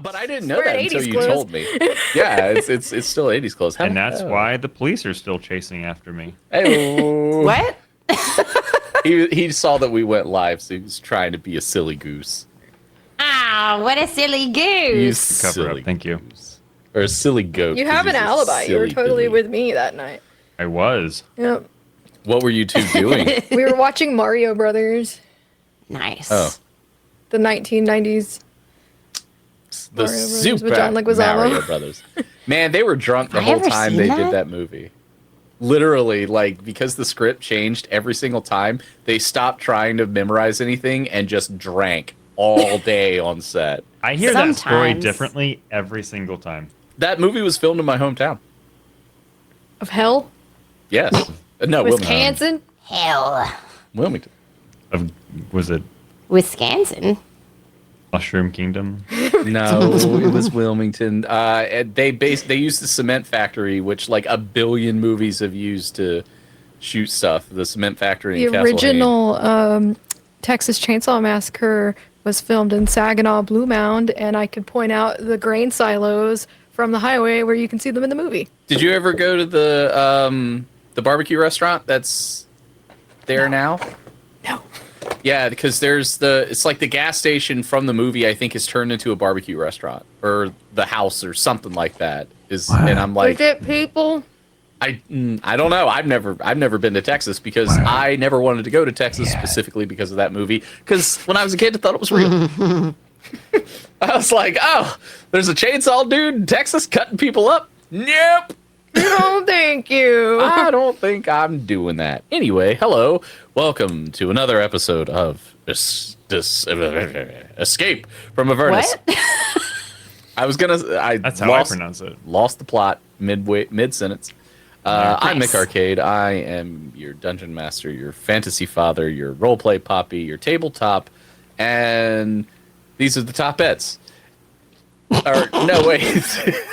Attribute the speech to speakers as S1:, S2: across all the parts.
S1: But I didn't know
S2: We're
S1: that
S2: in
S1: until
S2: 80s
S1: you
S2: clothes.
S1: told me. Yeah, it's still 80s clothes.
S3: And that's why the police are still chasing after me.
S1: Hey,
S4: What?
S1: he saw that we went live, so he was trying to be a silly goose.
S4: Ah, what a silly
S1: You
S4: goose.
S3: Cover
S1: silly
S3: up, thank you.
S1: goose. Or a silly goat.
S2: You
S1: 'cause
S2: have an
S1: he's a
S2: alibi. You were
S1: silly
S2: totally
S1: Billy.
S2: with me that night.
S3: I was.
S2: Yep.
S1: What were you two doing?
S2: We were watching Mario Brothers,
S4: Nice.
S1: Oh.
S2: the 1990s.
S1: The
S2: Mario Brothers
S1: Super
S2: with John Leguizamo.
S1: Mario Brothers. Man, they were drunk the
S4: Have I
S1: whole
S4: ever
S1: time
S4: seen
S1: they
S4: that?
S1: did that movie. Literally, like, because the script changed every single time, they stopped trying to memorize anything and just drank all day on set.
S3: I hear that story
S4: Sometimes.
S3: differently every single time.
S1: That movie was filmed in my hometown.
S2: Of hell?
S1: Yes. No, Wilmington.
S2: Wisconsin?
S4: Hell.
S1: Wilmington.
S3: Was it
S4: Wisconsin.
S3: Mushroom Kingdom?
S1: No, it was Wilmington. And they used the cement factory, which like a billion movies have used to shoot stuff. The cement factory in
S2: The
S1: Castle
S2: original Texas Chainsaw Massacre was filmed in Saginaw Blue Mound, and I could point out the grain silos from the highway where you can see them in the movie.
S1: Did you ever go to the barbecue restaurant that's there now?
S2: No.
S1: Yeah, because it's like the gas station from the movie, I think, is turned into a barbecue restaurant or the house or something like that. And I'm like,
S2: Is it people?
S1: I don't know. I've never been to Texas because I never wanted to go to Texas specifically because of that movie. Because when I was a kid, I thought it was real. I was like, oh, there's a chainsaw dude in Texas cutting people up. Nope.
S2: No, thank you.
S1: I don't think I'm doing that. Anyway, hello. Welcome to another episode of Escape from Avernus.
S4: What?
S3: That's how I pronounce it.
S1: Lost the plot mid-sentence. I'm
S4: Nice.
S1: Mick Arcade. I am your dungeon master, your fantasy father, your roleplay poppy, your tabletop, and these are the top bets. Or no, wait.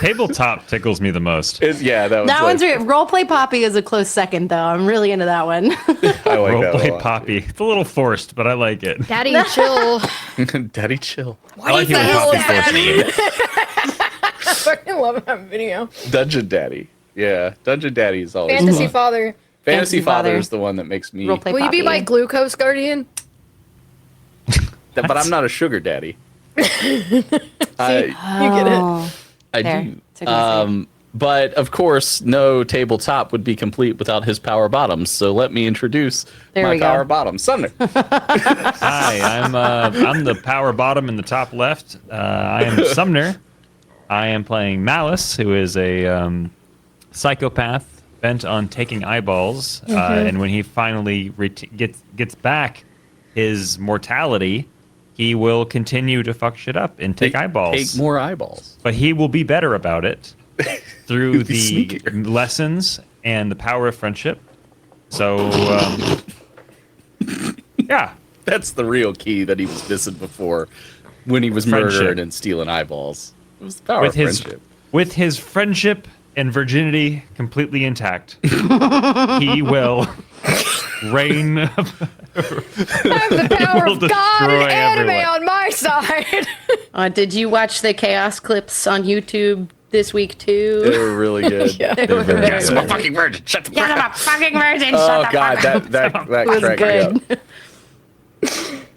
S3: Tabletop tickles me the most.
S1: Yeah, that was
S4: That one's real. Roleplay Poppy is a close second, though. I'm really into that one.
S1: I like that a
S3: Roleplay
S1: lot.
S3: Poppy. It's a little forced, but I like it.
S2: Daddy, chill.
S1: Daddy, chill.
S3: I like it when
S2: hell
S3: Poppy
S2: is
S3: forces it.
S2: I fucking love that video.
S1: Dungeon Daddy. Yeah, Dungeon Daddy is always
S2: Fantasy
S1: fun.
S2: father.
S1: Fantasy Father
S4: Father.
S1: is the one that makes me.
S4: Roleplay
S2: Will you be
S4: Poppy.
S2: my glucose guardian?
S1: But I'm not a sugar daddy.
S2: You get it.
S4: Oh,
S1: I
S4: there.
S1: do.
S4: Took me a second.
S1: But of course, no tabletop would be complete without his power bottoms. So let me introduce
S4: There
S1: my
S4: we go.
S1: power bottom, Sumner.
S3: Hi, I'm the power bottom in the top left. I am Sumner. I am playing Malice, who is a psychopath bent on taking eyeballs. And when he finally gets back his mortality, he will continue to fuck shit up and take eyeballs.
S1: Take more eyeballs.
S3: But he will be better about it through
S1: He'll be
S3: the
S1: sneakier.
S3: lessons and the power of friendship. So, yeah.
S1: That's the real key that he was missing before when he was
S3: Friendship.
S1: murdered and stealing eyeballs. It was the power
S3: With
S1: of
S3: his
S1: friendship.
S3: with his friendship and virginity completely intact, he will reign.
S2: I have the power
S3: will
S2: of God and
S3: destroy
S2: anime
S3: everyone.
S2: on my side.
S4: Did you watch the chaos clips on YouTube this week,
S1: They
S4: too?
S1: were really good.
S2: Yeah.
S1: They were very
S4: Yes,
S1: good.
S4: I'm a
S1: fucking virgin. Shut the fuck
S4: Yeah,
S1: up.
S4: I'm a fucking virgin.
S1: Oh
S4: Shut the
S1: god,
S4: fuck up.
S1: that
S4: was
S1: cracked me
S4: good.
S1: up.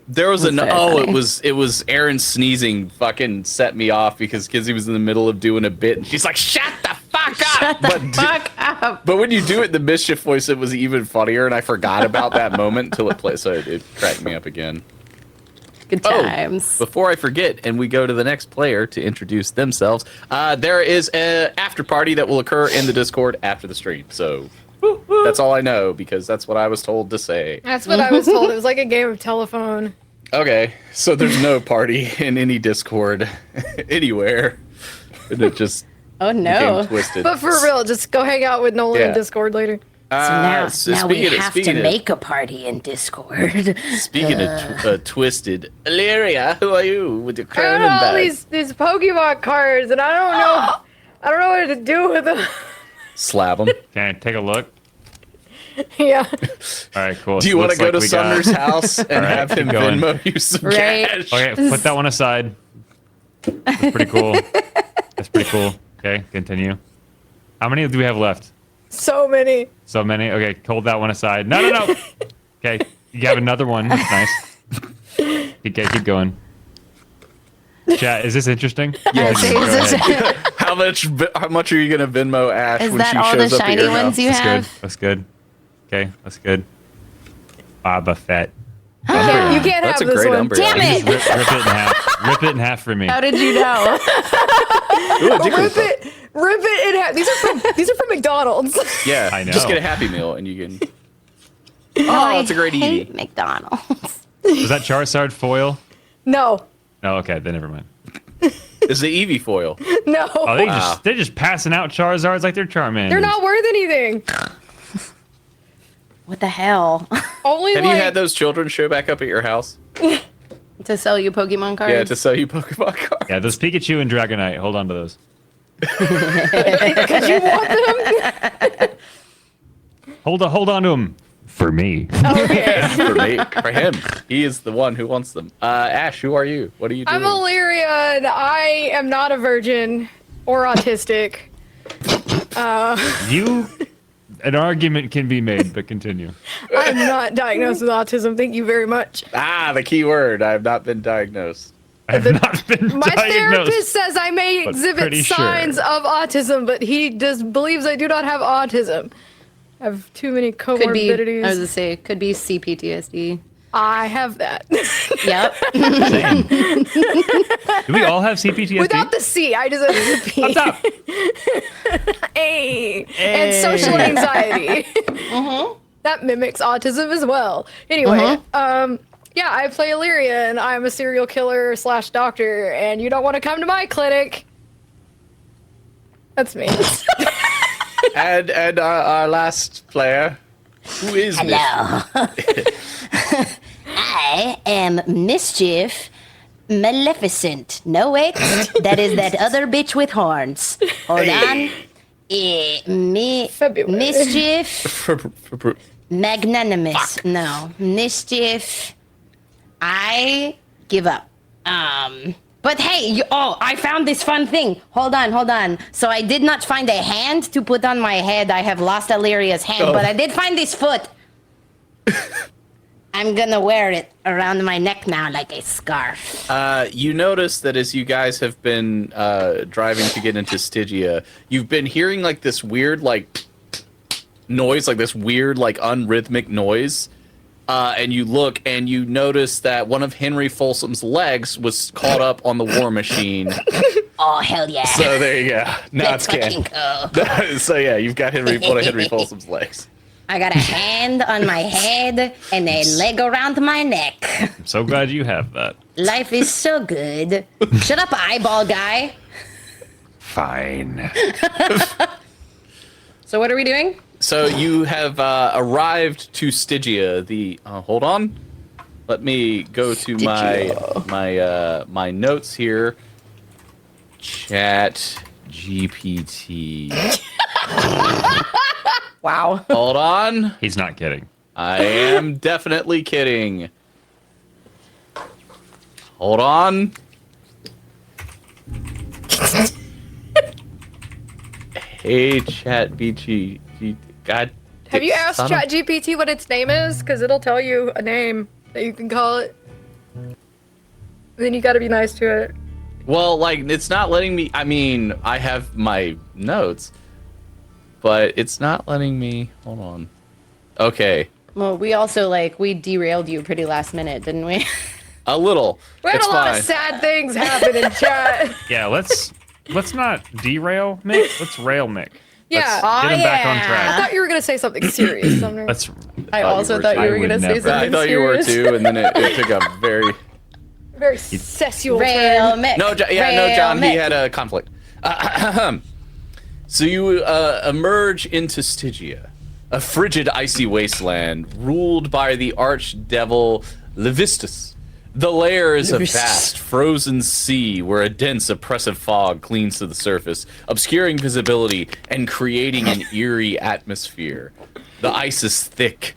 S1: There was an
S4: very
S1: it
S4: funny.
S1: was Aaron sneezing fucking set me off because he was in the middle of doing a bit and she's like, shut the fuck up.
S4: Fuck up.
S1: But when you do it in the mischief voice, it was even funnier, and I forgot about that moment until it played, so it cracked me up again.
S4: Good times.
S1: Before I forget, and we go to the next player to introduce themselves, there is an after party that will occur in the Discord after the stream. So that's all I know because that's what I was told to say.
S2: That's what I was told. It was like a game of telephone.
S1: Okay, so there's no party in any Discord anywhere, and it just
S4: Oh,
S1: became
S4: no.
S1: twisted.
S2: But for real, just go hang out with Nolan in
S1: Yeah.
S2: Discord later.
S4: So now we have to
S1: speaking
S4: make a party in Discord.
S1: Speaking of twisted, Illyria, who are you with your
S2: I
S1: crown
S2: don't
S1: and
S2: know all
S1: bag?
S2: these Pokemon cards, and I don't know. I don't know what to do with them.
S1: Slap them.
S3: Can I take a look?
S2: Yeah.
S3: All right, cool.
S1: Do you want to go to Sumner's house and
S3: All right,
S1: have him
S3: keep going.
S1: Venmo you some
S4: Right.
S1: cash?
S3: Okay, put that one aside. That's pretty cool. That's pretty cool. Okay, continue. How many do we have left?
S2: So many.
S3: So many? Okay, hold that one aside. No. Okay, you have another one. That's nice. Okay, keep going. Chat, is this interesting?
S1: Yes.
S4: Is
S3: Go ahead.
S4: it-
S1: How much are you gonna Venmo Ash
S4: Is
S1: when
S4: that
S1: she
S4: all
S1: shows
S4: the
S1: up at
S4: shiny
S1: your
S4: ones
S1: house?
S4: you
S3: That's good.
S4: have?
S3: That's good. Okay, that's good. Boba Fett.
S2: You can't
S1: That's
S2: have
S1: a
S2: this
S1: great
S2: one.
S1: Umbreon.
S4: Damn it!
S3: Rip it in half. Rip it in half for me.
S4: How did you know?
S1: Ooh, a Dickory
S2: Rip
S1: book.
S2: it. Rip it in half. These are from McDonald's.
S1: Yeah,
S3: I know.
S1: just get a Happy Meal and you can. Oh, it's a great
S4: I hate
S1: Eevee.
S4: McDonald's.
S3: Was that Charizard foil?
S2: No.
S3: No, okay, then never mind.
S1: It's the Eevee foil.
S2: No.
S3: Oh, they're just passing out Charizards like they're Charmanders.
S2: They're not worth anything.
S4: What the hell?
S2: Only
S1: Have
S2: like
S1: you had those children show back up at your house?
S4: To sell you Pokemon cards?
S1: Yeah, to sell you Pokemon cards.
S3: Yeah, those Pikachu and Dragonite. Hold on to those.
S2: because you want them.
S3: Hold on to them. For me.
S2: Okay.
S1: For me, for him, he is the one who wants them. Ash, who are you? What are you doing?
S2: I'm Illyria, and I am not a virgin or autistic.
S3: An argument can be made, but continue.
S2: I'm not diagnosed with autism. Thank you very much.
S1: The key word. I have not been diagnosed.
S3: I have not been
S2: My
S3: diagnosed.
S2: therapist says I may
S3: but
S2: exhibit
S3: pretty sure.
S2: signs of autism, but he believes I do not have autism. I have too many
S4: Could be, I was
S2: comorbidities.
S4: gonna say, could be CPTSD.
S2: I have that.
S4: Yep.
S3: Do we all have CPTSD?
S2: Without the C, I just have the P.
S3: What's up?
S2: And social anxiety. That mimics autism as well. Anyway, yeah, I play Illyria, and I'm a serial killer / doctor, and you don't want to come to my clinic. That's me.
S1: And our last player, who is
S5: Hello. I am Mischief Maleficent. No, wait. That is that other bitch with horns. Hold on.
S2: February.
S5: Mischief
S1: Miss?
S5: Magnanimous. No. Mischief. I give up. But hey, I found this fun thing. Hold on. So I did not find a hand to put on my head. I have lost Illyria's hand, but I did find this foot. I'm gonna wear it around my neck now like a scarf.
S1: You notice that as you guys have been driving to get into Stygia, you've been hearing like this weird noise, like this weird unrhythmic noise. And you look and you notice that one of Henry Folsom's legs was caught up on the war machine.
S5: Oh, hell yeah.
S1: So there you go. Now
S5: Let's
S1: it's
S5: fucking
S1: canon.
S5: go.
S1: So yeah, you've got one of Henry Folsom's legs.
S5: I got a hand on my head and a leg around my neck.
S3: I'm so glad you have that.
S5: Life is so good. Shut up, eyeball guy.
S3: Fine.
S4: So what are we doing?
S1: So you have arrived to Stygia. Hold on. Let me go to my notes here. Chat GPT.
S4: Wow.
S1: Hold on.
S3: He's not kidding.
S1: I am definitely kidding. Hold on. Hey, Chat BG. God.
S2: Have you asked
S1: son of-
S2: ChatGPT what its name is? Because it'll tell you a name that you can call it. Then you gotta be nice to it.
S1: Well, it's not letting me. I mean, I have my notes, but it's not letting me. Hold on. Okay.
S4: Well, we also we derailed you pretty last minute, didn't we?
S1: A little.
S2: We had
S1: It's
S2: a lot
S1: fine.
S2: of sad things happen in chat.
S3: Yeah, let's not derail Mick. Let's rail Mick.
S2: Yeah.
S3: Get him back on
S2: I
S3: track.
S2: thought you were gonna say something serious, Sumner.
S3: Let's.
S4: I also thought you
S3: I
S4: were
S3: would
S4: gonna say
S3: never.
S4: something
S1: I thought you were
S4: serious.
S1: too, and then it took a very.
S2: Very sexual
S4: Rail
S2: turn.
S4: Mick.
S1: No, no,
S4: Rail
S1: John. He
S4: Mick.
S1: had a conflict. So you emerge into Stygia, a frigid, icy wasteland ruled by the archdevil Levistus. The lair is a vast, frozen sea where a dense, oppressive fog clings to the surface, obscuring visibility and creating an eerie atmosphere. The ice is thick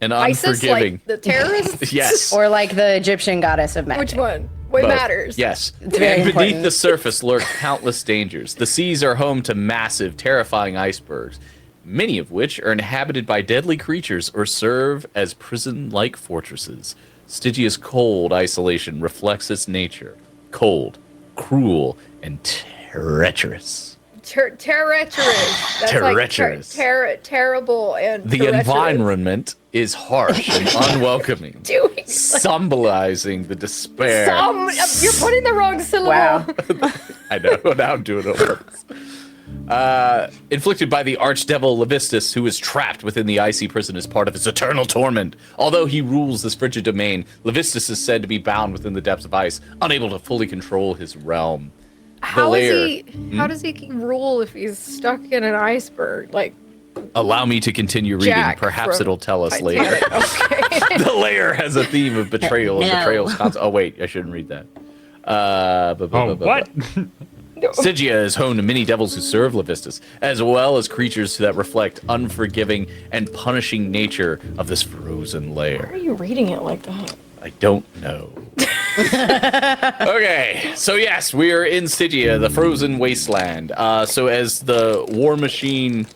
S1: and
S2: ISIS,
S1: unforgiving.
S2: like the terrorists?
S1: Yes.
S4: Or the Egyptian goddess of magic.
S2: Which one? What
S1: Both.
S2: matters?
S1: Yes.
S5: very
S1: And beneath
S5: important.
S1: the surface lurk countless dangers. The seas are home to massive, terrifying icebergs, many of which are inhabited by deadly creatures or serve as prison-like fortresses. Stygia's cold isolation reflects its nature. Cold, cruel, and treacherous.
S2: Treacherous. That's
S1: Treacherous.
S2: like terrible and
S1: The
S2: treacherous.
S1: environment is harsh and unwelcoming,
S2: Doing
S1: symbolizing the despair.
S2: you're putting the wrong syllable.
S5: Wow.
S1: I know, now I'm doing it on purpose. Inflicted by the archdevil Levistus, who is trapped within the icy prison as part of his eternal torment. Although he rules this frigid domain, Levistus is said to be bound within the depths of ice, unable to fully control his realm.
S2: How
S1: lair-
S2: does he rule if he's stuck in an iceberg? Like
S1: Allow me to continue reading.
S2: Jack
S1: Perhaps
S2: from
S1: it'll tell us later.
S2: Titanic. Okay.
S1: The lair has a theme of betrayal and
S5: No.
S1: betrayal's oh wait, I shouldn't read that.
S3: What?
S1: Stygia is home to many devils who serve Levistus, as well as creatures that reflect unforgiving and punishing nature of this frozen
S2: Why
S1: lair.
S2: are you reading it like that?
S1: I don't know. Okay, so yes, we are in Stygia, the frozen wasteland. So as the war machine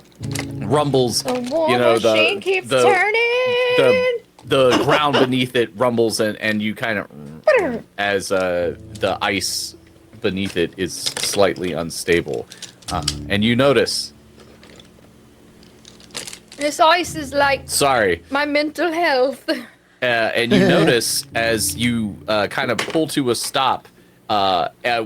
S1: rumbles,
S2: The war
S1: you know,
S2: machine keeps turning.
S1: the ground beneath it rumbles, and you kind of as the ice beneath it is slightly unstable, and you notice.
S2: This ice is like
S1: Sorry.
S2: my mental health.
S1: And you notice as you kind of pull to a stop,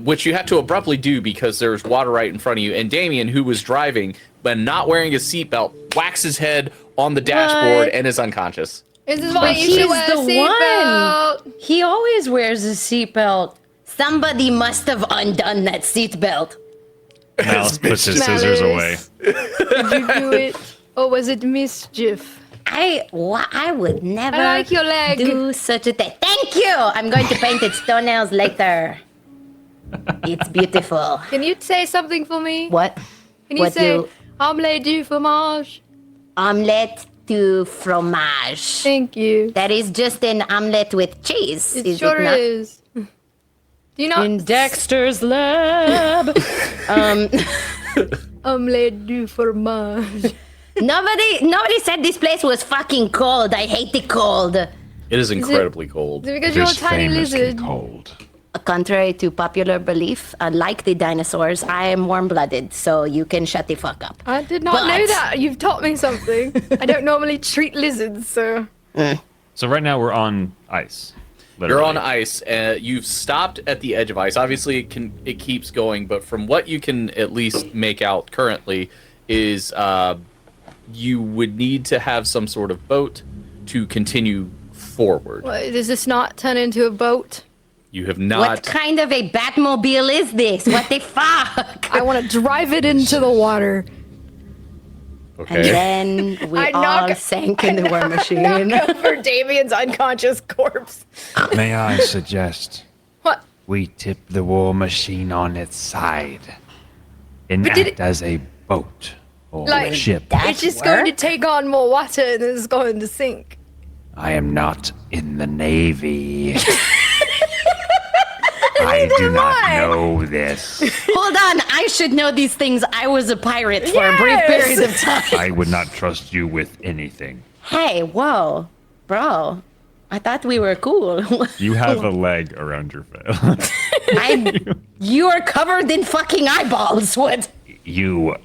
S1: which you have to abruptly do because there's water right in front of you. And Damien, who was driving but not wearing a seatbelt, whacks his head on the dashboard and is unconscious.
S2: This is why you
S5: He's
S2: should wear a
S5: the
S2: seatbelt.
S5: He always wears a seatbelt. Somebody must have undone that seatbelt.
S3: Malice puts his scissors away.
S2: Did you do it, or was it mischief?
S5: I would never
S2: I like your leg.
S5: do such a thing. Thank you. I'm going to paint its toenails later. It's beautiful.
S2: Can you say something for me?
S5: What?
S2: Can you
S5: what
S2: say
S5: do-
S2: omelette du fromage?
S5: Omelette du fromage.
S2: Thank you.
S5: That is just an omelette with cheese.
S2: It
S5: is
S2: sure
S5: it not?
S2: is. Do you not
S5: In Dexter's lab.
S2: omelette du fromage?
S5: Nobody said this place was fucking cold. I hate the cold.
S1: It is incredibly cold.
S2: Is it because you're a tiny lizard?
S3: cold.
S5: Contrary to popular belief, unlike the dinosaurs, I am warm-blooded, so you can shut the fuck up.
S2: I did not know
S5: But-
S2: that. You've taught me something. I don't normally treat lizards, so.
S3: So right now we're on ice.
S1: You're
S3: literally.
S1: on ice, and you've stopped at the edge of ice. Obviously, it keeps going, but from what you can at least make out currently is you would need to have some sort of boat to continue forward.
S2: What, does this not turn into a boat?
S1: You have
S5: What
S1: not.
S5: kind of a Batmobile is this? What the fuck?
S2: I want to drive it into the water.
S5: And
S1: Okay.
S5: then we
S2: I
S5: all
S2: knock-
S5: sank in the war machine.
S2: Knock over Damien's unconscious corpse.
S6: May I suggest
S2: What?
S6: we tip the war machine on its side and
S2: But did
S6: act as a boat or
S2: Like-
S6: ship?
S2: It's just going to take on more water and then it's going to sink.
S6: I am not in the Navy. I do not know this.
S5: Hold on, I should know these things. I was a pirate for a brief
S2: Yes!
S5: period of time.
S6: I would not trust you with anything.
S5: Hey, whoa, bro. I thought we were cool.
S3: You have a leg around your face.
S5: You are covered in fucking eyeballs. What?
S6: You,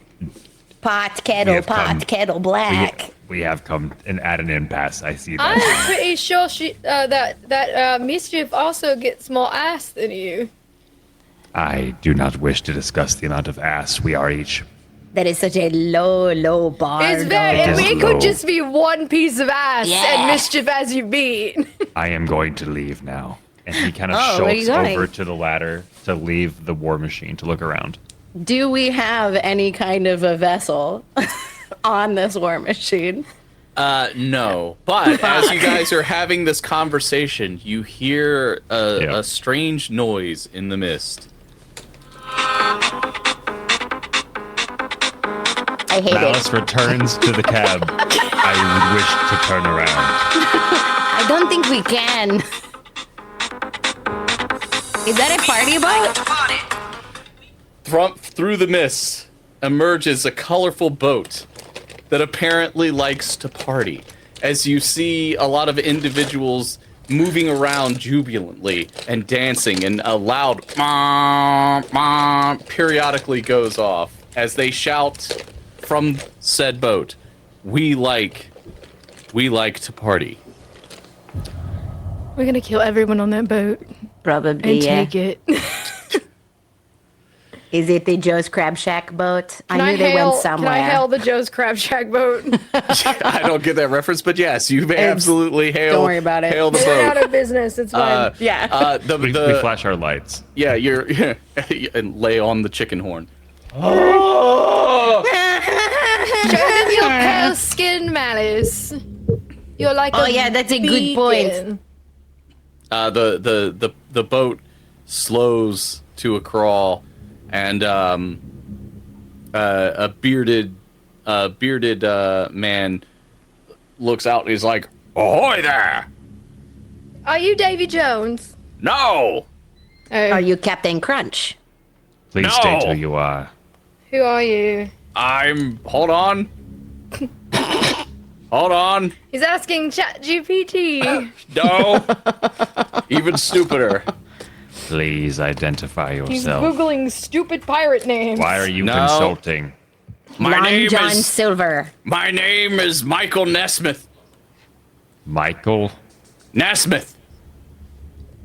S5: Pot, kettle,
S6: have come-
S5: kettle black.
S6: we have come at an impasse. I see
S2: I'm
S6: that.
S2: pretty sure that Mischief also gets more ass than you.
S6: I do not wish to discuss the amount of ass we are each.
S5: That is such a low bar.
S2: It's very,
S6: It is
S2: it
S6: low.
S2: could just be one piece of ass
S5: Yeah.
S2: and Mischief as you beat.
S6: I am going to leave now.
S3: And he kind of
S5: Oh, where are you
S3: schultz
S5: going?
S3: over to the ladder to leave the war machine to look around.
S5: Do we have any kind of a vessel on this war machine?
S1: No. But as you guys are having this conversation, you hear a strange noise in the mist.
S5: I hate
S3: Malice
S5: it.
S3: returns to the cab.
S6: I would wish to turn around.
S5: I don't think we can. Is that a party boat?
S1: Through the mist emerges a colorful boat that apparently likes to party. As you see a lot of individuals moving around jubilantly and dancing, and a loud periodically goes off as they shout from said boat, we like to party.
S2: We're gonna kill everyone on that boat
S5: Probably,
S2: and
S5: yeah.
S2: take it.
S5: Is it the Joe's Crab Shack boat? I knew they went somewhere.
S2: Can I hail the Joe's Crab Shack boat?
S1: I don't get that reference, but yes, you may absolutely hail.
S5: Don't worry about it.
S1: Hail the
S2: They're
S1: boat.
S2: out of business. It's fine.
S5: Yeah.
S6: We flash our lights.
S1: Yeah, you're and lay on the chicken horn.
S2: Show them your pale skin, Malice. You're like
S5: Oh, yeah, that's a good point.
S1: The boat slows to a crawl, and a bearded man looks out and he's like, "Ahoy there!"
S2: Are you Davy Jones?
S1: No.
S2: Oh,
S5: Are you Captain Crunch?
S6: Please
S1: No.
S6: state who you are.
S2: who are you?
S1: Hold on. Hold on.
S2: He's asking ChatGPT.
S1: No. Even stupider.
S6: Please identify
S2: He's
S6: yourself.
S2: googling stupid pirate names.
S6: Why are you
S1: No.
S6: consulting?
S5: Long John Silver.
S1: My name is Michael Nesmith.
S6: Michael?
S1: Nesmith.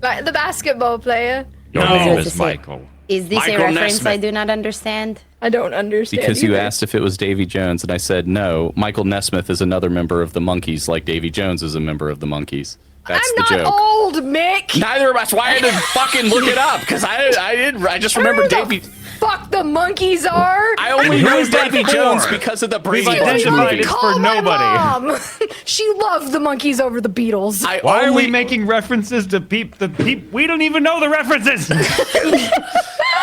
S2: Like the basketball player?
S6: Your
S1: No.
S6: name
S5: It's
S6: is
S5: the same.
S6: Michael.
S5: Is this
S1: Michael
S5: a reference
S1: Nesmith.
S5: I do not understand?
S2: I don't understand.
S1: Because you
S2: either.
S1: asked if it was Davy Jones, and I said no. Michael Nesmith is another member of the Monkees, like Davy Jones is a member of the Monkees. That's
S2: I'm
S1: the
S2: not
S1: joke.
S2: old, Mick.
S1: Neither of us. Why I had to fucking look it up? Because I just remember
S2: Who the
S1: Davy.
S2: Fuck the monkeys are.
S1: I only
S6: Who
S1: know
S6: is that
S1: Davy
S6: for?
S1: Jones because of the Brady
S6: We've
S1: Bunch
S6: identified
S1: movie.
S6: it's
S2: Call
S6: for
S2: my
S6: nobody.
S2: mom. She loved the monkeys over the Beatles.
S6: Why are we
S1: only-
S6: making references to the we don't even know the references.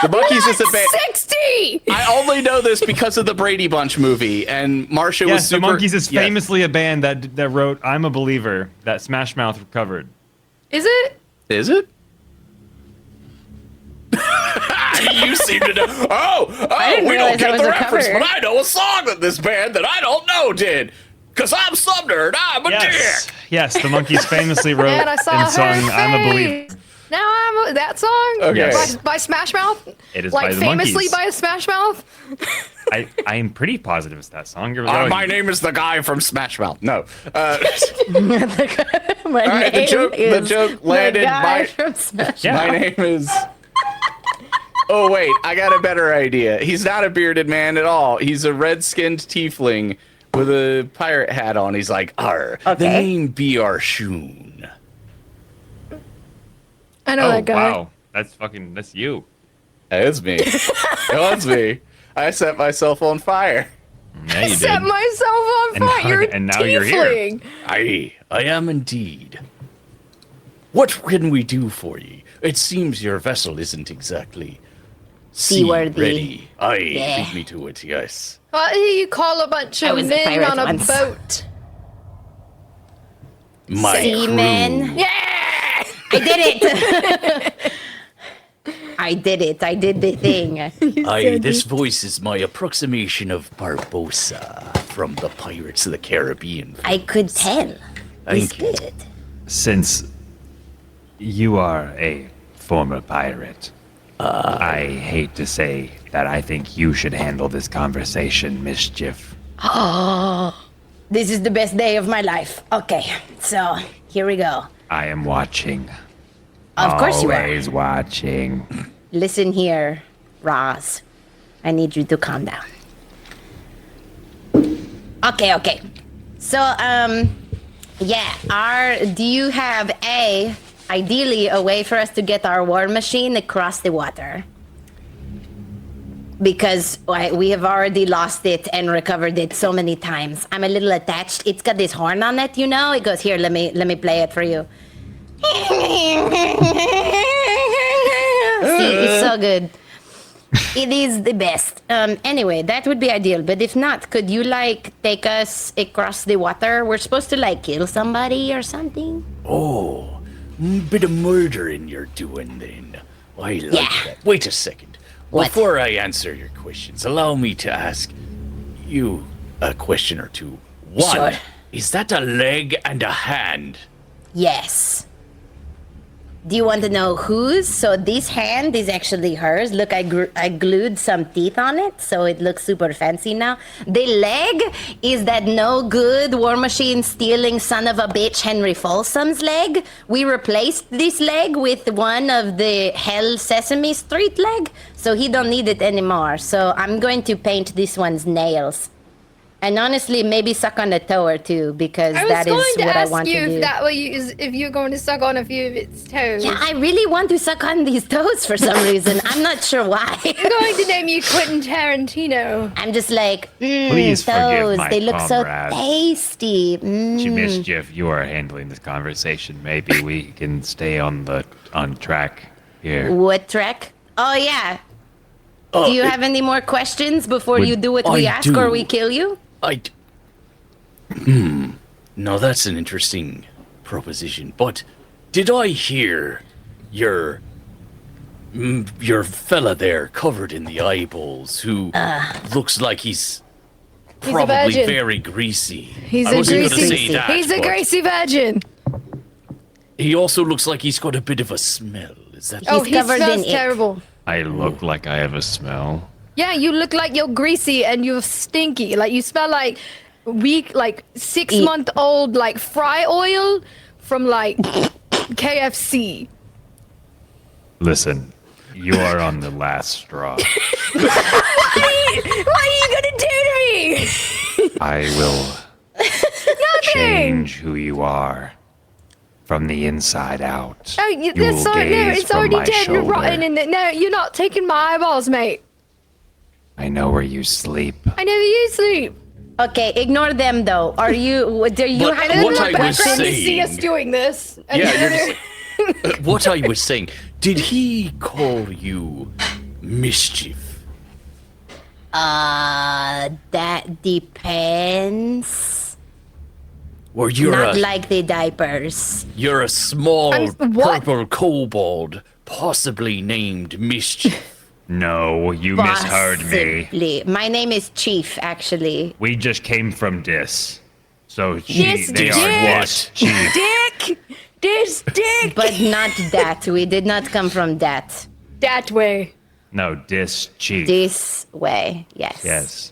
S1: The Monkees is a band.
S2: 60.
S1: I only know this because of the Brady Bunch movie, and Marsha was
S6: Yes,
S1: super.
S6: the Monkees is
S1: Yes.
S6: famously a band that wrote "I'm a Believer" that Smash Mouth covered.
S2: Is it?
S1: Is it? You seem to know. Oh,
S5: didn't
S1: we
S5: realize
S1: don't get
S5: that was
S1: the
S5: a
S1: reference,
S5: cover.
S1: but I know a song that this band that I don't know did. Cause I'm Sumner and I'm a
S6: Yes,
S1: dick.
S6: yes, the Monkees famously wrote
S2: And I saw
S6: and sung
S2: her
S6: "I'm a Believer."
S2: face. Now I'm that song.
S1: Okay.
S6: Yes.
S2: By Smash Mouth.
S6: It is
S2: like
S6: by the
S2: famously
S6: Monkees.
S2: by Smash Mouth.
S6: I am pretty positive it's that song.
S1: My name is the guy from Smash Mouth. No.
S5: My
S1: right, the
S5: name
S1: joke- the
S5: is
S1: joke landed.
S5: The guy
S1: My-
S5: from Smash.
S6: Yeah.
S1: My name is. Oh wait, I got a better idea. He's not a bearded man at all. He's a red-skinned tiefling with a pirate hat on. He's like, "Arr, the
S5: Okay.
S1: name be Arshoon."
S2: I know
S6: Oh
S2: that guy.
S6: wow, that's you.
S1: It's me. It's me. I set myself on fire.
S6: Yeah, you
S2: Set
S6: did.
S2: myself on
S6: And
S2: fire.
S6: now-
S2: You're a
S6: and now you're here.
S2: tiefling.
S1: I am indeed. What can we do for ye? It seems your vessel isn't exactly
S5: Seaworthy.
S1: ready. Aye,
S5: Yeah.
S1: beat me to it, yes.
S2: What do you call a bunch
S5: I
S2: of
S5: was a
S2: men
S5: pirate
S2: on a
S5: once.
S2: boat?
S1: My
S5: Seaman.
S1: crew.
S2: Yeah.
S5: I did it. I did it. I did the thing.
S1: Aye, this voice is my approximation of Barbossa from the Pirates of the Caribbean.
S5: I could tell.
S1: Thank you.
S5: It's good.
S6: Since you are a former pirate, I hate to say that I think you should handle this conversation, Mischief.
S5: This is the best day of my life. Okay, so here we go.
S6: I am watching.
S5: Of course you are.
S6: Always watching.
S5: Listen here, Roz. I need you to calm down. Okay. So, yeah, do you have ideally a way for us to get our war machine across the water? Because we have already lost it and recovered it so many times. I'm a little attached. It's got this horn on it, you know? It goes, here, let me play it for you. See, it's so good. It is the best. Anyway, that would be ideal. But if not, could you take us across the water? We're supposed to kill somebody or something.
S1: Oh, bit of murdering you're doing then. I like
S5: Yeah.
S1: that. Wait a second.
S5: What?
S1: Before I answer your questions, allow me to ask you a question or two. One,
S5: Sure.
S1: is that a leg and a hand?
S5: Yes. Do you want to know whose? So this hand is actually hers. Look, I glued some teeth on it, so it looks super fancy now. The leg is that no good War Machine stealing son of a bitch Henry Folsom's leg. We replaced this leg with one of the Hell Sesame Street leg, so he don't need it anymore. So I'm going to paint this one's nails. And honestly, maybe suck on a toe or two, because
S2: I was
S5: that is
S2: going to
S5: what I
S2: ask
S5: want
S2: you
S5: to do.
S2: if that way if you're going to suck on a few of its toes.
S5: Yeah, I really want to suck on these toes for some reason. I'm not sure why.
S2: I'm going to name you Quentin Tarantino.
S5: I'm just like,
S6: Please forgive
S5: toes.
S6: my
S5: They look
S6: comrade.
S5: so tasty.
S6: Mischief, you are handling this conversation. Maybe we can stay on track here.
S5: What track? Oh, yeah. Do you have any more questions before you do what we
S1: I
S5: ask or
S1: do.
S5: we kill you?
S1: No, that's an interesting proposition. But did I hear your fella there covered in the eyeballs who looks like he's
S2: a
S1: probably
S2: virgin.
S1: very greasy?
S2: He's
S1: I
S2: a
S1: wasn't gonna
S2: greasy.
S1: say that,
S2: He's a
S1: but
S2: greasy virgin.
S1: He also looks like he's got a bit of a smell. Is that
S2: Oh,
S5: He's
S2: he
S5: covered
S2: smells
S5: in it.
S2: terrible.
S6: I look like I have a smell.
S2: Yeah, you look like you're greasy and you're stinky. Like you smell like weak, like 6-month-old, like fry oil from like KFC.
S6: Listen, you are on the last straw.
S2: What are you gonna do to me?
S6: I will change who you are from the inside out.
S2: Oh,
S6: You
S2: that's
S6: will
S2: sorry. No,
S6: gaze
S2: it's
S6: from
S2: already
S6: my
S2: dead and rotten.
S6: shoulder.
S2: And no, you're not taking my eyeballs, mate.
S6: I know where you sleep.
S2: I never used sleep.
S5: Okay, ignore them, though. Do you
S1: But
S5: have
S2: I
S1: what
S2: didn't
S1: I
S2: look
S1: was
S2: back to see
S1: saying-
S2: us doing this. And
S1: Yeah, you're just like, what I was saying. Did he call you mischief?
S5: That depends.
S1: Or you're
S5: Not
S1: a
S5: like the diapers.
S1: you're a small
S2: what?
S1: purple kobold, possibly named Mischief.
S6: No, you misheard me.
S5: Possibly. My name is Chief, actually.
S6: We just came from Dis. So
S2: Dis
S6: they
S2: Dick.
S6: are what? Chief.
S2: Dick! This dick!
S5: But not that. We did not come from that.
S2: That way.
S6: No, Dis Chief.
S5: This way, yes.
S6: Yes.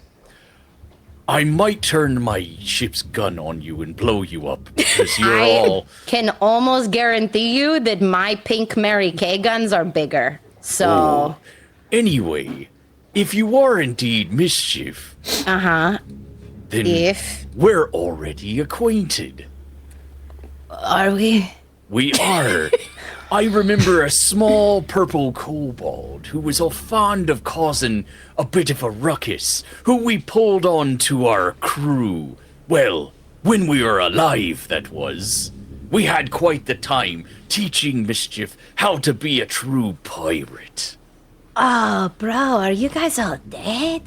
S1: I might turn my ship's gun on you and blow you up because you're
S5: I
S1: all.
S5: can almost guarantee you that my pink Mary Kay guns are bigger. So,
S1: Anyway, if you are indeed Mischief, then
S5: if
S1: we're already acquainted.
S5: are we?
S1: We are. I remember a small purple kobold who was all fond of causing a bit of a ruckus, who we pulled on to our crew. Well, when we were alive, that was. We had quite the time teaching Mischief how to be a true pirate.
S5: Oh, bro, are you guys all dead?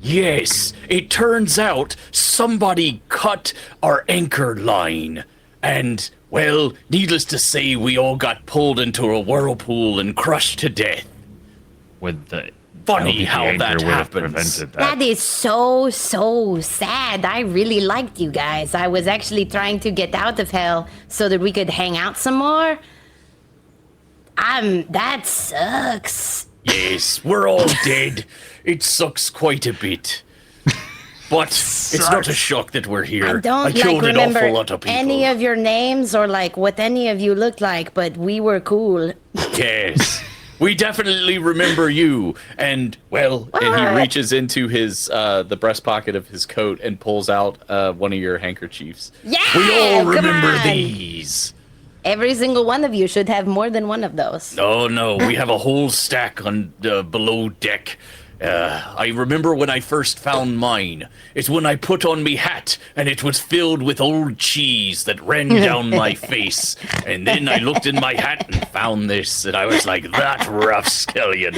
S1: Yes, it turns out somebody cut our anchor line. And, well, needless to say, we all got pulled into a whirlpool and crushed to death.
S6: With the
S1: Funny
S6: LPG
S1: how
S6: anchor
S1: that
S6: would have
S1: happens.
S6: prevented
S5: That is so sad. I really liked you guys. I was actually trying to get out of hell so that we could hang out some more. That sucks.
S1: Yes, we're all dead. It sucks quite a bit. But it's not a shock that we're here.
S5: I don't
S1: killed an
S5: remember
S1: awful lot of people.
S5: any of your names or what any of you looked like, but we were cool.
S1: Yes. We definitely remember you. And, well, and he
S5: What?
S1: reaches into his the breast pocket of his coat and pulls out one of your handkerchiefs.
S5: Yeah,
S1: We all
S5: come
S1: remember
S5: on.
S1: these.
S5: Every single one of you should have more than one of those.
S1: Oh no, we have a whole stack on below deck. I remember when I first found mine. It's when I put on me hat and it was filled with old cheese that ran down my face. And then I looked in my hat and found this, and I was like, that rough scallion.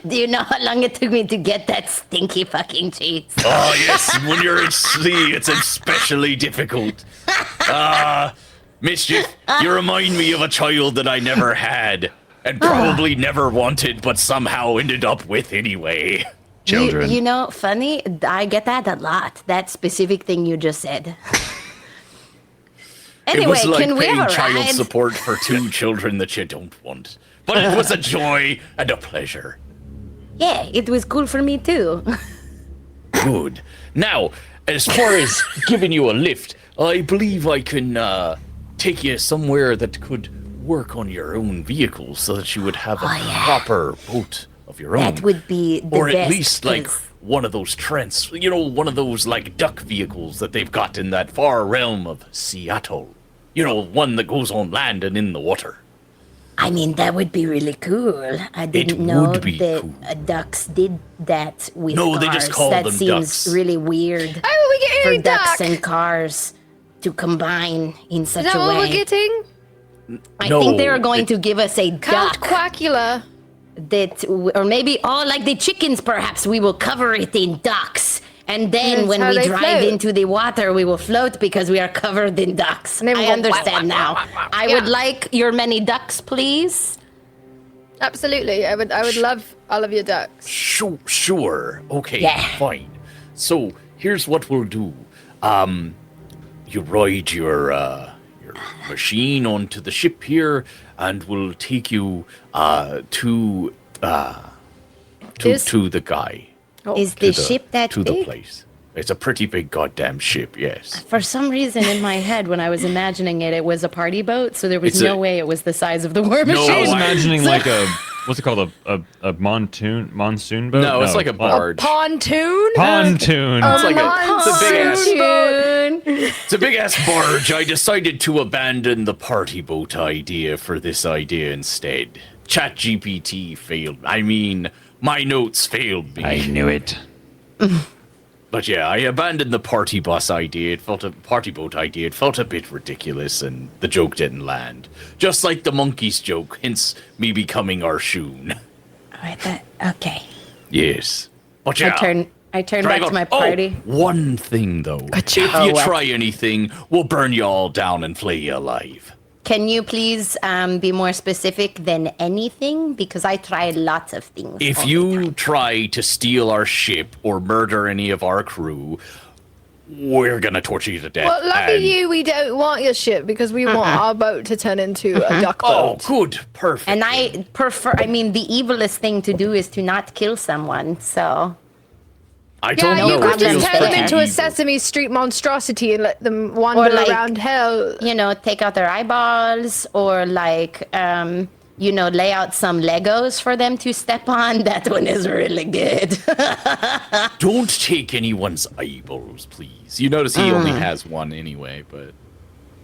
S5: Do you know how long it took me to get that stinky fucking cheese?
S1: Oh yes, when you're at sea, it's especially difficult. Mischief, you remind me of a child that I never had. And probably never wanted, but somehow ended up with anyway.
S6: Children.
S5: You know, funny, I get that a lot. That specific thing you just said. Anyway,
S1: It was like
S5: can we
S1: paying
S5: have a
S1: child
S5: ride?
S1: support for 2 children that you don't want. But it was a joy and a pleasure.
S5: Yeah, it was cool for me too.
S1: Good. Now, as far as giving you a lift, I believe I can take you somewhere that could work on your own vehicle so that you would have a proper boat of your own.
S5: That would be the
S1: or at
S5: best,
S1: least like
S5: 'cause-
S1: one of those one of those like duck vehicles that they've got in that far realm of Seattle. You know, one that goes on land and in the water.
S5: I mean, that would be really cool. I didn't know
S1: would be
S5: that
S1: cool.
S5: Ducks did that with
S1: No,
S5: cars.
S1: they just call
S5: that
S1: them
S5: seems
S1: ducks.
S5: really weird
S2: Oh, we get
S5: for
S2: a
S5: ducks
S2: duck.
S5: and cars to combine in such
S2: Is that
S5: a
S2: what
S5: way.
S2: we're getting?
S5: I think they
S1: No,
S5: are going
S1: it-
S5: to give us a
S2: Count
S5: duck
S2: Quackula.
S5: or maybe, like the chickens, perhaps we will cover it in ducks. And then
S2: That's
S5: when
S2: how
S5: we
S2: they
S5: drive
S2: float.
S5: into the water, we will float because we are covered in ducks.
S2: And they will
S5: I
S2: go
S5: understand
S2: wah,
S5: now.
S2: wah, wah, wah.
S5: I
S2: Yeah.
S5: would like your many ducks, please.
S2: Absolutely. I would love all of your ducks.
S1: Sure. Okay,
S5: Yeah.
S1: fine. So here's what we'll do. You ride your machine onto the ship here, and we'll take you to
S2: This-
S1: the guy.
S5: Is
S1: To
S5: the ship that
S1: to
S5: big?
S1: the place. It's a pretty big goddamn ship. Yes.
S5: For some reason in my head, when I was imagining it, it was a party boat, so there was
S1: It's
S5: no
S1: a-
S5: way it was the size of the war
S1: No,
S5: machine.
S3: I was
S1: I-
S3: imagining like a what's it called, a monsoon boat?
S1: No, it's like a barge.
S2: Pontoon?
S3: pontoon.
S1: It's like it's a big ass
S5: Pontoon.
S1: It's a big ass barge. I decided to abandon the party boat idea for this idea instead. ChatGPT failed. I mean, my notes failed me.
S6: I knew it.
S1: But yeah, I abandoned the party bus idea. Party boat idea. It felt a bit ridiculous, and the joke didn't land. Just like the monkeys joke, hence me becoming Arshoon.
S5: Okay.
S1: Yes. But yeah.
S5: I turn
S1: Drive
S5: back to
S1: on-
S5: my party.
S1: Oh, one thing though. If you
S5: Oh, well.
S1: try anything, we'll burn you all down and flay you alive.
S5: Can you please be more specific than anything? Because I try lots of things.
S1: If
S5: all the
S1: you
S5: time.
S1: try to steal our ship or murder any of our crew, we're gonna torture you to death.
S2: Well, lucky
S1: and-
S2: you, we don't want your ship because we want our boat to turn into a duck
S1: Oh,
S2: boat.
S1: good, perfect.
S5: And I prefer, I mean, the evilest thing to do is to not kill someone, so.
S1: I don't
S2: Yeah,
S1: know.
S2: you
S1: it
S2: could just
S1: feels
S2: turn them
S1: pretty
S2: into a
S1: evil.
S2: Sesame Street monstrosity and let them wander
S5: like-
S2: around hell.
S5: You know, take out their eyeballs or like, you know, lay out some Legos for them to step on. That one is really good.
S1: Don't take anyone's eyeballs, please. You notice he only has one anyway, but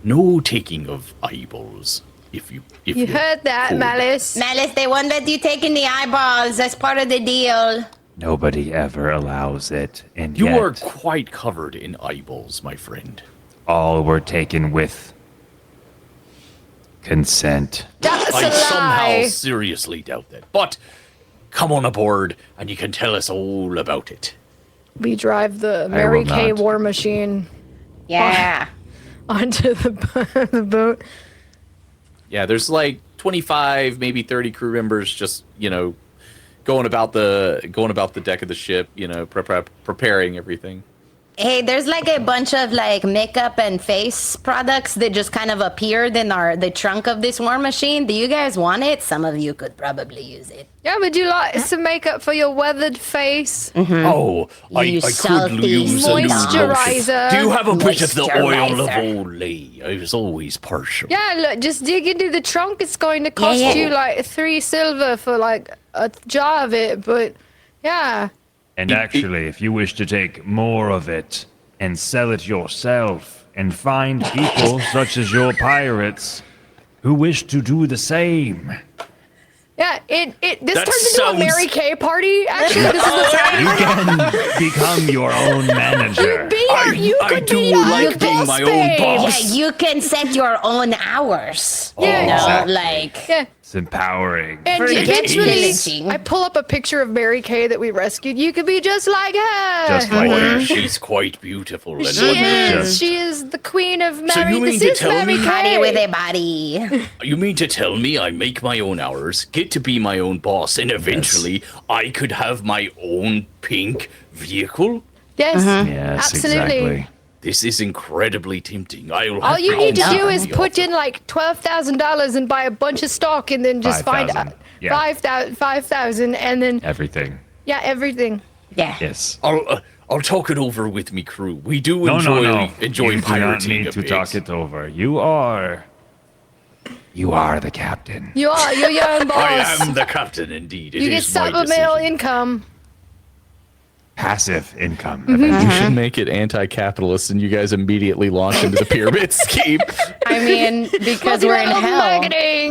S1: no taking of eyeballs. If you
S2: heard that,
S1: could.
S2: Malice?
S5: Malice, they won't let you take in the eyeballs. That's part of the deal.
S6: Nobody ever allows it, and
S1: You
S6: yet
S1: are quite covered in eyeballs, my friend.
S6: all were taken with consent.
S2: That's
S1: I
S2: a
S1: somehow
S2: lie.
S1: seriously doubt that. But come on aboard and you can tell us all about it.
S2: We drive the Mary
S6: will
S2: Kay
S6: not.
S2: war machine
S5: Yeah.
S2: onto the boat.
S1: Yeah, there's like 25, maybe 30 crew members just, going about the deck of the ship, preparing everything.
S5: Hey, there's like a bunch of like makeup and face products that just kind of appeared in the trunk of this war machine. Do you guys want it? Some of you could probably use it.
S2: Yeah, would you like some makeup for your weathered face?
S1: Oh, I
S5: You
S1: could
S5: salty
S1: use a new lotion.
S2: Moisturizer.
S1: Do you have a bit of the oil of
S5: Moisturizer.
S1: Olay? I was always partial.
S2: Yeah, look, just dig into the trunk. It's going to cost
S5: yeah.
S2: you like 3 silver for like a jar of it, but yeah.
S6: And actually, if you wish to take more of it and sell it yourself and find people such as your pirates who wish to do the same,
S2: Yeah, this
S1: That
S2: turns into a
S1: sounds-
S2: Mary Kay party. Actually, this is what's
S6: you
S2: happening.
S6: can become your own manager.
S2: Be could
S1: do
S2: be
S1: like being
S2: boss,
S1: my own
S2: babe.
S1: boss.
S5: Yeah, you can set your own hours.
S2: Yeah,
S5: You know,
S3: exactly.
S5: like
S2: Yeah.
S6: It's empowering.
S2: And
S5: Forget
S2: eventually,
S5: pillaging.
S2: I pull up a picture of Mary Kay that we rescued. You could be just like her.
S3: Just like
S1: Boy, she's quite beautiful. And
S2: she
S1: wonderful.
S2: is. She is the queen of
S1: So
S2: Mary.
S1: you mean
S2: This
S1: to
S2: is
S1: tell
S2: Mary
S1: me-
S5: body
S2: Kay.
S5: with a body.
S1: You mean to tell me I make my own hours, get to be my own boss, and eventually I could have my own pink vehicle?
S2: Yes,
S3: Yes,
S2: absolutely.
S3: exactly.
S1: This is incredibly tempting. I'll
S2: All
S1: have
S2: you
S1: to
S2: need to
S1: think
S2: do
S1: about
S2: is
S1: the
S2: put
S1: offer.
S2: in like $12,000 and buy a bunch of stock, and then just find
S3: 5,000,
S2: out
S3: yeah.
S2: 5,000, and then
S3: Everything.
S2: yeah, everything.
S5: Yeah.
S3: Yes.
S1: I'll talk it over with me crew. We do
S3: No,
S1: enjoy
S3: no, no.
S1: enjoy
S3: you do not
S1: pirating
S3: need
S1: a
S3: to
S1: bit.
S3: talk it over. You are the captain.
S2: You're your own boss.
S1: I am the captain, indeed. It
S2: You get
S1: is my
S2: supplemental
S1: decision.
S2: income.
S6: Passive income.
S2: Mm-hmm.
S1: You should make it anti-capitalist, and you guys immediately launch into the pyramid scheme.
S5: I mean, because we're in hell.
S2: Marketing.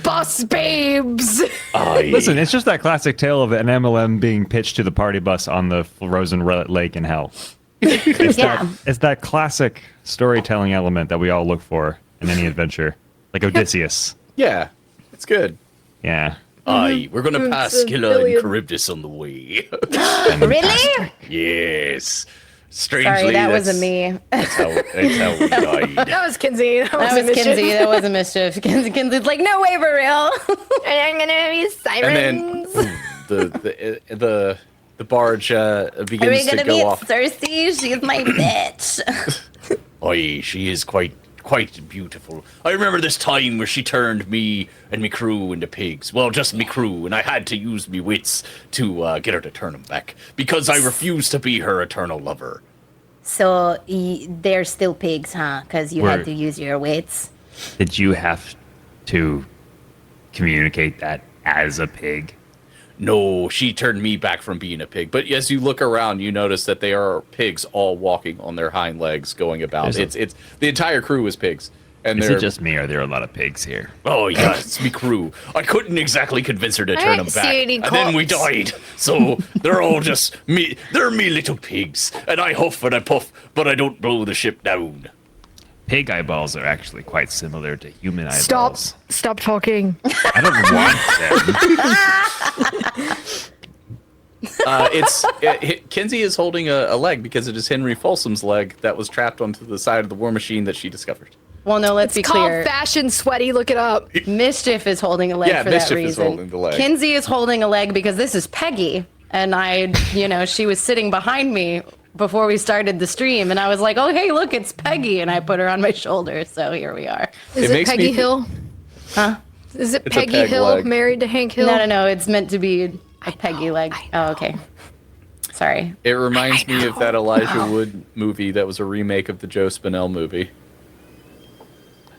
S2: Boss babes.
S3: Listen, it's just that classic tale of an MLM being pitched to the party bus on the frozen lake in hell.
S5: Yeah.
S3: It's that classic storytelling element that we all look for in any adventure, like Odysseus.
S1: Yeah, it's good.
S3: Yeah.
S1: Aye, we're gonna pass
S2: It's a
S1: Scylla and
S2: billion.
S1: Charybdis on the way.
S5: Really?
S1: Yes. Strangely,
S5: Sorry, that wasn't me.
S1: That's how we died.
S2: That was Kinsey. That,
S5: That was Kinsey. That wasn't mischief. Kinsey's like, no way, for real.
S2: And I'm gonna be
S1: And
S2: sirens.
S1: then the barge
S5: Are
S1: begins
S5: we
S1: to
S5: gonna
S1: go
S5: meet
S1: off.
S5: Cersei? She's my bitch.
S1: Aye, she is quite beautiful. I remember this time where she turned me and me crew into pigs. Well, just me crew, and I had to use me wits to get her to turn them back because I refused to be her eternal lover.
S5: So they're still pigs, huh? Because you had
S3: Word.
S5: to use your wits.
S3: Did you have to communicate that as a pig?
S1: No, she turned me back from being a pig. But as you look around, you notice that they are pigs all walking on their hind legs, going about.
S3: There's
S1: It's the entire crew is pigs, and
S3: Is
S1: they're
S3: it just me, or are there a lot of pigs here?
S1: oh yeah, it's me crew. I couldn't exactly convince her to
S2: I
S1: turn them
S2: didn't see
S1: back,
S2: any
S1: and then we
S2: cops.
S1: died. So they're all just me. They're me little pigs, and I huff and I puff, but I don't blow the ship down.
S3: Pig eyeballs are actually quite similar to human eyeballs.
S2: Stop talking.
S3: I don't want them.
S1: Kinsey is holding a leg because it is Henry Folsom's leg that was trapped onto the side of the war machine that she discovered.
S5: Well, no, let's
S2: It's
S5: be
S2: called
S5: clear.
S2: fashion sweaty. Look it up.
S5: Mischief is holding a leg
S1: Yeah,
S5: for that
S1: Mischief is
S5: reason.
S1: holding the leg.
S5: Kinsey is holding a leg because this is Peggy. And she was sitting behind me before we started the stream. And I was like, oh, hey, look, it's Peggy. And I put her on my shoulder. So here we are.
S2: Is
S1: It
S2: it,
S1: makes me
S2: Peggy
S1: thi-
S2: Hill?
S5: Huh?
S2: Is it
S1: It's a
S2: Peggy
S1: peg
S2: Hill
S1: leg.
S2: married to Hank Hill?
S5: No. It's meant to be a Peggy leg. Oh, okay. Sorry.
S1: It reminds me of that Elijah Wood movie that was a remake of the Joe Spinell movie.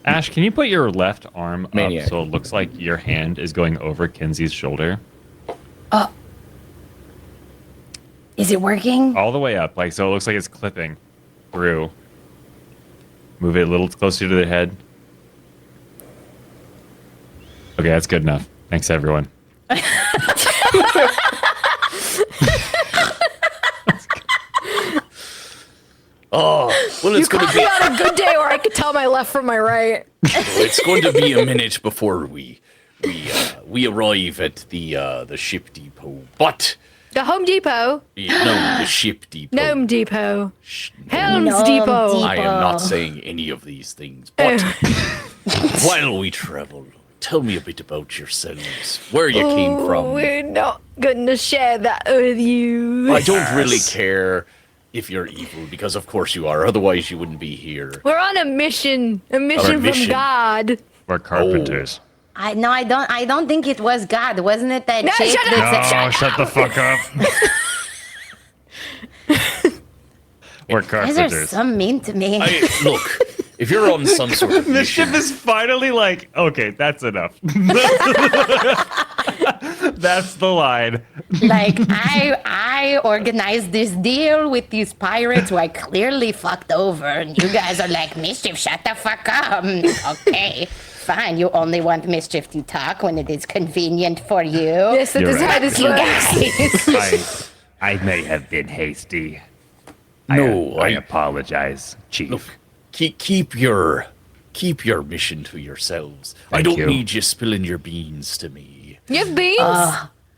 S3: Ash, can you put your left arm
S1: Maniac.
S3: up so it looks like your hand is going over Kinsey's shoulder?
S5: Is it working?
S3: All the way up, like so it looks like it's clipping through. Move it a little closer to the head. Okay, that's good enough. Thanks, everyone.
S1: Oh, well,
S2: You
S1: it's going
S2: caught
S1: to
S2: me
S1: be
S2: on a good day where I could tell my left from my right.
S1: it's going to be a minute before we arrive at the ship depot. But
S2: The Home Depot.
S1: no, the ship depot.
S2: Gnome Depot.
S1: Shh, no,
S2: Helm's
S5: Gnome
S2: Depot.
S5: Depot.
S1: I am not saying any of these things. But while we travel, tell me a bit about yourselves. Where you came from.
S2: We're not going to share that with you.
S1: I don't really care if you're evil, because of course you are. Otherwise, you wouldn't be here.
S2: We're on a mission. A mission
S1: mission.
S2: from God.
S3: We're carpenters.
S5: I don't think it was God. Wasn't it that
S2: No,
S5: chick
S2: shut up,
S5: that
S2: shut
S3: Oh, shut the fuck up. We're
S5: You guys are
S3: carpenters.
S5: so mean to me.
S1: Look, if you're on some sort of
S3: Mischief
S1: mission,
S3: is finally like, okay, that's enough. That's the line.
S5: Like I organized this deal with these pirates who I clearly fucked over, and you guys are like, Mischief, shut the fuck up. Okay, fine. You only want Mischief to talk when it is convenient for you.
S2: Yes, that
S3: You're
S2: is how
S3: right.
S2: this
S5: You
S2: works.
S5: guys.
S6: I may have been hasty.
S1: No,
S6: I apologize, Chief.
S1: Look, keep your mission to yourselves. I
S6: Thank
S1: don't
S6: you.
S1: need you spilling your beans to me.
S2: You have beans?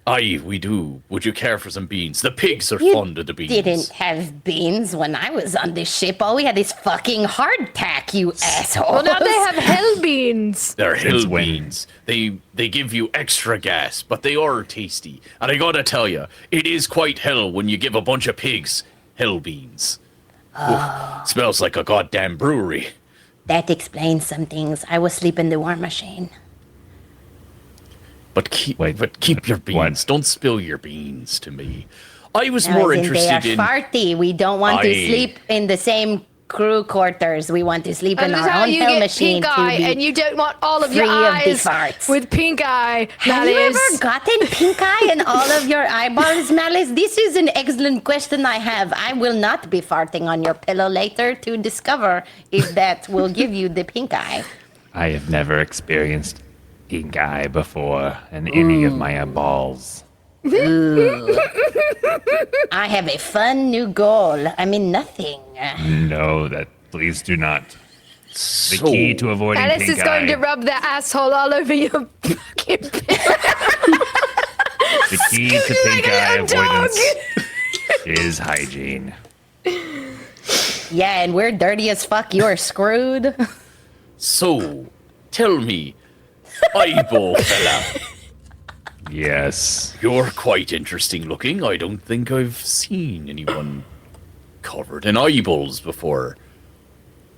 S1: Aye, we do. Would you care for some beans? The pigs are
S5: You
S1: fond of the beans.
S5: didn't have beans when I was on this ship. All we had is fucking hardtack, you asshole.
S2: Well, now they have hell beans.
S1: They're hill
S3: Since when?
S1: beans. They give you extra gas, but they are tasty. And I gotta tell you, it is quite hell when you give a bunch of pigs hell beans. Oof, smells like a goddamn brewery.
S5: That explains some things. I was sleeping in the war machine.
S1: But keep your beans.
S3: What?
S1: Don't spill your beans to me. I was
S5: Now,
S1: more
S5: as in they are
S1: interested in.
S5: farty. We don't want to
S1: Aye.
S5: sleep in the same crew quarters. We want to sleep in
S2: And this is
S5: our
S2: how
S5: own
S2: you
S5: hell
S2: get
S5: machine
S2: pink
S5: to
S2: eye,
S5: be
S2: and you don't want all of your
S5: free of the
S2: eyes
S5: farts.
S2: with pink eye.
S5: Have you
S2: Malice.
S5: ever gotten pink eye in all of your eyeballs, Malice? This is an excellent question I have. I will not be farting on your pillow later to discover if that will give you the pink eye.
S6: I have never experienced pink eye before in any of my balls.
S5: I have a fun new goal. I mean, nothing.
S6: No, please do not. The
S1: So,
S6: key to avoiding
S2: Alice
S6: pink
S2: is going to
S6: eye.
S2: rub their asshole all over your fucking pillow.
S6: The key to pink
S2: like
S6: eye
S2: a dog.
S6: avoidance is hygiene.
S5: Yeah, and we're dirty as fuck. You're screwed.
S1: So, tell me, eyeball fella,
S6: Yes.
S1: you're quite interesting looking. I don't think I've seen anyone covered in eyeballs before.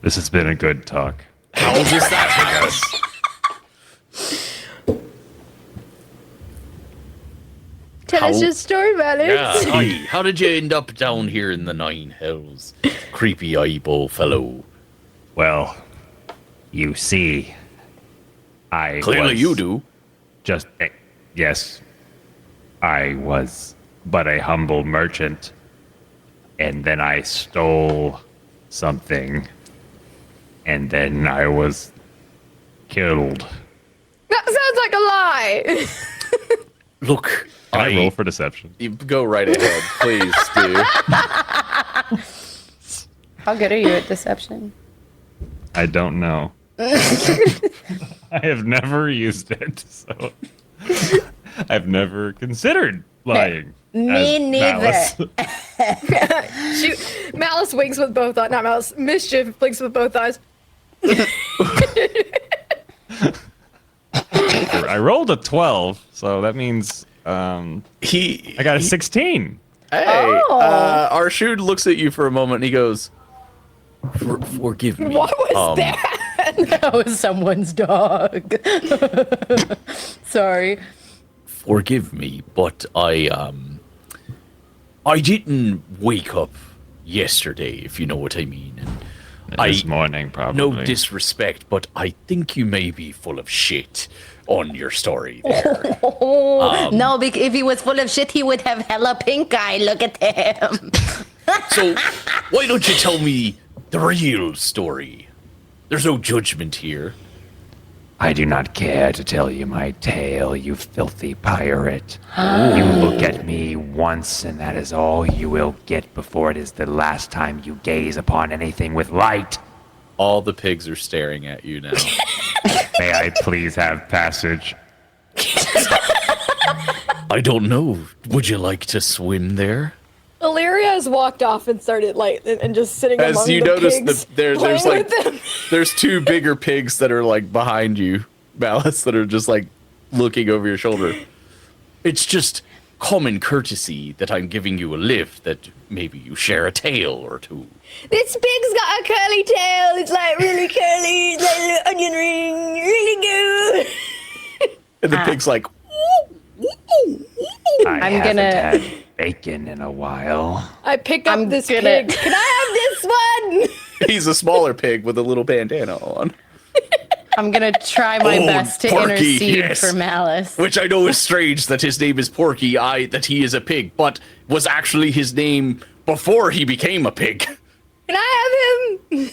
S6: This has been a good talk.
S1: How does that progress?
S2: Tell us
S1: How-
S2: your story, Malice.
S1: Yeah, aye. How did you end up down here in the Nine Hells, creepy eyeball fellow?
S6: Well, you see, I
S1: Clearly
S6: was
S1: you do.
S6: Just yes, I was but a humble merchant, and then I stole something, and then I was killed.
S2: That sounds like a lie.
S1: Look,
S3: Can I roll for deception?
S1: You go right ahead, please, do.
S4: How good are you at deception?
S3: I don't know. I have never used it, so I've never considered lying.
S5: Me
S3: as
S5: neither.
S3: Malice.
S2: Shoot. Malice winks with both eyes. Not Malice. Mischief blinks with both eyes.
S3: I rolled a 12, so that means I got a 16.
S1: Hey, Arshud looks at you for a moment and he goes, forgive me.
S2: What was that?
S4: That was someone's dog. Sorry.
S1: Forgive me, but I didn't wake up yesterday, if you know what I mean. And
S3: This morning, probably.
S1: no disrespect, but I think you may be full of shit on your story there.
S5: No, if he was full of shit, he would have hella pink eye. Look at him.
S1: So why don't you tell me the real story? There's no judgment here.
S6: I do not care to tell you my tale, you filthy pirate. You look at me once, and that is all you will get before it is the last time you gaze upon anything with light.
S1: All the pigs are staring at you now.
S6: May I please have passage?
S1: I don't know. Would you like to swim there?
S2: Illyria has walked off and started and just sitting
S1: As
S2: among
S1: you
S2: the
S1: notice,
S2: pigs,
S1: there's
S2: playing
S1: like
S2: with them.
S1: there's two bigger pigs that are like behind you, Malice, that are just like looking over your shoulder. It's just common courtesy that I'm giving you a lift, that maybe you share a tail or two.
S2: This pig's got a curly tail. It's like really curly. It's like a little onion ring. Really good.
S1: And the pig's like,
S6: I
S4: I'm
S6: haven't
S4: gonna-
S6: had bacon in a while.
S2: I pick up
S4: I'm
S2: this
S4: gonna-
S2: pig. Can I have this one?
S1: he's a smaller pig with a little bandana on.
S4: I'm gonna try my
S1: Oh,
S4: best to
S1: Porky,
S4: intercede
S1: yes.
S4: for Malice.
S1: Which I know is strange that his name is Porky, that he is a pig, but was actually his name before he became a pig.
S2: Can I have him?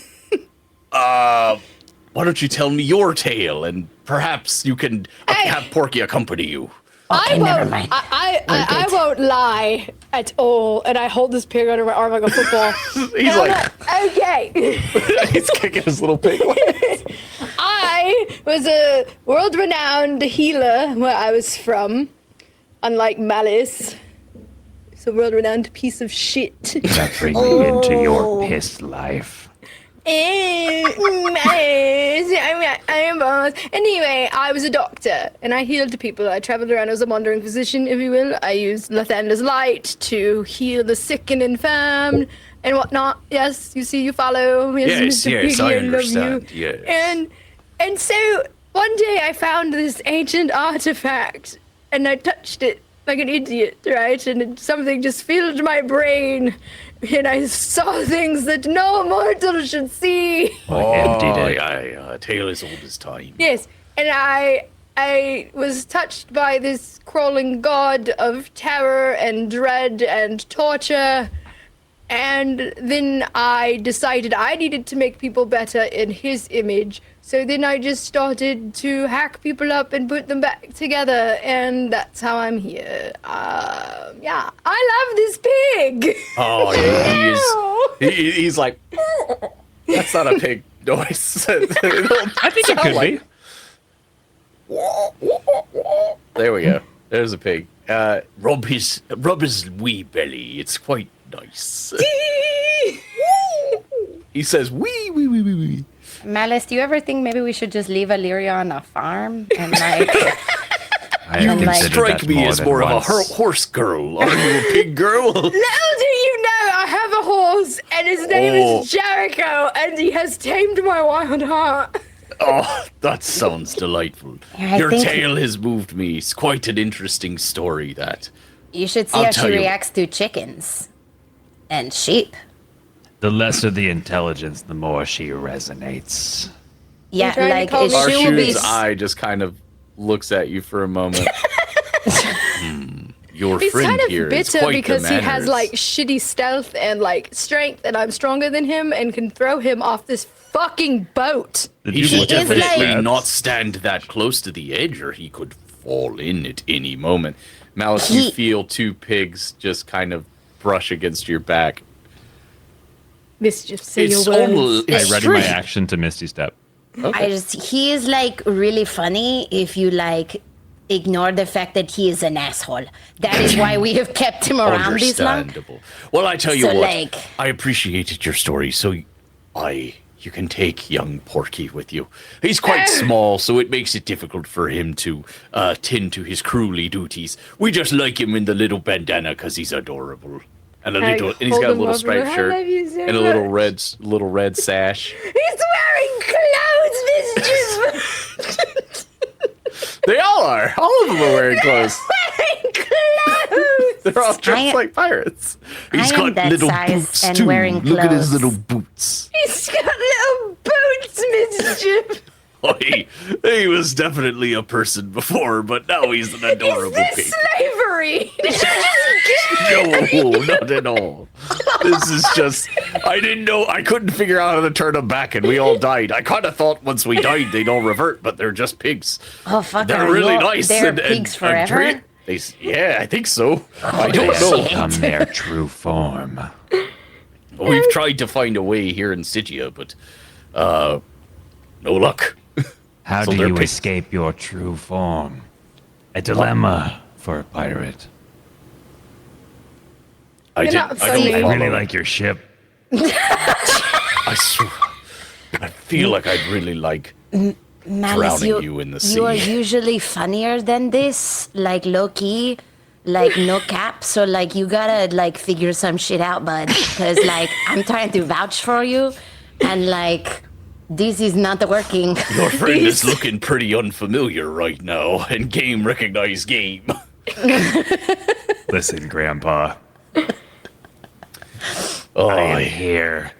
S1: Why don't you tell me your tale, and perhaps you can
S2: Hey.
S1: have Porky accompany you.
S2: I
S5: never
S2: won't.
S5: mind.
S2: I won't lie at all. And I hold this pig under my arm like a football.
S1: He's like,
S2: okay.
S1: he's kicking his little pig legs.
S2: I was a world-renowned healer where I was from. Unlike Malice, it's a world-renowned piece of shit.
S6: That bring me into your piss life.
S2: Anyway, I was a doctor, and I healed people. I traveled around as a wandering physician, if you will. I used Lathander's light to heal the sick and infirm and whatnot. Yes, you see, you follow.
S1: Yes,
S2: Mr.
S1: yes,
S2: Piggy,
S1: I
S2: love you.
S1: understand, yes.
S2: And so one day I found this ancient artifact, and I touched it like an idiot, right? And something just filled my brain. And I saw things that no mortal should see.
S6: Emptied it.
S1: A tale as old as time.
S2: Yes, and I was touched by this crawling god of terror and dread and torture. And then I decided I needed to make people better in his image. So then I just started to hack people up and put them back together. And that's how I'm here. Yeah, I love this pig.
S1: Oh, he's like, that's not a pig noise.
S3: I think it could be.
S1: There we go. There's a pig. Rub his wee belly. It's quite nice. He says wee wee wee wee wee.
S5: Malice, do you ever think maybe we should just leave Illyria on a farm and like?
S6: I
S1: You
S6: have
S1: can
S6: considered
S1: strike
S6: that
S1: me as
S6: than
S1: more of a
S6: once.
S1: horse girl. Are you a pig girl?
S2: Little do you know, I have a horse, and his name is Jericho, and he has tamed my wild heart.
S1: Oh, that sounds delightful.
S5: Yeah, I
S1: Your
S5: think-
S1: tale has moved me. It's quite an interesting story, that.
S5: You should see
S1: I'll
S5: how
S1: tell
S5: she
S1: you-
S5: reacts to chickens and sheep.
S3: The lesser
S6: The intelligence, the more she resonates.
S5: Yeah,
S2: trying to
S5: like
S2: call me
S5: she will be.
S1: Arshu's eye just kind of looks at you for a moment. Your
S2: He's
S1: friend
S2: kind of
S1: here is
S2: bitter
S1: quite
S2: because
S1: the
S2: he has
S1: manners.
S2: like shitty stealth and like strength, and I'm stronger than him and can throw him off this fucking boat.
S1: He should
S5: He is
S1: definitely
S5: like-
S1: not stand that close to the edge, or he could fall in at any moment. Malice, you feel two pigs just kind of brush against your back.
S2: Mischief, say your
S1: It's
S2: words.
S1: almost.
S3: I ready my action to Misty Step.
S5: He is like really funny if you like ignore the fact that he is an asshole. That is why we have kept him around this long.
S1: Understandable. Well, I tell you
S5: So,
S1: what,
S5: like-
S1: I appreciated your story, so you can take young Porky with you. He's quite small, so it makes it difficult for him to tend to his crewly duties. We just like him in the little bandana because he's adorable. And and he's
S2: hold
S1: got a
S2: him
S1: little
S2: up,
S1: striped
S2: I
S1: shirt
S2: love you so
S1: and a little red sash.
S2: He's wearing clothes, Mischief.
S1: They all are. All of them are wearing clothes.
S2: Wearing clothes.
S1: They're all dressed
S5: I-
S1: like pirates. He's
S5: I am
S1: got
S5: that
S1: little
S5: size
S1: boots
S5: and
S1: too.
S5: wearing
S1: Look at his
S5: clothes.
S1: little boots.
S2: He's got little boots, Mischief.
S1: Oh, he was definitely a person before, but now he's an adorable
S2: Is
S1: pig.
S2: this slavery? Did you just get
S1: No, not at all. This is just, I didn't know, I couldn't figure out how to turn them back, and we all died. I kind of thought once we died, they'd all revert, but they're just pigs.
S5: Oh fuck!
S1: They're really nice.
S5: They're
S1: and
S5: pigs forever.
S1: great. Yeah, I think so. I don't
S6: They
S1: know.
S6: have become their true form.
S1: We've tried to find a way here in Stygia, but no luck.
S6: How
S1: So
S6: do
S1: they're
S6: you
S1: pigs.
S6: escape your true form? A dilemma for a pirate.
S1: I
S2: You're
S1: did.
S2: not
S1: I
S2: funny.
S1: don't
S6: I
S1: follow.
S6: really like your ship.
S1: I swear. I feel like I'd really like
S5: Malice,
S1: drowning you in the
S5: You are
S1: sea.
S5: usually funnier than this, like low key, like no cap. So like you gotta like figure some shit out, bud. Because like I'm trying to vouch for you, and like this is not working.
S1: Your friend is looking pretty unfamiliar right now, and game recognized game.
S6: Listen, Grandpa.
S1: Oh,
S6: I am here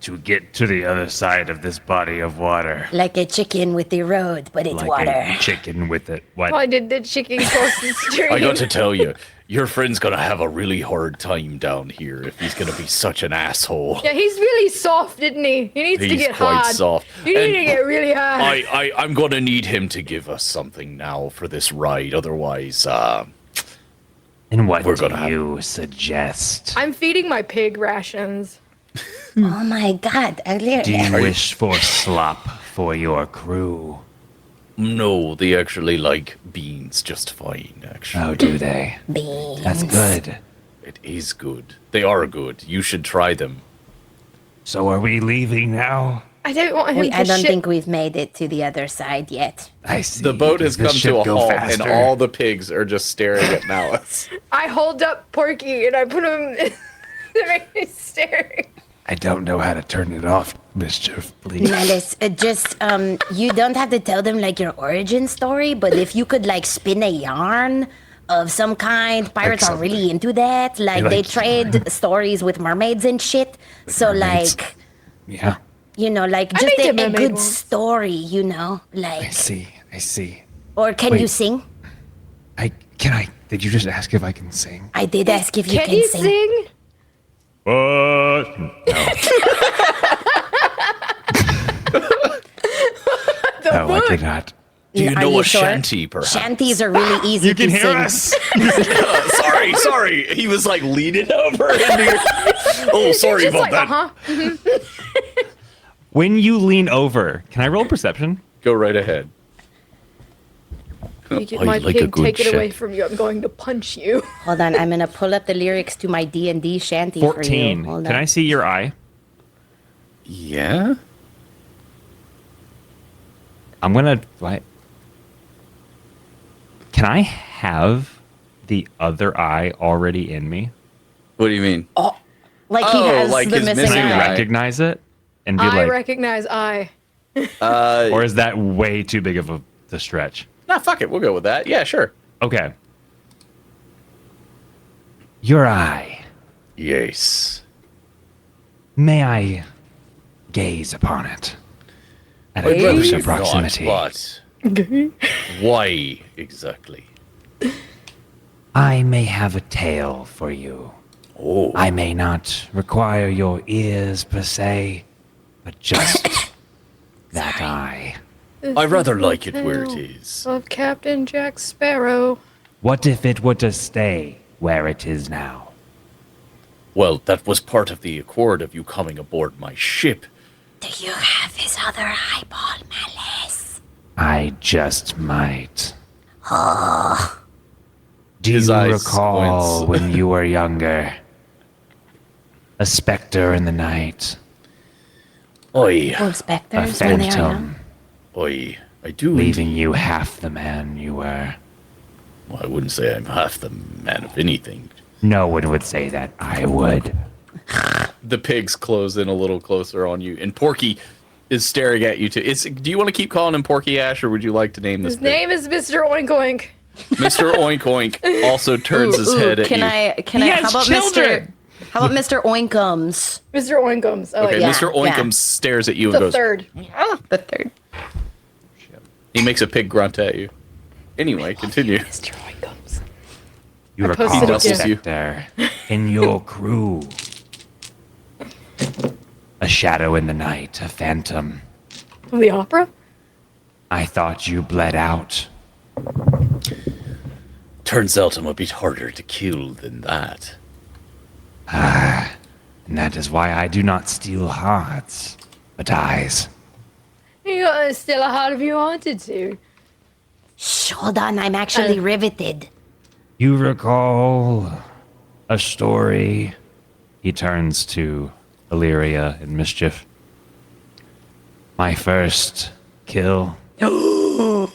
S6: to get to the other side of this body of water.
S5: Like a chicken with the road, but it's
S6: Like
S5: water.
S6: a chicken with it. What?
S2: Why did the chicken cross the street?
S1: I got to tell you, your friend's gonna have a really hard time down here if he's gonna be such an asshole.
S2: Yeah, he's really soft, isn't he? He needs to
S1: He's
S2: get
S1: quite
S2: hard.
S1: soft.
S2: You need
S1: And
S2: to get really hard.
S1: I'm gonna need him to give us something now for this ride. Otherwise,
S6: And what
S1: We're
S6: do
S1: gonna have-
S6: you suggest?
S2: I'm feeding my pig rations.
S5: Oh my god,
S6: Do you
S1: Are you-
S6: wish for slop for your crew?
S1: no, they actually like beans just fine, actually.
S6: Oh, do they?
S5: beans.
S6: That's good.
S1: It is good. They are good. You should try them.
S6: So are we leaving now?
S2: I don't want him to
S5: I don't
S2: shit.
S5: think we've made it to the other side yet.
S6: I see.
S1: The boat has
S6: Does
S1: come
S6: the
S1: to a
S6: ship go
S1: halt, and
S6: faster?
S1: all the pigs are just staring at Malice.
S2: I hold up Porky and I put him to make me staring.
S6: I don't know how to turn it off, Mischief, please.
S5: Malice, you don't have to tell them like your origin story, but if you could like spin a yarn of some kind, pirates are
S6: something.
S5: really into that. Like
S6: like
S5: they trade stories with mermaids and shit. So
S6: mermaids.
S5: like,
S6: Yeah,
S5: you know, like
S2: I
S5: just
S2: made
S5: a,
S2: a
S5: a
S2: mermaid
S5: good
S2: once.
S5: story, you know,
S6: I
S5: like.
S6: see.
S5: Or can
S6: Wait.
S5: you sing?
S6: Did you just ask if I can sing?
S5: I did ask if you
S2: Can
S5: can
S2: you
S5: sing.
S2: sing?
S3: What?
S6: No, I did not.
S1: Do you
S5: Are
S1: know
S5: you
S1: a
S5: sure?
S1: shanty, perhaps?
S5: Shanties are really easy
S3: You can
S5: to
S3: hear
S5: sing.
S3: us.
S1: Sorry. He was like leaning over. Oh, sorry
S2: Just
S1: about
S2: like,
S1: that.
S3: When you lean over, can I roll perception?
S1: Go right ahead.
S2: You get
S1: I
S2: my
S1: like a
S2: pig,
S1: good
S2: take it away
S1: shit.
S2: from you. I'm going to punch you.
S5: Hold on, I'm gonna pull up the lyrics to my D&D shanty for
S3: 14.
S5: you. Hold
S3: Can
S5: on.
S3: I see your eye?
S1: Yeah?
S3: I'm gonna. What? Can I have the other eye already in me?
S1: What do you mean?
S5: Like he
S1: Oh,
S5: has
S1: like
S5: the
S1: his
S5: missing
S1: missing
S3: Can I
S1: eye.
S5: eye.
S3: recognize it and be
S2: I
S3: like,
S2: recognize I.
S3: or is that way too big of a stretch?
S1: Nah, fuck it. We'll go with that. Yeah, sure.
S3: Okay.
S6: Your eye.
S1: Yes.
S6: May I gaze upon it? At a
S1: I'd rather
S6: closer
S1: you not,
S6: proximity.
S1: but why exactly?
S6: I may have a tale for you.
S1: Oh,
S6: I may not require your ears per se, but just that eye.
S1: I rather like it where it is.
S2: Of Captain Jack Sparrow.
S6: What if it were to stay where it is now?
S1: Well, that was part of the accord of you coming aboard my ship.
S5: Do you have his other eyeball, Malice?
S6: I just might. Do
S1: His
S6: you
S1: eyes
S6: recall
S1: squints.
S6: when you were younger? A specter in the night.
S1: Oi,
S5: Oh,
S6: A
S5: specters when they are young.
S6: phantom.
S1: oi. I do.
S6: Leaving you half the man you were.
S1: Well, I wouldn't say I'm half the man of anything.
S6: No one would say that. I would.
S1: The pigs close in a little closer on you, and Porky is staring at you too. Do you want to keep calling him Porky Ash, or would you like to name this
S2: His name is Mr. Oink Oink.
S1: Mr. Oink Oink also turns his head at
S5: can
S1: you.
S5: I how about Mr. Oinkums?
S2: Mr. Oinkums. I like
S1: Okay,
S2: that.
S1: Mr. Oinkum stares at you and
S2: The
S1: goes.
S2: third.
S5: The third.
S1: He makes a pig grunt at you. Anyway, continue.
S2: Mr. Oinkums.
S6: You
S2: I posted
S6: recall a
S2: it too.
S6: specter in your crew. A shadow in the night, a phantom.
S2: From the opera?
S6: I thought you bled out.
S1: Turns out I'm a bit harder to kill than that.
S6: And that is why I do not steal hearts, but eyes.
S2: You still a heart if you wanted to.
S5: Shh, hold on, I'm actually riveted.
S6: You recall a story?
S3: He turns to Illyria and Mischief.
S6: My first kill.
S2: Ooh.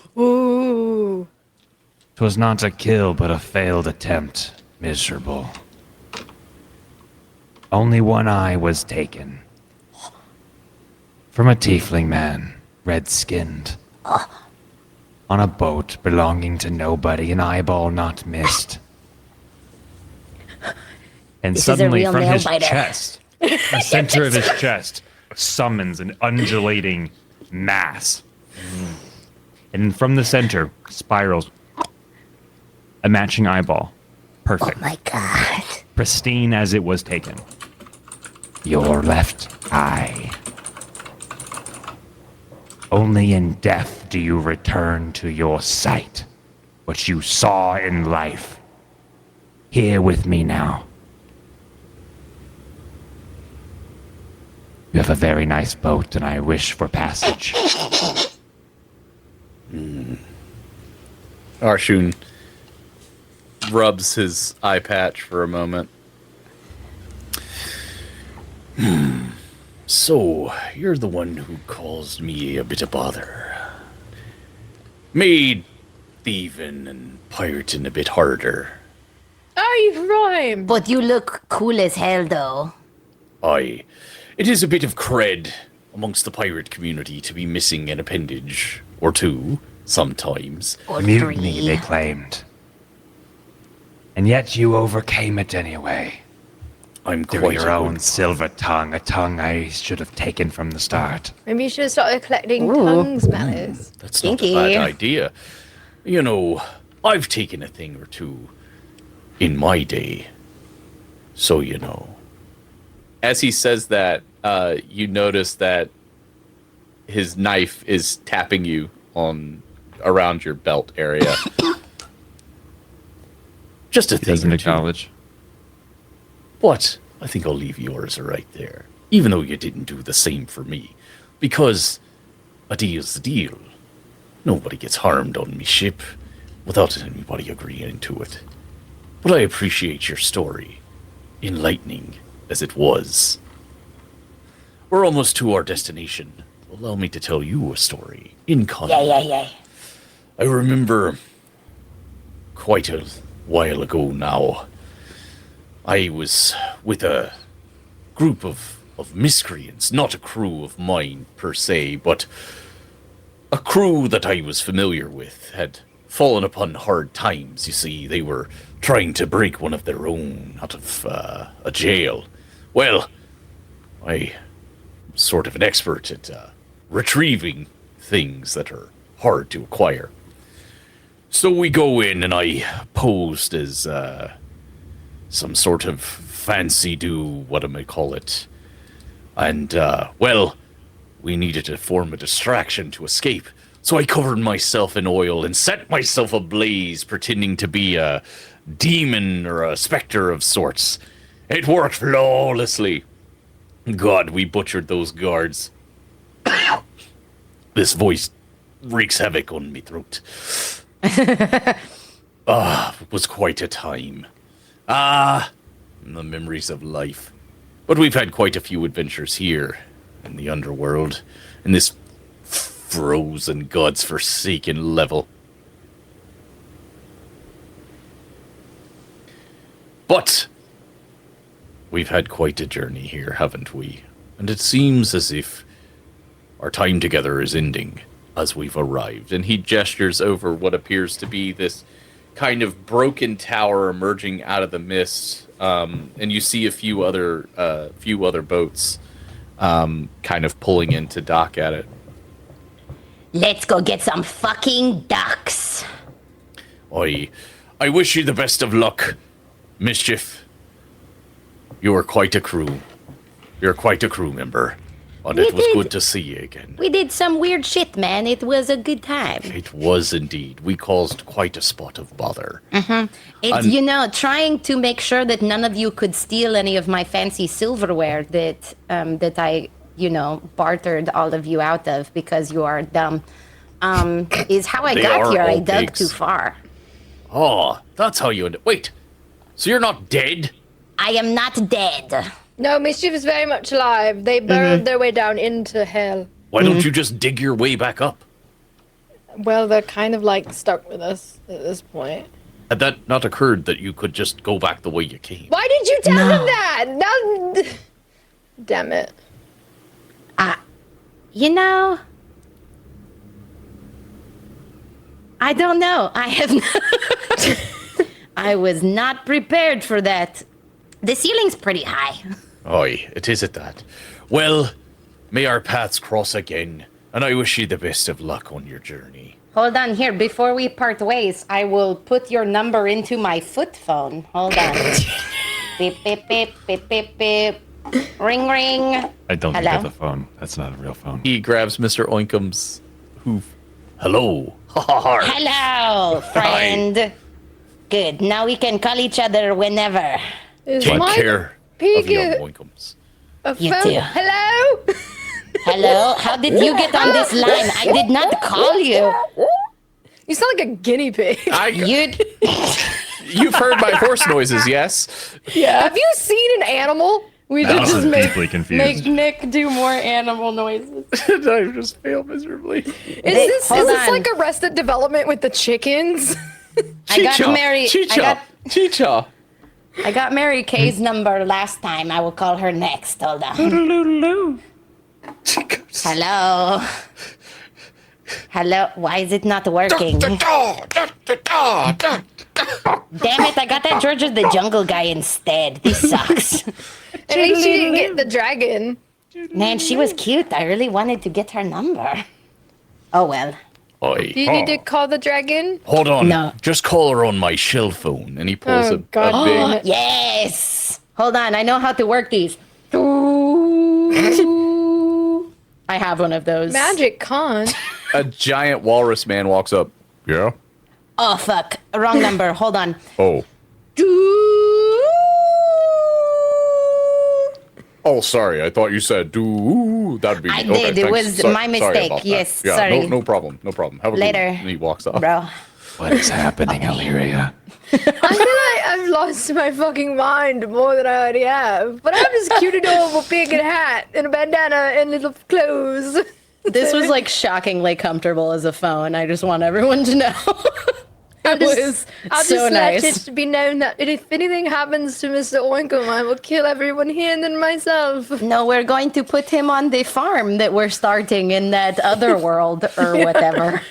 S6: 'Twas not a kill, but a failed attempt. Miserable. Only one eye was taken. From a tiefling man, red-skinned. On a boat belonging to nobody, an eyeball not missed.
S3: And
S5: This is a
S3: suddenly
S5: real
S3: from
S5: nail
S3: his
S5: biter.
S3: chest, the center of his chest, summons an undulating mass. And from the center spirals a matching eyeball,
S6: Perfect.
S5: Oh my god.
S3: Pristine as it was taken.
S6: Your left eye. Only in death do you return to your sight, what you saw in life. Here with me now. You have a very nice boat, and I wish for passage.
S1: Arshun rubs his eye patch for a moment. So, you're the one who caused me a bit of bother. Made thieving and pirating a bit harder.
S2: Oh, you rhyme.
S5: But you look cool as hell, though.
S1: Aye. It is a bit of cred amongst the pirate community to be missing an appendage or two, sometimes.
S5: Or
S6: Mutiny, they
S5: three.
S6: claimed. And yet you overcame it anyway.
S1: I'm
S6: Through
S1: quite
S6: your
S1: a
S6: own
S1: good-
S6: silver tongue, a tongue I should have taken from the start.
S2: Maybe you should have started collecting
S5: Ooh.
S2: tongues, Malice.
S1: That's
S5: Kinky.
S1: not a bad idea. You know, I've taken a thing or two in my day. So you know. As he says that, you notice that his knife is tapping you on around your belt area. Just a
S3: He doesn't
S1: thing or two.
S3: acknowledge.
S1: But I think I'll leave yours right there, even though you didn't do the same for me, because a deal's a deal. Nobody gets harmed on me ship without anybody agreeing to it. But I appreciate your story, enlightening as it was. We're almost to our destination. Allow me to tell you a story in context.
S5: Yeah.
S1: I remember quite a while ago now, I was with a group of miscreants, not a crew of mine per se, but a crew that I was familiar with had fallen upon hard times. You see, they were trying to break one of their own out of a jail. Well, I'm sort of an expert at retrieving things that are hard to acquire. So we go in, and I posed as some sort of fancy-do, what am I call it? And, well, we needed to form a distraction to escape. So I covered myself in oil and set myself ablaze, pretending to be a demon or a specter of sorts. It worked flawlessly. God, we butchered those guards. This voice wreaks havoc on me throat. It was quite a time. The memories of life. But we've had quite a few adventures here in the underworld, in this frozen, God's forsaken level. But we've had quite a journey here, haven't we? And it seems as if our time together is ending as we've arrived. And he gestures over what appears to be this kind of broken tower emerging out of the mist. And you see a few other boats kind of pulling in to dock at it.
S5: Let's go get some fucking ducks.
S1: I wish you the best of luck, Mischief. You are quite a crew. You're quite a crew member. And it was good to see you again.
S5: We did some weird shit, man. It was a good time.
S1: It was indeed. We caused quite a spot of bother.
S5: It's, you know, trying to make sure that none of you could steal any of my fancy silverware that I, you know, bartered all of you out of because you are dumb, is how I
S1: They
S5: got
S1: are
S5: here. I
S1: all
S5: dug
S1: pigs.
S5: too far.
S1: Oh, that's how you end it. Wait, so you're not dead?
S5: I am not dead.
S2: No, Mischief is very much alive. They burrowed their way down into hell.
S1: Why don't you just dig your way back up?
S2: Well, they're kind of like stuck with us at this point.
S1: Had that not occurred that you could just go back the way you came?
S2: Why did you tell him that? Now, damn it.
S5: You know, I don't know. I have I was not prepared for that. The ceiling's pretty high.
S1: Aye, it is at that. Well, may our paths cross again, and I wish you the best of luck on your journey.
S5: Hold on here. Before we part ways, I will put your number into my foot phone. Hold on. Beep, beep, beep, beep, beep, beep. Ring, ring.
S3: I don't think
S5: Hello?
S3: that's a phone. That's not a real phone.
S1: He grabs Mr. Oinkum's hoof. Hello.
S5: Hello, friend. Good. Now we can call each other whenever.
S2: Is
S1: Take
S2: my
S1: care
S2: pig
S1: of your
S2: a
S1: Oinkums.
S5: You
S2: phone?
S5: too.
S2: Hello?
S5: Hello? How did you get on this line? I did not call you.
S2: You sound like a guinea pig.
S5: You.
S1: You've heard my horse noises, yes?
S2: Yeah. Have you seen an animal?
S4: We
S3: Alice
S4: just
S3: is
S4: make,
S3: deeply confused.
S4: make Nick do more animal noises.
S1: I just fail miserably.
S2: Is this
S5: hold on.
S2: like Arrested Development with the chickens?
S5: I got Mary.
S1: Chicha.
S5: I got Mary Kay's number last time. I will call her next. Hold on. Hello. Hello. Why is it not working? Damn it! I got that George of the Jungle guy instead. This sucks.
S2: At least you didn't get the dragon.
S5: Man, she was cute. I really wanted to get her number. Oh well.
S1: Oi.
S2: Do you need to call the dragon?
S1: Hold on.
S5: No.
S1: Just call her on my shell phone. And he pulls
S2: Oh,
S1: a
S2: God.
S1: big...
S5: Yes. Hold on. I know how to work these. I have one of those.
S2: Magic con.
S1: A giant walrus man walks up. Yeah?
S5: Oh fuck! Wrong number. Hold on.
S1: Oh. Oh, sorry. I thought you said do. That'd be.
S5: I
S1: okay,
S5: did. It
S1: thanks.
S5: was
S1: Sorry-
S5: my
S1: sorry
S5: mistake.
S1: about that.
S5: Yes,
S1: Yeah,
S5: sorry.
S1: No problem. No problem. Have a good
S5: Later.
S1: one. And he walks off.
S5: Bro.
S6: What is happening, Illyria?
S2: I feel like I've lost my fucking mind more than I already have. But I'm this cute adorable pig in a hat and a bandana and little clothes.
S4: This was like shockingly comfortable as a phone. I just want everyone to know.
S2: I'll
S4: It was so
S2: just
S4: nice.
S2: let it be known that if anything happens to Mr. Oinkum, I will kill everyone here and then myself.
S5: No, we're going to put him on the farm that we're starting in that other world or whatever.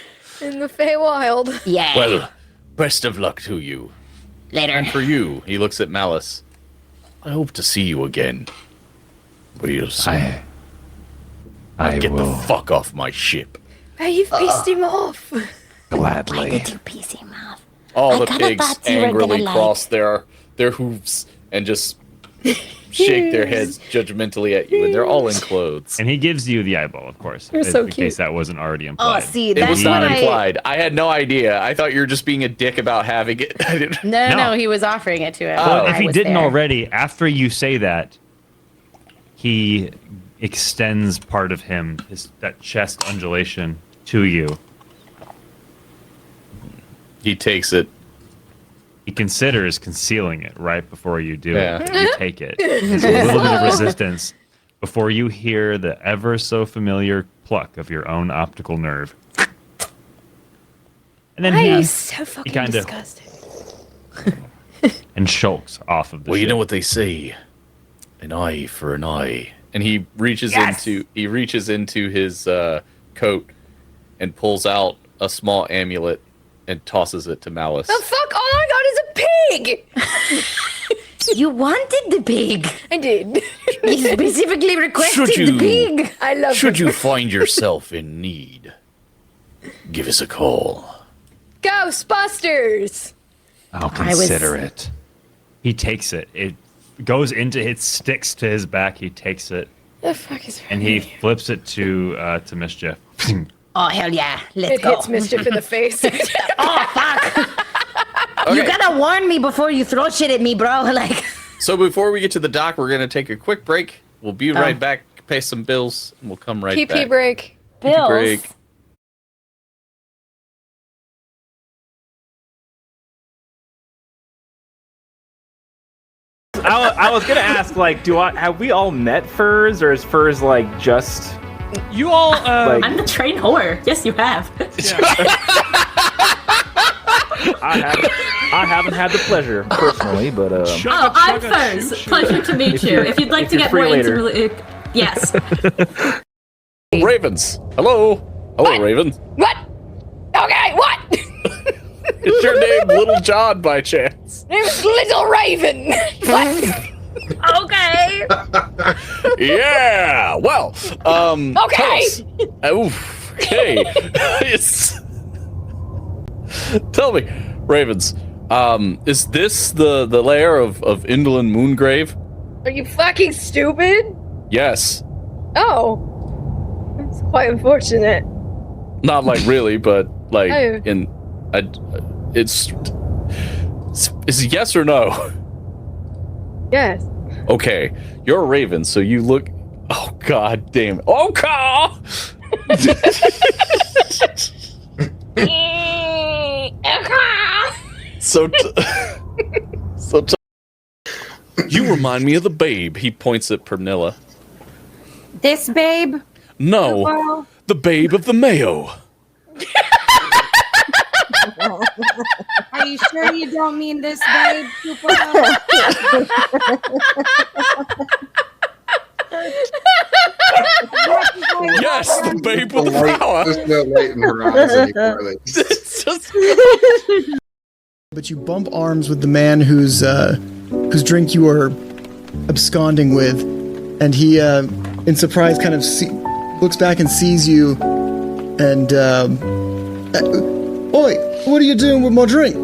S2: In the Feywild.
S5: Yeah.
S1: Well, best of luck to you.
S5: Later.
S1: And for you, he looks at Malice. I hope to see you again. Real soon.
S6: I
S1: Get the
S6: will
S1: fuck off my ship.
S2: Hey, you pissed him off.
S5: Why
S6: gladly.
S5: did you piece him off?
S1: All
S5: I
S1: the
S5: kinda
S1: pigs
S5: thought you were
S1: angrily
S5: gonna, like-
S1: cross their hooves and just shake their heads judgmentally at you, and they're all in clothes.
S3: And he gives you the eyeball, of course.
S4: You're so
S3: in
S4: case
S3: case that wasn't already implied.
S5: Oh, see,
S1: It
S5: that's
S1: was
S5: what
S1: not
S5: I...
S1: implied. I had no idea. I thought you were just being a dick about having it. I didn't.
S4: No,
S3: No.
S4: he was offering it to him.
S3: Well,
S5: I
S3: if he
S5: was
S3: didn't
S5: there.
S3: already, after you say that, he extends part of him, that chest undulation, to you.
S1: He takes it.
S3: He considers concealing it right before you do
S1: Yeah.
S3: it. But you take it. There's a little bit of resistance before you hear the ever so familiar pluck of your own optical nerve. And then
S2: Why are
S3: he
S2: you so fucking
S3: kinda-
S2: disgusting?
S3: and shulks off of the
S1: Well, you
S3: ship.
S1: know what they say, an eye for an eye. And he reaches into his coat and pulls out a small amulet and tosses it to Malice.
S2: The fuck? All I got is a pig!
S5: You wanted the pig.
S2: I did.
S5: You specifically requested
S1: Should
S5: the
S1: you-
S5: pig.
S2: I love
S1: Should
S2: it.
S1: you find yourself in need, give us a call.
S2: Ghostbusters!
S6: I'll
S5: I was-
S6: consider it.
S3: He takes it. It goes into it, sticks to his back. He takes it
S2: The fuck is
S3: and he flips it to Mischief.
S5: Oh, hell yeah. Let's
S2: It
S5: go.
S2: hits Mischief in the face.
S5: Oh, fuck. You gotta warn me before you throw shit at me, bro. Like,
S1: So before we get to the dock, we're going to take a quick break. We'll be
S5: Oh.
S1: right back, pay some bills, and we'll come right
S2: PP
S1: back.
S2: break.
S5: Bills.
S1: Break.
S7: I was gonna ask, like, have we all met Furs, or is Furs like just
S3: You all,
S7: like?
S8: I'm the trained whore. Yes, you have.
S7: I haven't had the pleasure personally, but
S8: Oh, I'm Furs. Pleasure to meet you. If you'd like
S7: if
S8: to
S7: you're
S8: get more
S7: free later.
S8: into yes.
S1: Ravens. Hello. Hello, Ravens.
S2: What? Okay, what?
S1: Is your name Little John by chance?
S2: Name's Little Raven. What?
S8: Okay.
S1: Yeah. Well,
S2: Okay.
S1: tell us- Oof. Okay. It's Tell me, Ravens, is this the lair of Indolin Moongrave?
S2: Are you fucking stupid?
S1: Yes.
S2: Oh. That's quite unfortunate.
S1: Not like really, but like
S2: Oh.
S1: it's is it yes or no?
S2: Yes.
S1: Okay, you're a raven, so you look. Oh god damn it! Oh god! so you remind me of the babe. He points at Pernilla.
S5: This babe?
S1: No, the babe of the Mayo.
S5: Are you sure you don't mean this babe, Tupo?
S1: Yes, the babe with the power.
S9: There's no light in her eyes anymore.
S1: It's just...
S10: But you bump arms with the man whose drink you are absconding with, and he, in surprise, kind of looks back and sees you, and oi, what are you doing with my drink?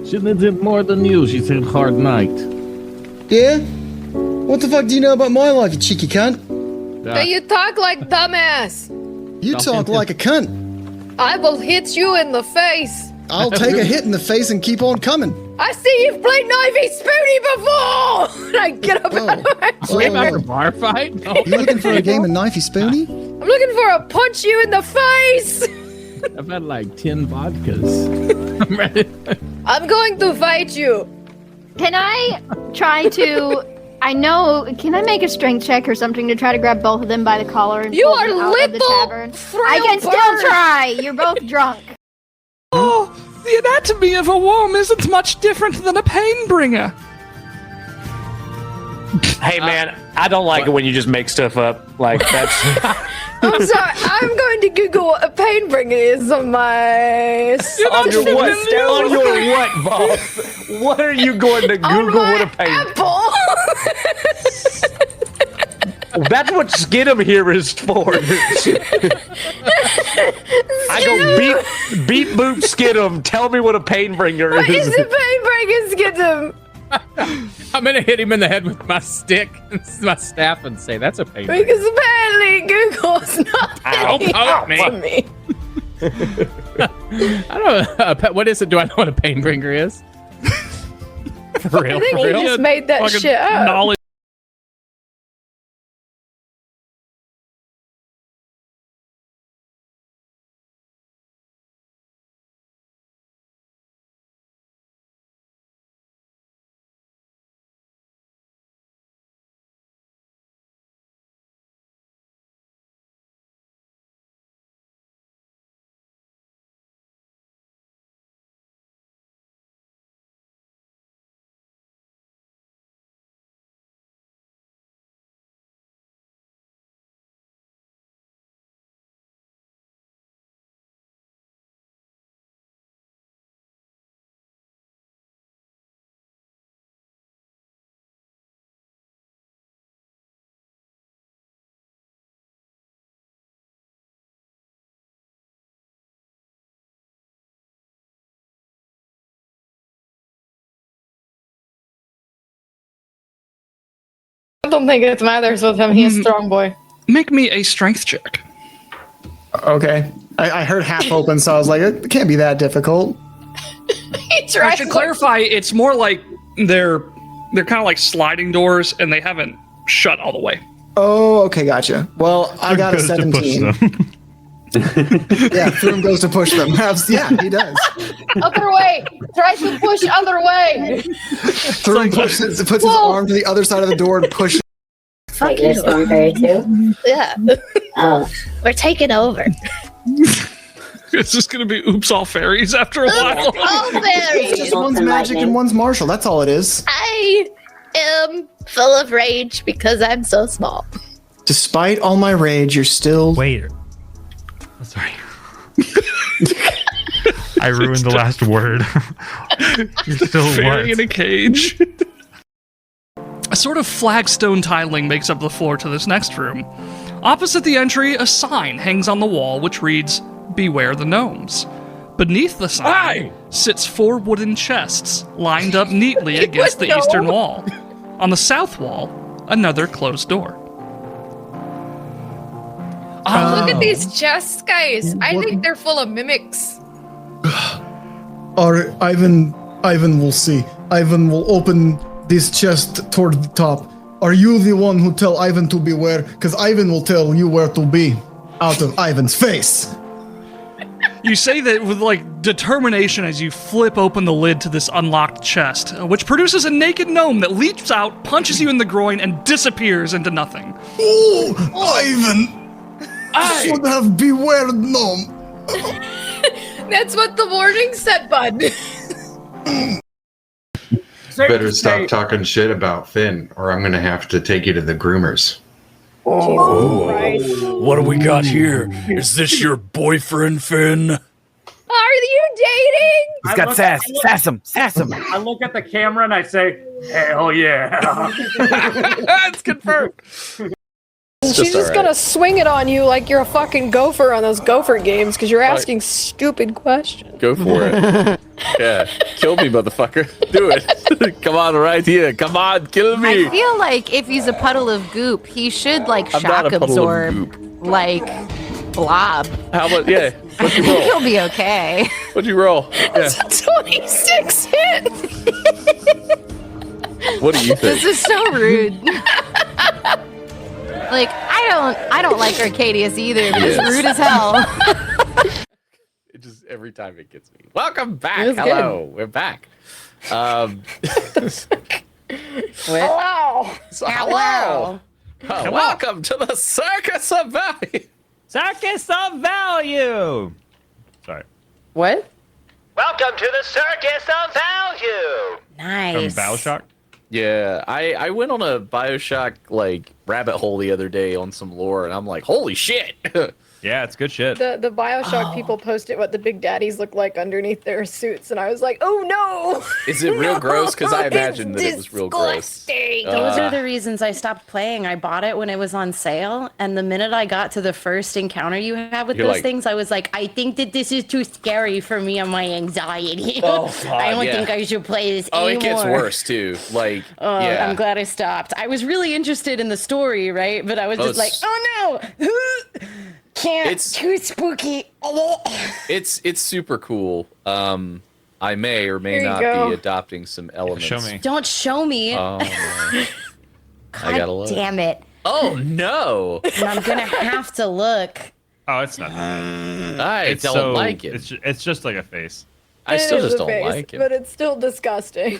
S11: She needed more than you. She's had a hard night.
S10: Yeah? What the fuck do you know about my life, you cheeky cunt?
S2: Hey, you talk like dumbass.
S10: You talk like a cunt.
S2: I will hit you in the face.
S10: I'll take a hit in the face and keep on coming.
S2: I see you've played Knifey Spoony before! And I get up out of my
S11: Way back
S2: chair.
S11: a bar fight?
S10: You looking for a game of Knifey Spoony?
S2: I'm looking for a punch you in the face!
S11: I've had like 10 vodkas. I'm ready.
S2: I'm going to fight you.
S12: Can I try to... can I make a strength check or something to try to grab both of them by the collar and
S2: You
S12: pull
S2: are
S12: them out of the
S2: little
S12: tavern?
S2: frail
S12: I can still
S2: bird.
S12: try! You're both drunk.
S13: Oh, the anatomy of a worm isn't much different than a pain bringer.
S14: Hey man, I don't like it when you just make stuff up. Like that's.
S2: I'm sorry, I'm going to Google what a pain bringer is on my...
S14: On your what? On your what, boss? What are you going to Google what a pain?
S2: Apple!
S14: That's what Skidum here is for. I go beep boop Skidum. Tell me what a pain bringer
S2: What
S14: is.
S2: is a pain bringer, Skidum?
S11: I'm gonna hit him in the head with my stick, my staff, and say, that's a pain.
S2: Because apparently Google's not
S11: Don't poke me.
S2: to me.
S11: I don't know. What is it? Do I know what a pain bringer is? For real?
S2: I think
S11: For
S2: you
S11: real?
S2: just made that
S11: Fucking
S2: shit up.
S11: knowledge.
S2: I don't think it matters with him. He's a strong boy.
S13: Make me a strength check.
S10: Okay. I heard half open, so I was like, it can't be that difficult.
S2: He
S13: I
S2: tried
S13: should clarify, it's more like they're kind of like sliding doors and they haven't shut all the way.
S10: Oh, okay, gotcha. Well, I got a 17. Yeah, Thrum goes to push them. Yeah, he does.
S2: Other way! Try to push other way!
S10: Thrum puts his arm to the other side of the door and pushes.
S15: Fuck you. Stormberry too?
S2: Yeah.
S15: Oh.
S2: We're taking over.
S13: It's just gonna be oops all fairies after a while.
S2: All fairies!
S10: It's just one's magic and one's martial. That's all it is.
S2: I am full of rage because I'm so small.
S10: Despite all my rage, you're still.
S3: Wait. Sorry. I ruined the last word. You're still
S13: Fairy
S3: what?
S13: in a cage. A sort of flagstone tiling makes up the floor to this next room. Opposite the entry, a sign hangs on the wall which reads, "Beware the gnomes." Beneath the sign sits 4 wooden chests lined up neatly against the eastern wall. On the south wall, another closed door.
S2: Look at these chests, guys. I think they're full of mimics.
S10: Ivan will see. Ivan will open this chest toward the top. Are you the one who tell Ivan to beware? Because Ivan will tell you where to be. Out of Ivan's face.
S13: You say that with like determination as you flip open the lid to this unlocked chest, which produces a naked gnome that leaps out, punches you in the groin, and disappears into nothing.
S10: Oh, Ivan! I should have beware gnome.
S2: That's what the warning said, bud.
S9: Better stop talking shit about Finn, or I'm gonna have to take you to the groomers.
S16: What do we got here? Is this your boyfriend, Finn?
S2: Are you dating?
S14: He's got sass. Sass him. Sass him. I look at the camera and I say, hell yeah.
S11: That's confirmed.
S2: She's just gonna swing it on you like you're a fucking gopher on those gopher games because you're asking stupid questions.
S1: Go for it. Yeah. Kill me, motherfucker. Do it. Come on, right here. Come on, kill me.
S17: I feel like if he's a puddle of goop, he should like
S1: I'm not
S17: shock
S1: a puddle of
S17: absorb like Blob.
S1: How about, yeah.
S17: I
S1: What'd you
S17: think
S1: roll?
S17: he'll be okay.
S1: What'd you roll? Yeah.
S2: 26 hit.
S1: What do you think?
S17: This is so rude. Like I don't like Arcadius either, but it's
S1: Yes.
S17: rude as hell.
S1: It just every time it gets me. Welcome back.
S17: It was
S1: Hello. We're back.
S2: Hello.
S1: So, hello. Oh, welcome to the Circus of Value.
S3: Circus of Value. Sorry.
S4: What?
S18: Welcome to the Circus of Value.
S4: Nice.
S3: From BioShock?
S1: Yeah, I went on a BioShock like rabbit hole the other day on some lore, and I'm like, holy shit!
S3: Yeah, it's good shit.
S2: The Bioshock people posted what the big daddies look like underneath their suits, and I was like, oh no!
S1: Is it real gross? Because I imagined that it was real gross.
S4: Those are the reasons I stopped playing. I bought it when it was on sale, and the minute I got to the first encounter you have with
S1: You're
S4: those
S1: like-
S4: things, I was like, I think that this is too scary for me and my anxiety.
S1: Oh,
S4: I don't
S1: yeah.
S4: think I should play this
S1: Oh,
S4: anymore.
S1: it gets worse too. Like,
S4: Oh,
S1: yeah.
S4: I'm glad I stopped. I was really interested in the story, right? But I was
S1: Oh,
S4: just like, oh no! Can't.
S1: It's-
S4: too spooky.
S1: It's super cool. I may or may
S4: Here you
S1: not
S4: go.
S1: be adopting some elements.
S3: Show me.
S4: Don't show me.
S1: Oh, man. I
S4: God
S1: gotta look.
S4: damn it.
S1: Oh no!
S4: And I'm gonna have to look.
S3: Oh, it's not.
S1: I don't
S3: so-
S1: like it.
S3: It's just like a face.
S1: I
S2: It
S1: still
S2: is
S1: just
S2: a
S1: don't
S2: face,
S1: like it.
S2: but it's still disgusting.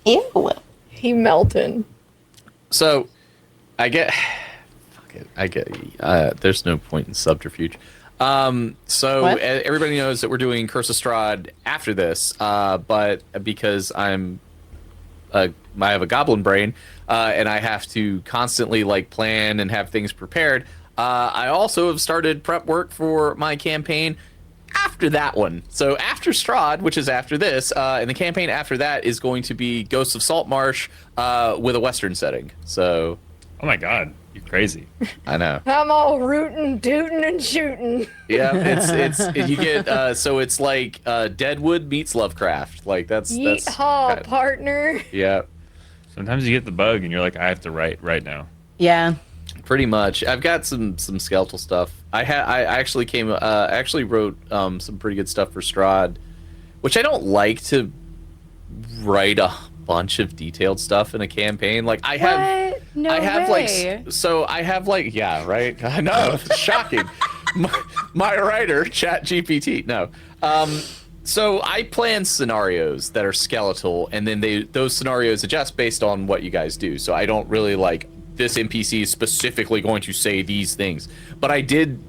S4: Ew.
S2: He melted.
S1: So, I get. Fuck it. I get. There's no point in subterfuge. So
S4: What?
S1: everybody knows that we're doing Curse of Strahd after this. But because I have a goblin brain, and I have to constantly like plan and have things prepared. I also have started prep work for my campaign after that one. So after Strahd, which is after this, and the campaign after that is going to be Ghosts of Saltmarsh with a Western setting. So,
S3: oh my God, you're crazy.
S1: I know.
S2: I'm all rootin', tootin', and shooting.
S1: Yeah, you get so it's like Deadwood meets Lovecraft. Like that's
S2: Yeehaw,
S1: kind-
S2: partner.
S1: yeah.
S3: Sometimes you get the bug and you're like, I have to write right now.
S4: Yeah.
S1: Pretty much. I've got some skeletal stuff. I actually wrote some pretty good stuff for Strahd, which I don't like to write a bunch of detailed stuff in a campaign. Like I have
S4: What? No
S1: I have
S4: way.
S1: like so I have like yeah, right? I know, it's shocking. My writer, ChatGPT. No. So I plan scenarios that are skeletal, and then those scenarios adjust based on what you guys do. So I don't really like this NPC is specifically going to say these things. But I did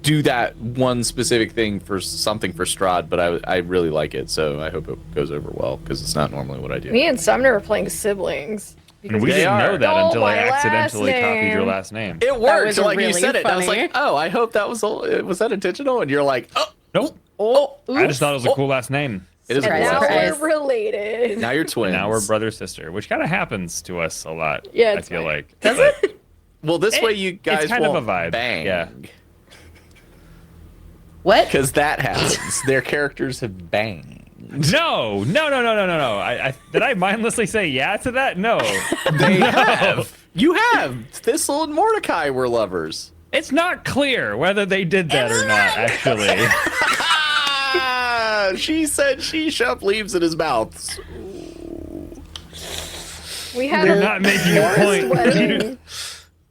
S1: do that one specific thing for something for Strahd, but I really like it, so I hope it goes over well, because it's not normally what I do.
S2: Me and Sumner are playing siblings.
S3: And we
S1: They
S3: didn't
S1: are.
S3: know that
S2: Oh,
S3: until I
S2: my last
S3: accidentally copied your
S2: name.
S3: last name.
S1: It worked,
S4: was
S1: like you
S4: really
S1: said it. I was
S4: funny.
S1: like, oh, I hope that was that intentional? And you're like, oh,
S3: Nope.
S4: Oh,
S3: I just thought it was a cool last name.
S1: it is a
S4: Surprise,
S1: cool
S2: Now
S1: last name.
S4: surprise.
S2: we're related.
S1: Now you're twins.
S3: Now we're brother sister, which kind of happens to us a lot.
S2: Yeah,
S3: I
S2: it's
S3: feel
S2: fine.
S3: like.
S1: Well, this way you guys
S3: kind of
S1: won't
S3: a vibe,
S1: bang.
S3: yeah.
S4: What?
S1: Because that happens. Their characters have banged.
S3: No. Did I mindlessly say yeah to that? No.
S1: They have. You have. Thistle and Mordecai were lovers.
S3: It's not clear whether they did that or not, actually.
S1: She said she shoved leaves in his mouth.
S2: We had
S3: You're not making a point.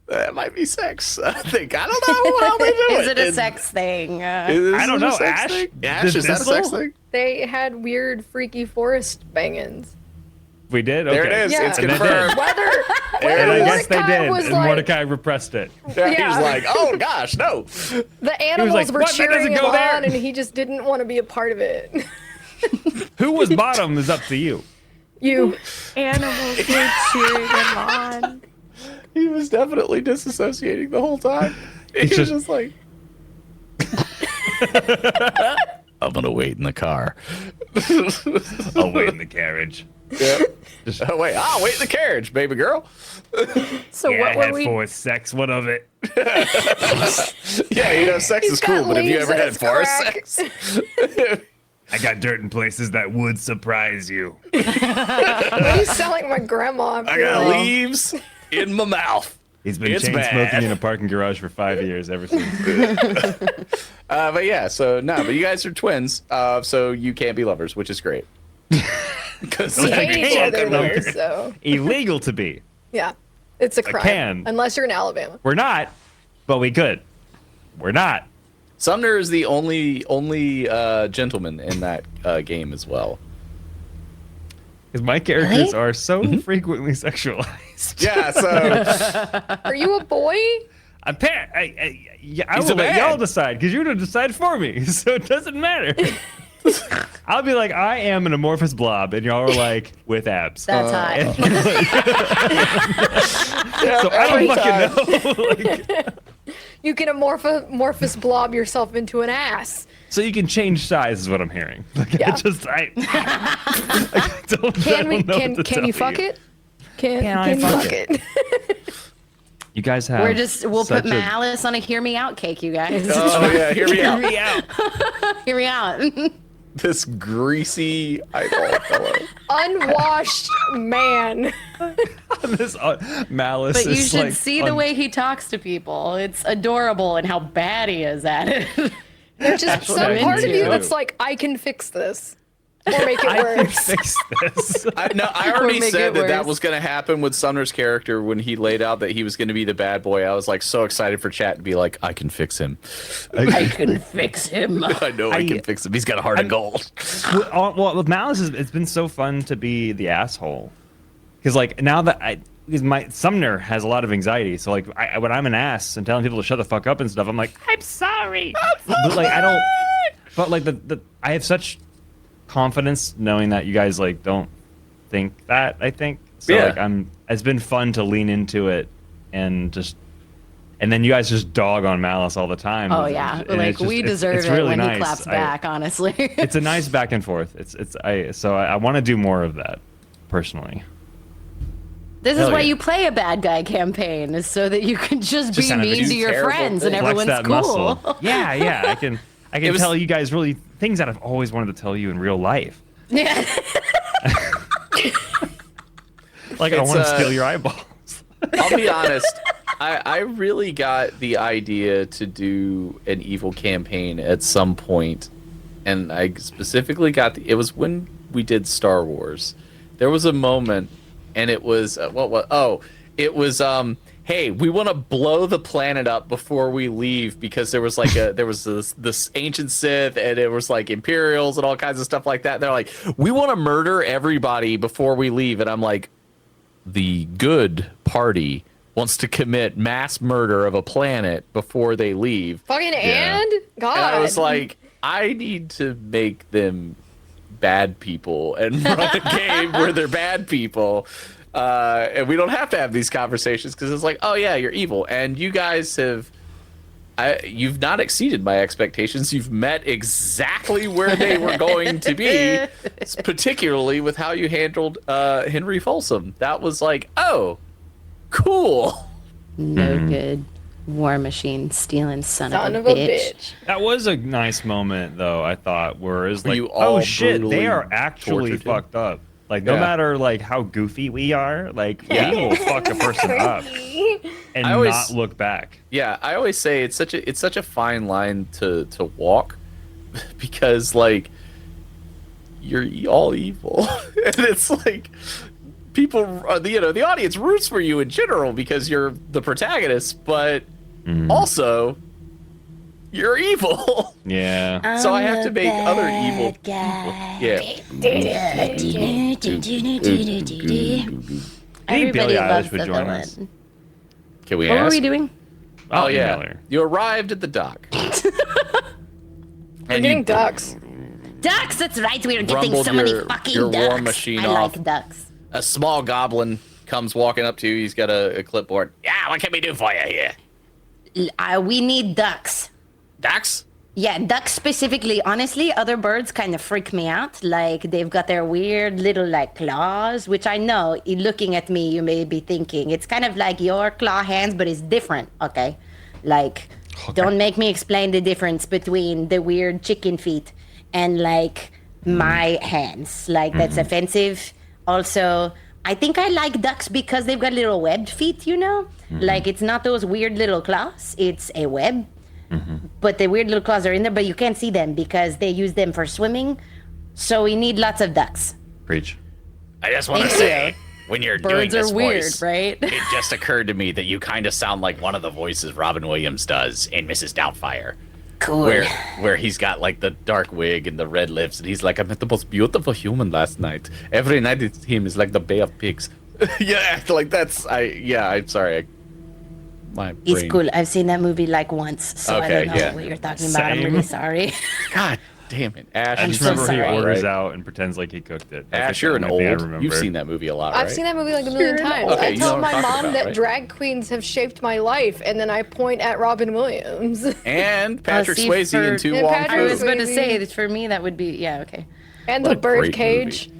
S1: That might be sex. I think. I don't know how they do
S4: Is it a sex thing?
S3: I don't know. Ash?
S1: Ash, is that a sex thing?
S2: They had weird, freaky forest bangings.
S3: We did? Okay.
S1: There it is.
S2: Yeah.
S1: It's
S3: And they
S1: confirmed.
S3: did.
S2: Whether
S3: And I guess they
S2: Mordecai
S3: did.
S2: was
S3: And
S2: like,
S3: Mordecai repressed it.
S1: Yeah, he was
S2: Yeah.
S1: like, oh gosh, no.
S2: the animals
S3: like,
S2: were
S3: "What? That doesn't
S2: cheering him
S3: go there."
S2: on, and he just didn't want to be a part of it.
S3: Who was bottom is up to you.
S2: You.
S17: Animals were cheering him on.
S1: He was definitely disassociating the whole time. He was just like, I'm gonna wait in the car.
S3: I'll wait in the carriage.
S1: Yeah. Oh wait, I'll wait in the carriage, baby girl.
S2: So
S3: Yeah,
S2: what
S3: I
S2: were
S3: had
S2: we?
S3: forced sex. What of it?
S1: Yeah, you know, sex is cool, but have you
S2: leaves
S1: ever
S2: in
S1: had
S2: his
S1: forced
S2: crack.
S1: sex?
S3: I got dirt in places that would surprise you.
S2: Why do you sound like my grandma?
S1: I got leaves in my mouth.
S3: He's been
S1: It's
S3: chain
S1: bad.
S3: smoking in a parking garage for 5 years ever since.
S1: But yeah, so no, but you guys are twins, so you can't be lovers, which is great. Because
S2: We hate each other though, so
S3: Illegal to be.
S2: yeah, it's a crime.
S3: can.
S2: Unless you're in Alabama.
S3: We're not, but we could. We're not.
S1: Sumner is the only gentleman in that game as well.
S3: Because my characters are so frequently sexualized.
S1: Yeah, so
S2: Are you a boy?
S3: I
S1: He's
S3: will
S1: a
S3: let
S1: man.
S3: y'all decide because you're gonna decide for me, so it doesn't matter. I'll be like, I am an amorphous blob, and y'all are like, with abs.
S4: That's hot.
S3: So I
S2: Every
S3: don't fucking know.
S2: You can amorphous blob yourself into an ass.
S3: So you can change size, is what I'm hearing. Like,
S2: Yeah.
S3: I don't
S2: Can we?
S3: know what to
S2: Can you
S3: tell
S2: fuck it? Can
S3: I
S2: you
S3: fuck
S2: fuck it?
S3: You guys have.
S4: We'll put
S3: such a-
S4: Malice on a hear me out cake, you guys.
S1: oh yeah, hear me
S3: Hear
S1: out.
S3: me out.
S4: Hear me out.
S1: This greasy eyeball fellow.
S2: Unwashed man.
S3: This Malice
S4: But you
S3: is
S4: should
S3: like
S4: see the way he talks to people. It's adorable and how bad he is at it.
S2: There's just
S3: what
S2: some
S3: I
S2: part of
S3: do.
S2: you that's like, I can fix this. Or make it
S3: I can
S2: worse.
S3: fix this.
S1: I already
S2: make
S1: said
S2: it
S1: that
S2: worse.
S1: was going to happen with Sumner's character when he laid out that he was going to be the bad boy. I was like so excited for chat to be like, I can fix him.
S4: I can fix him.
S1: I know I can fix him. He's got a heart of gold.
S3: Well, with Malice, it's been so fun to be the asshole. Because like now that my Sumner has a lot of anxiety, so like when I'm an ass and telling people to shut the fuck up and stuff, I'm like, I'm sorry. But like I don't. But like I have such confidence knowing that you guys like don't think that. I think so.
S1: Yeah.
S3: Like it's been fun to lean into it and then you guys just dog on Malice all the time.
S4: Oh yeah,
S3: And
S4: like
S3: it's just-
S4: we
S3: it's
S4: deserve it
S3: really
S4: when
S3: nice.
S4: he claps back. Honestly,
S3: It's a nice back and forth. I want to do more of that personally.
S4: this is
S3: Hell
S4: why
S3: yeah.
S4: you play a bad guy campaign, is so that you can just be
S3: kind of
S4: mean
S3: do
S4: to your
S1: terrible
S4: friends and
S1: things.
S3: Flex
S4: everyone's
S3: that
S4: cool.
S3: muscle. Yeah. I can
S1: was-
S3: tell you guys really things that I've always wanted to tell you in real life.
S4: Yeah.
S3: Like I
S1: It's,
S3: want to steal your eyeballs.
S1: I'll be honest. I really got the idea to do an evil campaign at some point, and I specifically got it was when we did Star Wars. There was a moment, and it was it was hey, we want to blow the planet up before we leave because there was like there was this ancient Sith and it was like Imperials and all kinds of stuff like that. They're like, we want to murder everybody before we leave, and I'm like, the good party wants to commit mass murder of a planet before they leave.
S2: Fucking
S3: Yeah.
S2: and? God.
S1: And I was like, I need to make them bad people and run a game where they're bad people. And we don't have to have these conversations because it's like, oh yeah, you're evil. And you guys you've not exceeded my expectations. You've met exactly where they were going to be, particularly with how you handled Henry Folsom. That was like, oh, cool.
S4: No good. War Machine stealing son
S2: of a bitch.
S3: That was a nice moment, though. I thought, where it's
S1: Were
S3: like,
S1: you all
S3: oh shit,
S1: brutally
S3: they are actually
S1: tortured him?
S3: fucked up. Like, no
S1: Yeah.
S3: matter like how goofy we are, like we will fuck a person up and
S1: I always-
S3: not look back.
S1: Yeah, I always say it's such a fine line to walk because like you're all evil and it's like people the audience roots for you in general because you're the protagonist, but also you're evil.
S3: Yeah.
S1: So I have to make other evil people. Yeah.
S3: I think Billie
S4: Everybody
S3: Eilish
S4: loves
S3: would
S4: the
S3: join
S4: villain.
S3: us.
S1: Can we
S4: What
S1: ask?
S4: were we doing?
S1: Oh
S3: I'll email
S1: yeah.
S3: her.
S1: You arrived at the dock.
S2: We're getting ducks.
S4: Ducks, that's right. We're getting
S1: rumbled
S4: so many
S1: your
S4: fucking
S1: war
S4: ducks.
S1: machine
S4: I
S1: off.
S4: like ducks.
S1: A small goblin comes walking up to you. He's got a clipboard. Yeah, what can we do for you here?
S4: We need ducks.
S1: Ducks?
S4: Yeah, ducks specifically. Honestly, other birds kind of freak me out. Like, they've got their weird little, like, claws, which I know, looking at me, you may be thinking, it's kind of like your claw hands, but it's different, okay? Like, don't make me explain the difference between the weird chicken feet and, like, my hands. Like, that's offensive. Also, I think I like ducks because they've got little webbed feet, you know? Like, it's not those weird little claws, it's a web. But the weird little claws are in there, but you can't see them because they use them for swimming. So we need lots of ducks.
S3: Preach.
S1: I just want to
S4: Thank
S1: say,
S4: you.
S1: when you're doing
S4: Birds
S1: this
S4: are weird,
S1: voice,
S4: right?
S1: it just occurred to me that you kind of sound like one of the voices Robin Williams does in Mrs. Doubtfire.
S4: Cool.
S1: Where he's got like the dark wig and the red lips, and he's like, I met the most beautiful human last night. Every night it's him is like the Bay of Pigs. Yeah, like that's I'm sorry. My
S4: It's
S1: brain.
S4: cool. I've seen that movie like once, so I
S1: Okay,
S4: don't know
S1: yeah.
S4: what you're talking about. I'm
S3: Same.
S4: really sorry.
S1: God damn it, Ash!
S3: I just
S1: I'm
S3: remember
S1: so
S3: he
S1: sorry,
S3: orders
S1: right?
S3: out and pretends like he cooked it. That's
S1: Ash,
S3: the
S1: you're an
S3: only thing I
S1: old.
S3: remember.
S1: You've seen that movie a lot, right?
S2: I've seen that movie like a million times.
S1: Okay,
S2: I
S1: you know
S2: told
S1: what
S2: my
S1: I'm talking
S2: mom
S1: about,
S2: that
S1: right?
S2: drag queens have shaped my life, and then I point at Robin Williams.
S1: And Patrick
S4: See,
S1: Swayze
S4: for-
S1: in Tu
S2: And
S1: Wong
S2: Patrick
S4: I was
S1: Fu.
S4: going to say that for me, that would be, yeah, okay.
S2: And
S1: What
S2: the
S1: a great
S2: birdcage.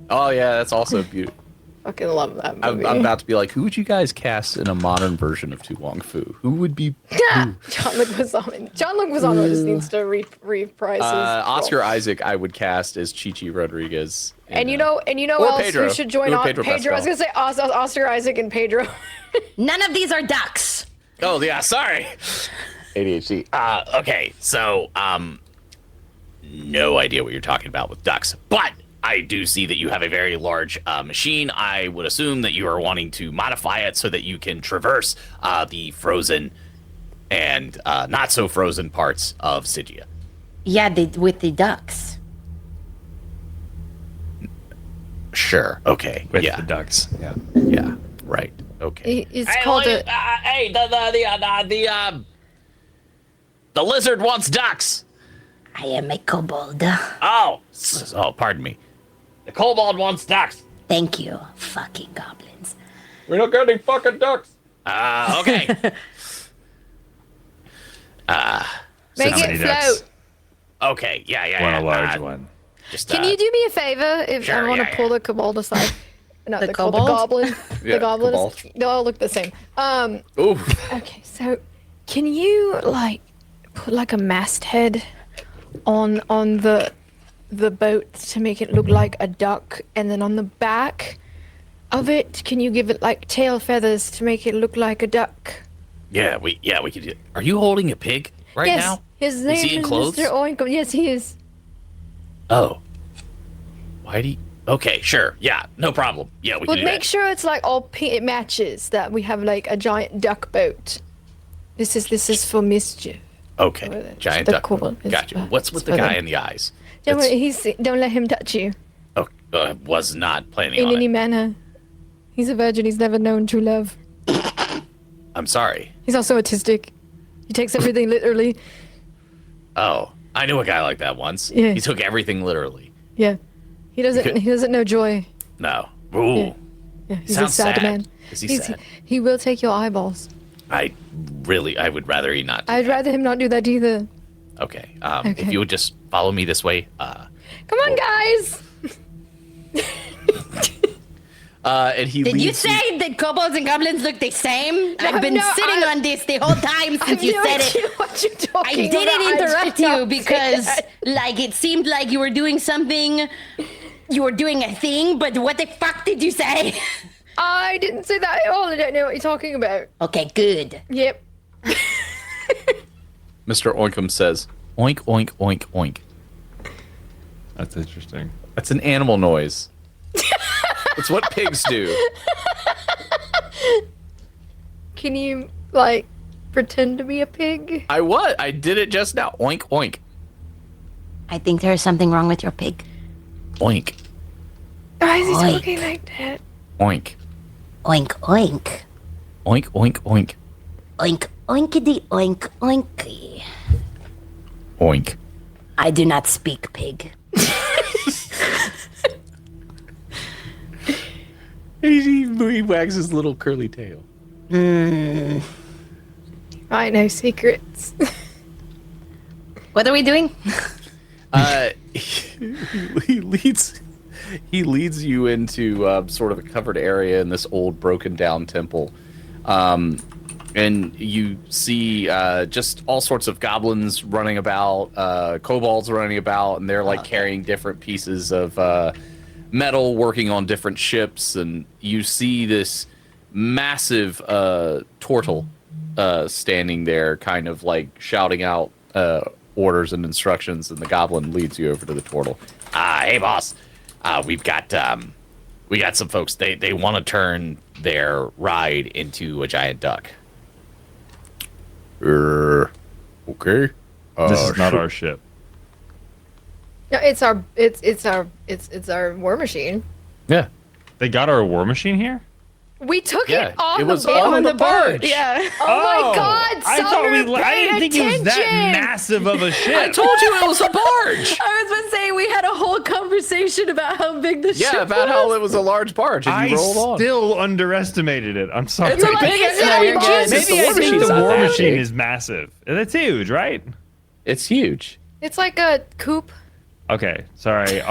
S1: Oh yeah, that's also beautiful.
S2: Fucking love that movie.
S1: I'm about to be like, who would you guys cast in a modern version of Tu Wong Fu? Who would be?
S2: John-Luc Guizamo. John-Luc Guizamo just needs to reprise his
S1: Oscar
S2: role.
S1: Isaac, I would cast as Chichi Rodriguez.
S2: And you know
S1: or
S2: else
S1: Pedro.
S2: who should join
S1: Or
S2: on
S1: Pedro
S2: Pedro. I was
S1: Pascal.
S2: gonna say Oscar Isaac and Pedro.
S4: None of these are ducks.
S1: Oh yeah, sorry. ADHD. Okay, so no idea what you're talking about with ducks, but I do see that you have a very large machine. I would assume that you are wanting to modify it so that you can traverse the frozen and not so frozen parts of Sigia.
S4: Yeah, with the ducks.
S1: Sure. Okay.
S3: With
S1: yeah.
S3: the ducks. Yeah.
S1: Yeah. Right. Okay.
S2: It's called a.
S1: Hey, the lizard wants ducks.
S5: I am a kobold.
S1: Oh, pardon me. The kobold wants ducks.
S5: Thank you, fucking goblins.
S1: We don't got any fucking ducks. Okay.
S2: Make
S3: many
S2: it
S3: ducks?
S2: float.
S1: Okay. Yeah.
S3: Want a large one.
S1: Just,
S2: Can you do me a favor if
S1: sure,
S2: I want to
S1: yeah,
S2: pull the kobold aside? No,
S4: The
S2: the
S4: kobold?
S2: goblin.
S1: Yeah,
S2: The goblin.
S1: kobold.
S2: They all look the same.
S1: Ooh.
S2: Okay, so can you like put like a masthead on the boat to make it look like a duck, and then on the back of it, can you give it like tail feathers to make it look like a duck?
S1: Yeah, we could do it. Are you holding a pig right
S2: yes,
S1: now?
S2: his
S1: Is
S2: name
S1: he in
S2: is
S1: clothes?
S2: Mr. Oinkle. Yes, he is.
S1: Oh. Why do you... Okay, sure. Yeah, no problem. Yeah, we
S2: But
S1: can do
S2: make
S1: that.
S2: sure it's like all it matches. That we have like a giant duck boat. This is for mischief.
S1: Okay, giant
S2: the
S1: duck.
S2: kobold is
S1: Gotcha.
S2: for-
S1: What's with
S2: it's
S1: the
S2: for
S1: guy
S2: them.
S1: in the eyes?
S2: Don't
S1: That's-
S2: worry, don't let him touch you
S1: was not planning
S2: in
S1: on
S2: any
S1: it.
S2: manner. He's a virgin. He's never known true love.
S1: I'm sorry.
S2: He's also autistic. He takes everything literally.
S1: Oh, I knew a guy like that once.
S2: Yeah.
S1: He took everything literally.
S2: Yeah, he doesn't.
S1: could-
S2: He doesn't know joy.
S1: No. Ooh.
S2: Yeah. Yeah, he's
S1: Sounds
S2: a sad,
S1: sad.
S2: man.
S1: Is he
S2: He's-
S1: sad?
S2: He will take your eyeballs.
S1: I would rather he not.
S2: I'd rather him not do that either.
S1: Okay.
S2: Okay.
S1: If you would just follow me this way.
S2: Come on, guys.
S1: And he
S5: Did you
S1: leads
S5: say that kobolds and goblins look the same?
S2: No,
S5: I've been
S2: no,
S5: sitting on this the whole time since you said it.
S2: What you're talking
S5: I didn't
S2: about.
S5: interrupt you because, like, it seemed like you were doing something. You were doing a thing, but what the fuck did you say?
S2: I didn't say that at all. I don't know what you're talking about.
S5: Okay, good.
S2: Yep.
S1: Mr. Oinkum says, oink, oink, oink, oink.
S3: That's interesting.
S1: That's an animal noise. It's what pigs do.
S2: Can you, like, pretend to be a pig?
S1: I did it just now. Oink, oink.
S5: I think there is something wrong with your pig.
S1: Oink.
S2: Why is he
S5: Oink.
S2: talking like that?
S1: Oink.
S5: Oink, oink.
S1: Oink, oink, oink.
S5: Oink, oinkity, oink, oinky.
S1: Oink.
S5: I do not speak pig.
S1: He wags his little curly tail.
S2: I know secrets.
S5: What are we doing?
S1: He leads you into sort of a covered area in this old broken down temple. And you see just all sorts of goblins running about, kobolds running about, and they're like carrying different pieces of metal, working on different ships. And you see this massive turtle standing there, kind of like shouting out orders and instructions. And the goblin leads you over to the turtle. Hey, boss, we've got some folks. They want to turn their ride into a giant duck. Okay.
S3: This is not our ship.
S2: No, it's our war machine.
S1: Yeah.
S3: They got our war machine here?
S2: We took
S1: Yeah,
S2: it on
S1: it was
S2: the
S1: on the
S2: boat.
S1: barge.
S2: Yeah. Oh my God!
S3: I thought
S2: Summer,
S3: I didn't think it was that
S2: attention!
S3: massive of a ship.
S1: I told you it was a barge.
S8: I was about to say we had a whole conversation about how big the ship
S1: Yeah, about
S8: was.
S1: how it was a large barge, and
S3: I
S1: you rolled on.
S3: still underestimated it. I'm sorry.
S1: It's a big
S2: is it a barge?
S3: Maybe I think the war machine is massive. That's huge, right?
S1: It's huge.
S2: It's like a coupe.
S3: Okay, sorry.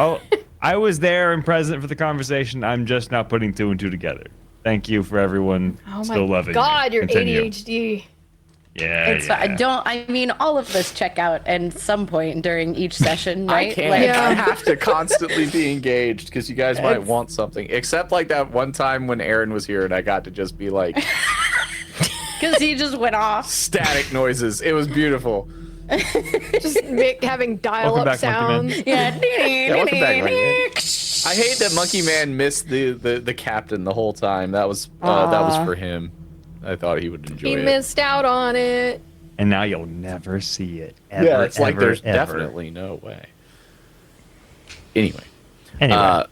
S3: I was there and present for the conversation. I'm just now putting two and two together. Thank you for everyone
S2: Oh
S3: still
S2: my
S3: loving
S2: God,
S3: me.
S2: you're
S3: Continue.
S2: ADHD.
S3: Yeah,
S5: It's I mean, all of us check out at some point during each session, right?
S1: I can't. I have to constantly be engaged because you guys might want something. Except like that one time when Aaron was here and I got to just be like,
S5: Because he just went off.
S1: static noises. It was beautiful.
S2: Just Mick having dial-up
S3: back,
S2: sounds.
S3: Monkey
S5: Yeah.
S1: Yeah, welcome back, Monkey Man. I hate that Monkey Man missed the captain the whole time. That was for him. I thought he would enjoy
S2: He
S1: it.
S2: missed out on it.
S3: And now you'll never see it. Ever,
S1: Yeah, it's like
S3: ever,
S1: there's
S3: ever.
S1: definitely no way. Anyway.
S3: Anyway.
S1: Yeah.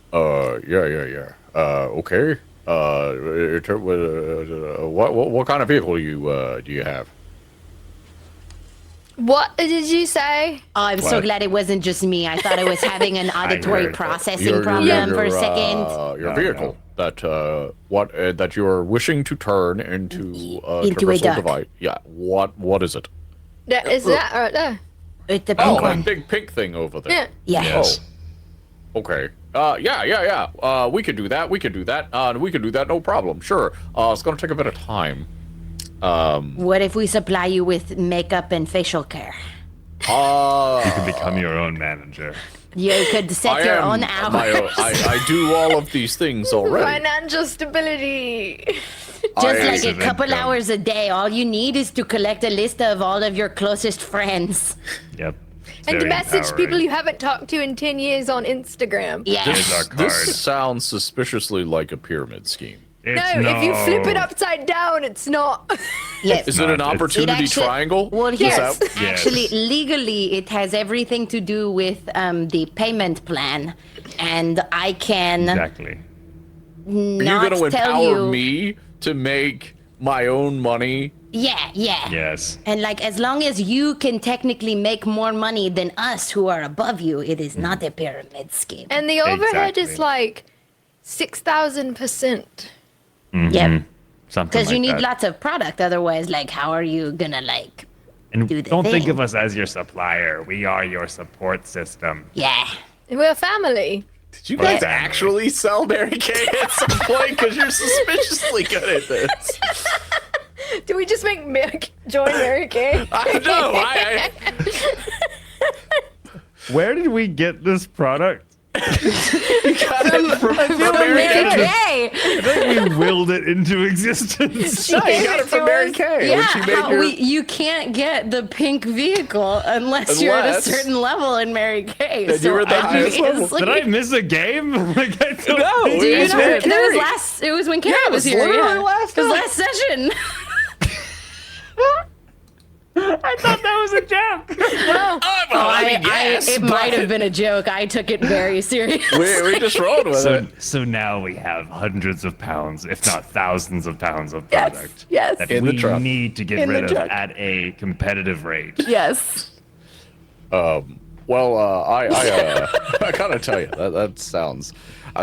S1: Okay. What kind of vehicle do you have?
S2: What did you say?
S5: Oh, I'm so
S1: What?
S5: glad it wasn't just me. I thought I was having an auditory
S3: heard.
S5: processing problem for a second.
S1: Your vehicle that that you are wishing to turn into a
S5: Into a
S1: traversal
S5: duck.
S1: device. Yeah. What is it?
S2: Is that right there?
S5: It's the pink
S1: Oh, that
S5: one.
S1: big pink thing over there.
S2: Yeah.
S5: Yeah.
S3: Yes.
S1: Oh. Okay. Yeah. We could do that. We could do that. No problem. Sure. It's gonna take a bit of time.
S5: What if we supply you with makeup and facial care?
S3: You can become your own manager.
S5: You could set your own hours.
S1: I do all of these things already.
S2: Financial stability.
S5: Just like a
S3: Passive
S5: couple
S3: income.
S5: hours a day. All you need is to collect a list of all of your closest friends.
S3: Yep. It's
S2: And to
S3: very
S2: message
S3: empowering.
S2: people you haven't talked to in 10 years on Instagram.
S5: Yeah.
S3: Here's our card.
S1: This sounds suspiciously like a pyramid scheme.
S2: No, if you flip it upside down, it's not.
S5: Yes.
S1: Is it an opportunity triangle?
S5: Well,
S1: Is
S5: yes.
S1: that-
S5: Actually, legally, it has everything to do with the payment plan, and I can
S3: Exactly.
S1: Are you
S5: not
S1: going to
S5: tell
S1: empower
S5: you.
S1: me to make my own money?
S5: Yeah.
S3: Yes.
S5: And like, as long as you can technically make more money than us who are above you, it is not a pyramid scheme.
S2: And the overhead is
S3: Exactly.
S2: like 6,000%.
S5: Yep.
S3: Something
S5: Because you
S3: like
S5: need
S3: that.
S5: lots of product, otherwise, like, how are you gonna like?
S3: And
S5: do the
S3: don't think
S5: thing.
S3: of us as your supplier. We are your support system.
S5: Yeah.
S2: We're family.
S1: Did you guys actually sell Mary Kay at some point? Because you're suspiciously good at this.
S2: Do we just make Mick join Mary Kay?
S1: I know.
S3: Where did we get this product?
S1: From
S17: Mary Kay.
S3: I think we willed it into existence.
S1: No, you got it from Mary Kay.
S17: Yeah,
S1: when she made
S17: you can't get the pink vehicle unless you're at a certain level in Mary Kay.
S1: Then you were at the highest level.
S3: Did I miss a game? Like, I don't
S1: No,
S3: think-
S17: Do you
S1: It's
S17: know?
S1: Mary
S17: It was when Carrie
S1: Yeah, it
S17: was
S1: was
S17: here.
S1: literally
S17: Yeah,
S1: last
S17: it was
S1: time.
S17: last session.
S3: I thought that was a joke.
S17: It might have been a joke. I took it very seriously.
S1: we just rolled with it.
S3: So now we have hundreds of pounds, if not thousands of pounds of product
S17: Yes.
S3: that
S1: In the
S3: we
S1: truck.
S3: need to get
S17: In the
S3: rid of
S17: truck.
S3: at a competitive rate.
S17: Yes.
S1: Well, I gotta tell you, that sounds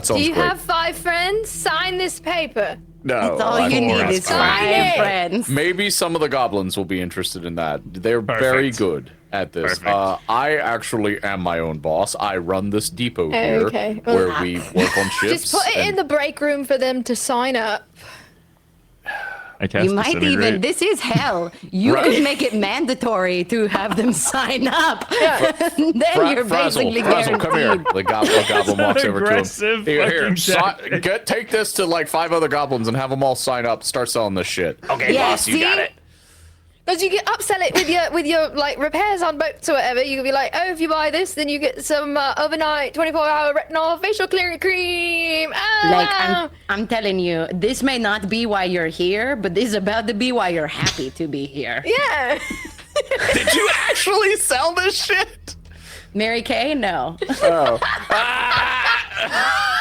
S2: Do you
S1: great.
S2: have 5 friends? Sign this paper.
S1: No,
S17: That's all you need is
S2: Sign
S17: 5
S2: it.
S17: friends.
S1: Maybe some of the goblins will be interested in that. They're very
S3: Perfect.
S1: good at this.
S3: Perfect.
S1: I actually am my own boss. I run this depot here
S2: Okay.
S1: where we work on ships.
S2: Just put it in
S1: and-
S2: the break room for them to sign up.
S3: I can't
S17: You might even, this is hell. You
S1: Right.
S17: could make it mandatory to have them sign up. then you're
S1: Frazzle,
S17: basically
S1: Frazzle, come here.
S17: guaranteed.
S1: The goblin walks over to
S3: aggressive
S1: him. Here,
S3: fucking
S1: take this to like 5 other goblins and have them all sign up. Start selling this shit. Okay,
S17: Yeah,
S1: boss, you got
S17: see?
S1: it.
S2: Because you can upsell it with your like repairs on boats or whatever. You can be like, oh, if you buy this, then you get some overnight 24-hour retinol facial clearing cream.
S17: Like,
S2: Ah!
S17: I'm telling you, this may not be why you're here, but this is about to be why you're happy to be here.
S2: Yeah.
S1: Did you actually sell this shit?
S17: Mary Kay? No.
S1: Oh.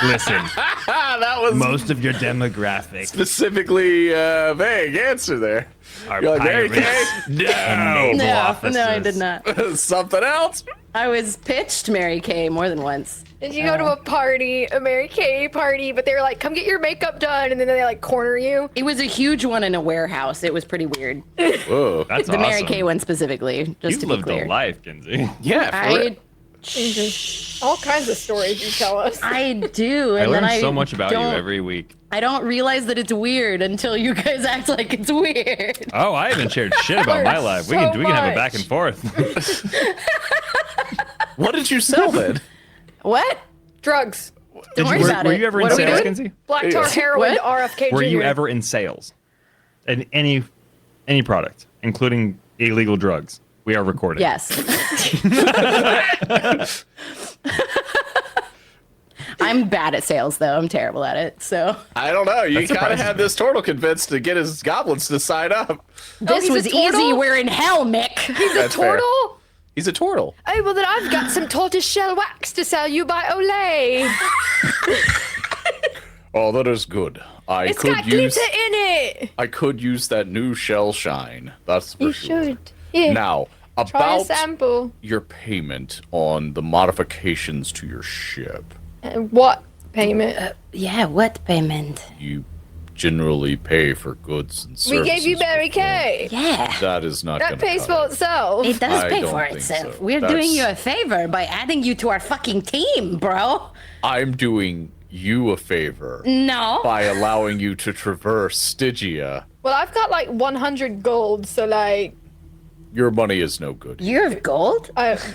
S3: Listen,
S1: that was
S3: most of your demographic
S1: specifically vague answer there.
S3: are
S1: You're like, Mary
S3: pirates
S1: Kay?
S3: and naval
S17: No,
S3: officers.
S17: no, I did not.
S1: Something else?
S17: I was pitched Mary Kay more than once.
S2: Did you go to a party, a Mary Kay party, but they were like, come get your makeup done, and then they like corner you?
S17: It was a huge one in a warehouse. It was pretty weird.
S1: Whoa.
S3: That's
S17: The
S3: awesome.
S17: Mary Kay one specifically, just
S3: You've
S17: to be
S3: lived
S17: clear.
S3: a life, Kinsey.
S1: Yeah, for real.
S2: All kinds of stories you tell us.
S17: I do,
S3: I
S17: and then
S3: learn
S17: I
S3: so much about you
S17: don't-
S3: every week.
S17: I don't realize that it's weird until you guys act like it's weird.
S3: Oh, I haven't shared shit about my life. We can have a back and forth.
S1: What did you sell then?
S17: What?
S2: Drugs.
S17: Don't worry about
S3: were
S17: it.
S3: you ever in
S17: What are we
S3: sales,
S17: doing?
S3: Kinsey?
S2: Black tar heroin,
S17: What?
S2: RFK
S3: Were you
S2: Jr..
S3: ever in sales? And any product, including illegal drugs. We are recording.
S17: Yes. I'm bad at sales, though. I'm terrible at it. So
S1: I don't know. You
S3: That
S1: kind of
S3: surprises
S1: had
S3: me.
S1: this turtle convinced to get his goblins to sign up.
S17: this
S2: he's a
S17: was
S2: turtle?
S17: easy. We're in hell, Mick.
S2: He's a
S1: That's fair.
S2: turtle?
S1: He's a turtle.
S2: Oh, well, then I've got some tortoise shell wax to sell you by Olay.
S1: Oh, that is good.
S2: It's got glitter in it.
S1: I could use that new shell shine. That's for
S2: You
S1: sure.
S2: should. Yeah.
S1: Now,
S2: Try a
S1: about
S2: sample.
S1: your payment on the modifications to your ship.
S2: What payment?
S17: Yeah, what payment?
S1: You generally pay for goods and
S2: We
S1: services.
S2: gave you Mary Kay.
S17: Yeah.
S1: That is not
S2: That
S1: gonna
S2: pays
S1: cut
S2: for itself.
S17: It does
S1: I
S17: pay
S1: don't
S17: for
S1: think
S17: itself.
S1: so.
S17: We're
S1: That's-
S17: doing you a favor by adding you to our fucking team, bro.
S1: I'm doing you a favor
S17: No.
S1: by allowing you to traverse Stygia.
S2: Well, I've got like 100 gold, so like,
S1: Your money is no good.
S17: You have gold?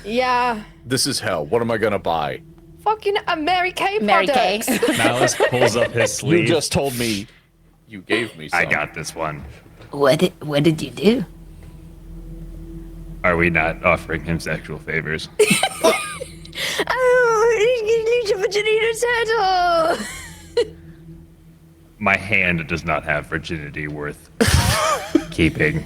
S2: yeah.
S1: This is hell. What am I gonna buy?
S2: Fucking a Mary Kay
S17: Mary Kay.
S2: products.
S3: Malice pulls up his sleeve.
S1: You just told me you gave me some.
S3: I got this one.
S17: What did you do?
S3: Are we not offering him sexual favors?
S2: Oh, he's a turtle.
S3: My hand does not have virginity worth keeping.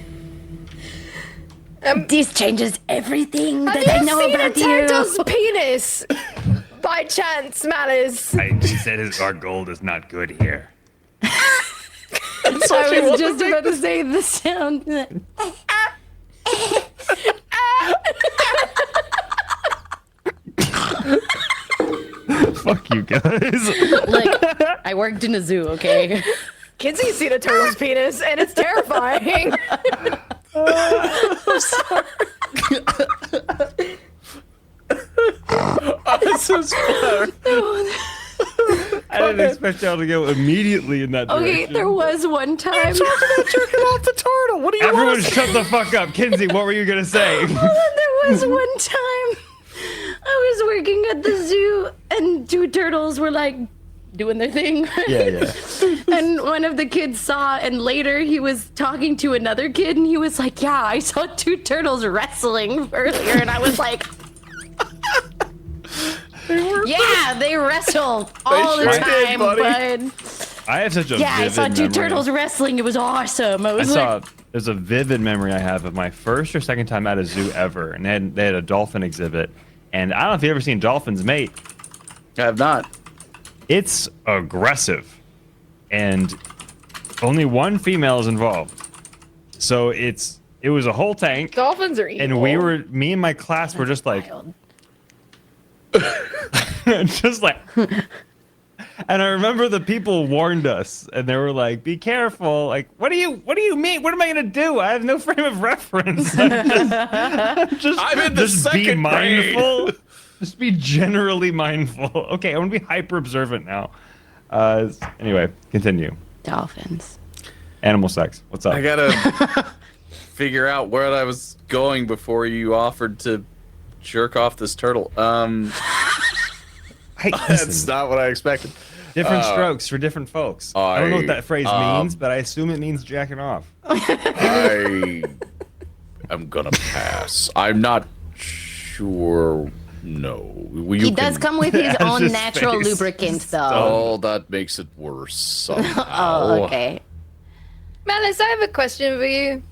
S17: This changes everything
S2: Have
S17: that I
S2: you
S17: know
S2: seen a
S17: about
S2: turtle's
S17: you.
S2: penis? By chance, Malice.
S3: He said our gold is not good here.
S17: I was just about to say the sound.
S3: Fuck you guys.
S17: Look, I worked in a zoo, okay?
S2: Kinsey's seen a turtle's penis, and it's terrifying.
S1: I'm This is fair.
S3: I didn't expect y'all to go immediately in that direction.
S8: Okay, there was one time.
S1: Talking about jerking off the turtle. What do you
S3: Everyone
S1: want?
S3: shut the fuck up. Kinsey, what were you going to say?
S8: Hold on, there was one time I was working at the zoo and 2 turtles were like doing their thing.
S3: Yeah.
S8: And one of the kids saw, and later he was talking to another kid, and he was like, "Yeah, I saw 2 turtles wrestling earlier," and I was like, "Yeah, they wrestle all the time, bud."
S3: I have such a
S8: Yeah, I
S3: vivid
S8: saw 2
S3: memory.
S8: turtles wrestling. It was awesome. I was
S3: There's a vivid memory I have of my first or second time at a zoo ever, and they had a dolphin exhibit. And I don't know if you've ever seen dolphins mate.
S1: I have not.
S3: It's aggressive, and only one female is involved. So it was a whole tank.
S2: Dolphins are evil.
S3: And me and my class were just like, just like. And I remember the people warned us, and they were like, "Be careful! Like, what do you mean? What am I gonna do? I have no frame of reference. I'm
S1: in the
S3: just be
S1: second
S3: mindful. Just be generally mindful. Okay, I'm gonna be hyper observant now. Anyway, continue.
S8: Dolphins.
S3: Animal sex. What's up?
S1: I gotta figure out where I was going before you offered to jerk off this turtle. That's not what I expected.
S3: Different strokes for different folks. I don't know what that phrase means, but I assume it means jacking off.
S1: I am gonna pass. I'm not sure. No.
S8: He does come with his own
S3: Just
S8: natural
S3: face.
S8: lubricant, though.
S1: Oh, that makes it worse somehow.
S8: Oh, okay.
S2: Malice, I have a question for you.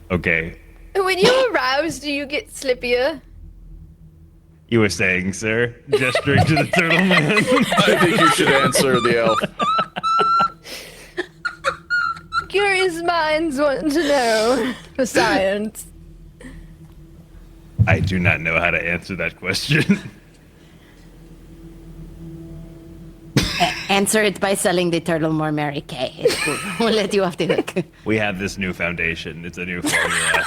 S3: Okay.
S2: When you're aroused, do you get slippier?
S3: You were saying, sir, gesturing to the turtle man.
S1: I think you should answer the elf.
S2: Curious minds want to know for science.
S3: I do not know how to answer that question.
S8: Answer it by selling the turtle more Mary Kay. It's cool. We'll let you off the hook.
S3: We have this new foundation. It's a new formula.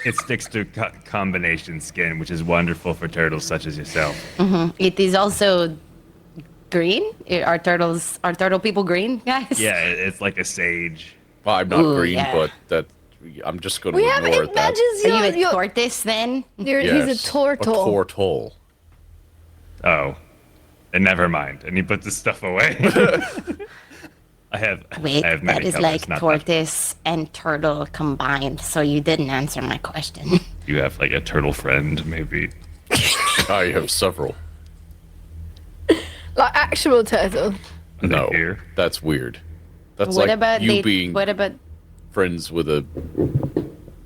S3: It sticks to combination skin, which is wonderful for turtles such as yourself.
S8: It is also green. Are turtle people green, guys?
S3: Yeah, it's like a sage.
S1: Well, I'm not
S8: Ooh,
S1: green,
S8: yeah.
S1: but that I'm just going to
S2: We have
S1: ignore
S2: it
S1: that.
S2: matches
S8: Are you
S2: your
S8: a tortoise then?
S2: He's
S1: Yes,
S2: a turtle.
S1: A tortle.
S3: Oh, and never mind. And he put this stuff away. I have many
S8: that is
S3: colors,
S8: like
S3: not
S8: tortoise and turtle combined. So you didn't answer my question.
S3: You have like a turtle friend, maybe.
S1: I have several.
S2: Like actual turtle.
S1: No,
S3: Here.
S1: that's weird. That's
S8: What
S1: like
S8: about
S1: you being
S8: What about?
S1: friends with a.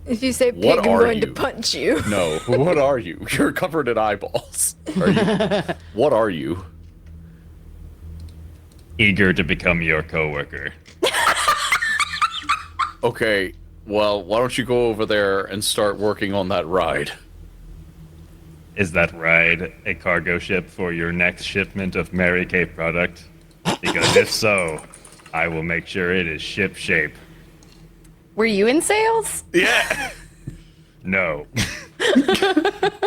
S2: If you say pig,
S1: What
S2: I'm
S1: are
S2: going to
S1: you?
S2: punch you.
S1: No, what are you? You're covered in eyeballs. Are you? What are you?
S3: Eager to become your coworker.
S1: Okay, well, why don't you go over there and start working on that ride?
S3: Is that ride a cargo ship for your next shipment of Mary Kay product? Because if so, I will make sure it is ship shape.
S8: Were you in sales?
S1: Yeah.
S3: No.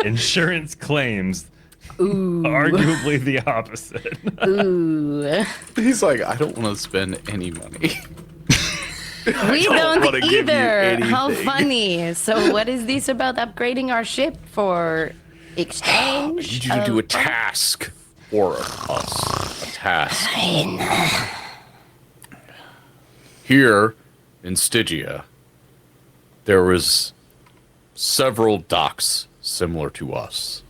S3: Insurance claims
S8: Ooh.
S3: arguably the opposite.
S8: Ooh.
S1: He's like, I don't want to spend any money.
S8: We
S1: don't wanna
S8: don't
S1: give you
S8: either. How
S1: anything.
S8: funny. So what is this about upgrading our ship for exchange?
S1: I need you to do a task for us. A task. Here in Stygia, there was several docks similar to us.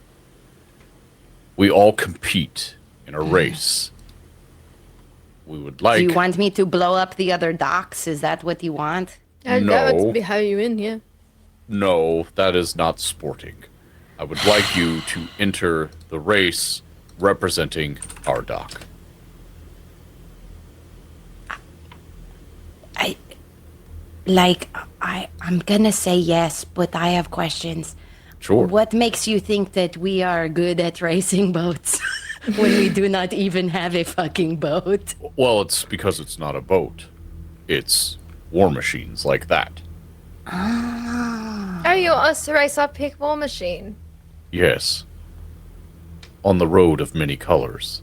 S1: We all compete in a race. We would like.
S8: Do you want me to blow up the other docks? Is that what you want?
S2: That
S1: No.
S2: would be how you in here.
S1: No, that is not sporting. I would like you to enter the race representing our dock.
S8: I'm gonna say yes, but I have questions.
S1: Sure.
S8: What makes you think that we are good at racing boats when we do not even have a fucking boat?
S1: Well, it's because it's not a boat. It's war machines like that.
S2: Oh, you want us to race our pig war machine?
S1: Yes. On the road of many colors.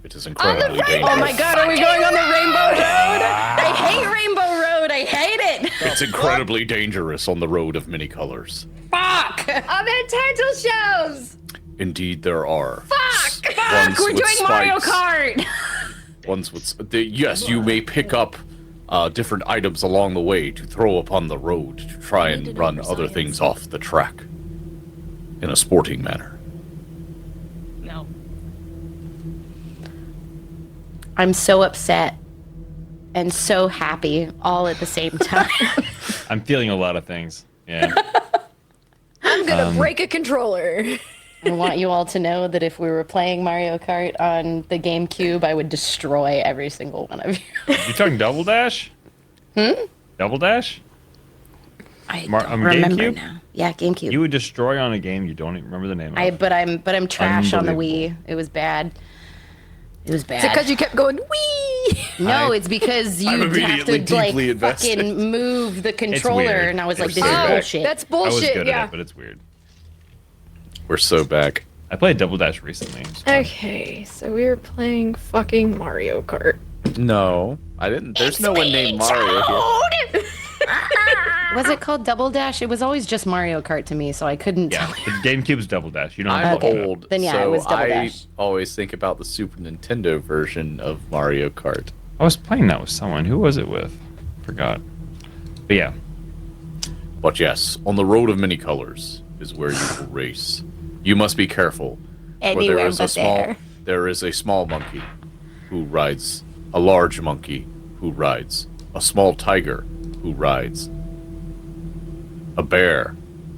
S1: It is incredibly dangerous.
S8: Oh my god, are we going on the Rainbow Road? I hate Rainbow Road. I hate it.
S1: It's incredibly dangerous on the road of many colors.
S8: Fuck.
S2: I'm in turtle shows.
S1: Indeed, there are.
S8: Fuck.
S1: Ones
S8: We're
S1: with
S8: doing Mario
S1: spikes.
S8: Kart.
S1: Ones with yes, you may pick up different items along the way to throw upon the road to try and run other things off the track in a sporting manner.
S8: No.
S5: I'm so upset and so happy all at the same time.
S3: I'm feeling a lot of things. Yeah.
S2: I'm gonna break a controller.
S5: I want you all to know that if we were playing Mario Kart on the GameCube, I would destroy every single one of you.
S3: You talking Double Dash? Double Dash?
S5: I
S3: on
S5: don't remember
S3: GameCube?
S5: now. Yeah, GameCube.
S3: You would destroy on a game you don't even remember the name of.
S5: But I'm trash on the
S3: Unbelievable.
S5: Wii. It was bad. It was bad.
S2: Is it because you kept going wee?
S5: No, it's because you
S1: I'm
S5: have
S1: immediately
S5: to like
S1: deeply invested.
S5: fucking move the controller,
S3: weird.
S5: and I was
S3: We're
S5: like, "This
S3: so
S5: is
S3: back.
S5: bullshit."
S2: That's
S3: I was
S2: bullshit.
S3: good
S2: Yeah.
S3: at it, but it's weird.
S1: We're so back.
S3: I played Double Dash recently. It's fun.
S2: Okay, so we were playing fucking Mario Kart.
S1: No, I didn't. There's no one named Mario here.
S5: Was it called Double Dash? It was always just Mario Kart to me, so I couldn't
S3: Yeah,
S5: tell.
S3: the GameCube's Double Dash. You don't
S1: I'm
S3: have to look it up.
S1: old,
S5: Then yeah,
S1: so
S5: it was Double
S1: I
S5: Dash.
S1: always think about the Super Nintendo version of Mario Kart.
S3: I was playing that with someone. Who was it with? Forgot. But yeah.
S1: But yes, on the road of many colors is where you will race. You must be careful. For
S5: Anywhere but there.
S1: There is a small monkey who rides a large monkey who rides a small tiger who rides a bear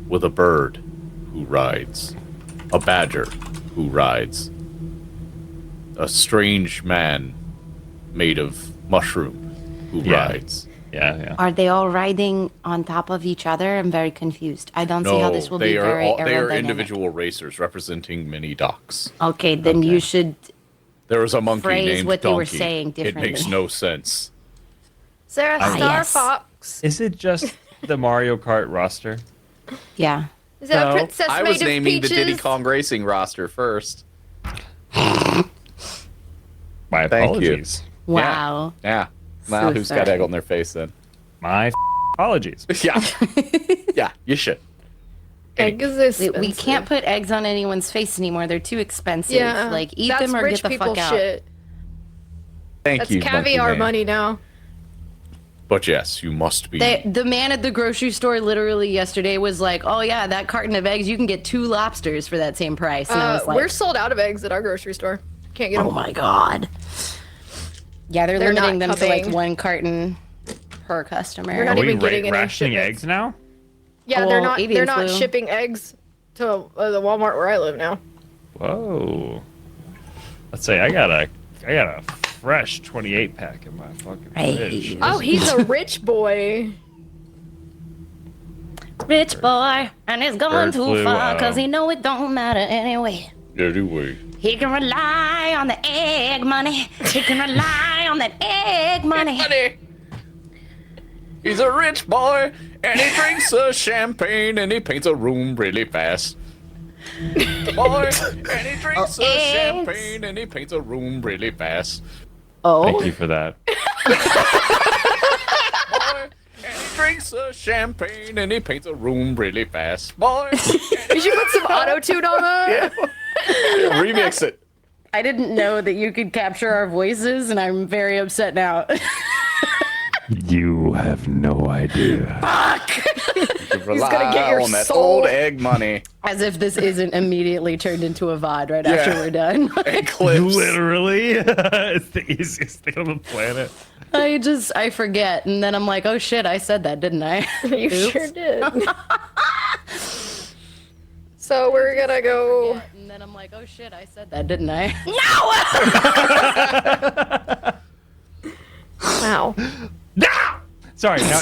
S1: with a bird who rides a badger who rides a strange man made of mushroom who rides.
S3: Yeah.
S5: Are they all riding on top of each other? I'm very confused. I don't see how this will be very aerodynamic.
S1: They are individual racers representing many docks.
S5: Okay, then you should
S1: There is a monkey
S5: phrase
S1: named
S5: what you
S1: Donkey.
S5: were saying
S1: It
S5: differently.
S1: makes no sense.
S2: Sarah Star
S5: yes.
S2: Fox.
S3: Is it just the Mario Kart roster?
S5: Yeah.
S2: Is that a
S1: No,
S2: princess
S1: I
S2: made
S1: was
S2: of
S1: naming
S2: peaches?
S1: the Diddy Kong Racing roster first.
S3: My
S1: Thank you.
S3: apologies.
S5: Wow.
S1: Yeah. Well,
S5: So
S1: who's got
S5: sorry.
S1: egg on their face then?
S3: My apologies.
S1: Yeah. Yeah, you should.
S2: Egg is expensive.
S5: We can't put eggs on anyone's face anymore. They're too expensive.
S2: Yeah,
S5: Like, eat
S2: that's
S5: them or
S2: rich
S5: get the
S2: people
S5: fuck out.
S2: shit.
S1: Thank
S2: That's
S1: you, Monkey
S2: caviar
S1: Man.
S2: money now.
S1: But yes, you must be.
S5: The man at the grocery store literally yesterday was like, "Oh yeah, that carton of eggs, you can get 2 lobsters for that same price." And I was like,
S2: We're sold out of eggs at our grocery store. Can't get them.
S5: "Oh my god!" Yeah, they're limiting
S2: not
S5: them to like
S2: coming.
S5: 1 carton per customer.
S2: We're not
S3: Are we
S2: even getting any
S3: rationing
S2: shipments.
S3: eggs now?
S2: Yeah,
S5: Well,
S2: they're not.
S5: avian
S2: They're not
S5: flu.
S2: shipping eggs to the Walmart where I live now.
S3: Whoa. Let's say I got a fresh 28 pack in my fucking fridge.
S2: Oh, he's a rich boy.
S5: Rich boy, and he's going
S3: Bird
S5: too
S3: flu,
S5: far because he know it don't matter anyway.
S1: Anyway.
S5: He can rely on the egg money. He can rely on that egg money.
S1: He's a rich boy, and he drinks a champagne, and he paints a room really fast. Boy, and he drinks a champagne, and he paints a room really fast.
S5: Oh.
S3: Thank you for that.
S1: Boy, and he drinks a champagne, and he paints a room really fast. Boy,
S2: You should put some auto tune on that.
S1: remix it.
S5: I didn't know that you could capture our voices, and I'm very upset now.
S6: You have no idea.
S1: Rely
S2: get your
S1: on that
S2: soul.
S1: old egg money.
S5: As if this isn't immediately turned into a VOD right after we're done.
S1: Egg clips.
S3: Literally. It's the easiest thing on the planet.
S5: I forget, and then I'm like, oh shit, I said that, didn't I?
S2: You
S5: Oops.
S2: sure did. So we're gonna go.
S5: And then I'm like, oh shit, I said that, didn't I?
S2: Wow.
S3: Sorry. No,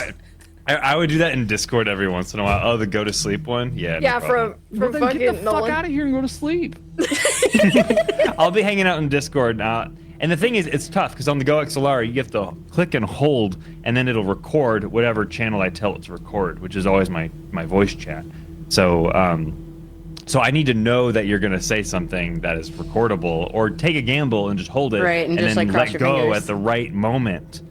S3: I would do that in Discord every once in a while. Oh, the go to sleep one? Yeah. no
S2: Yeah,
S3: problem.
S2: from fucking
S11: Get the fuck
S2: Nolan.
S11: out of here and go to sleep.
S3: I'll be hanging out in Discord now. And the thing is, it's tough because on the Go XLR, you have to click and hold, and then it'll record whatever channel I tell it to record, which is always my voice chat. So So I need to know that you're going to say something that is recordable, or take a gamble and just hold it,
S8: Right, and just,
S3: then
S8: like, cross
S3: let
S8: your
S3: go
S8: fingers.
S3: at the right moment.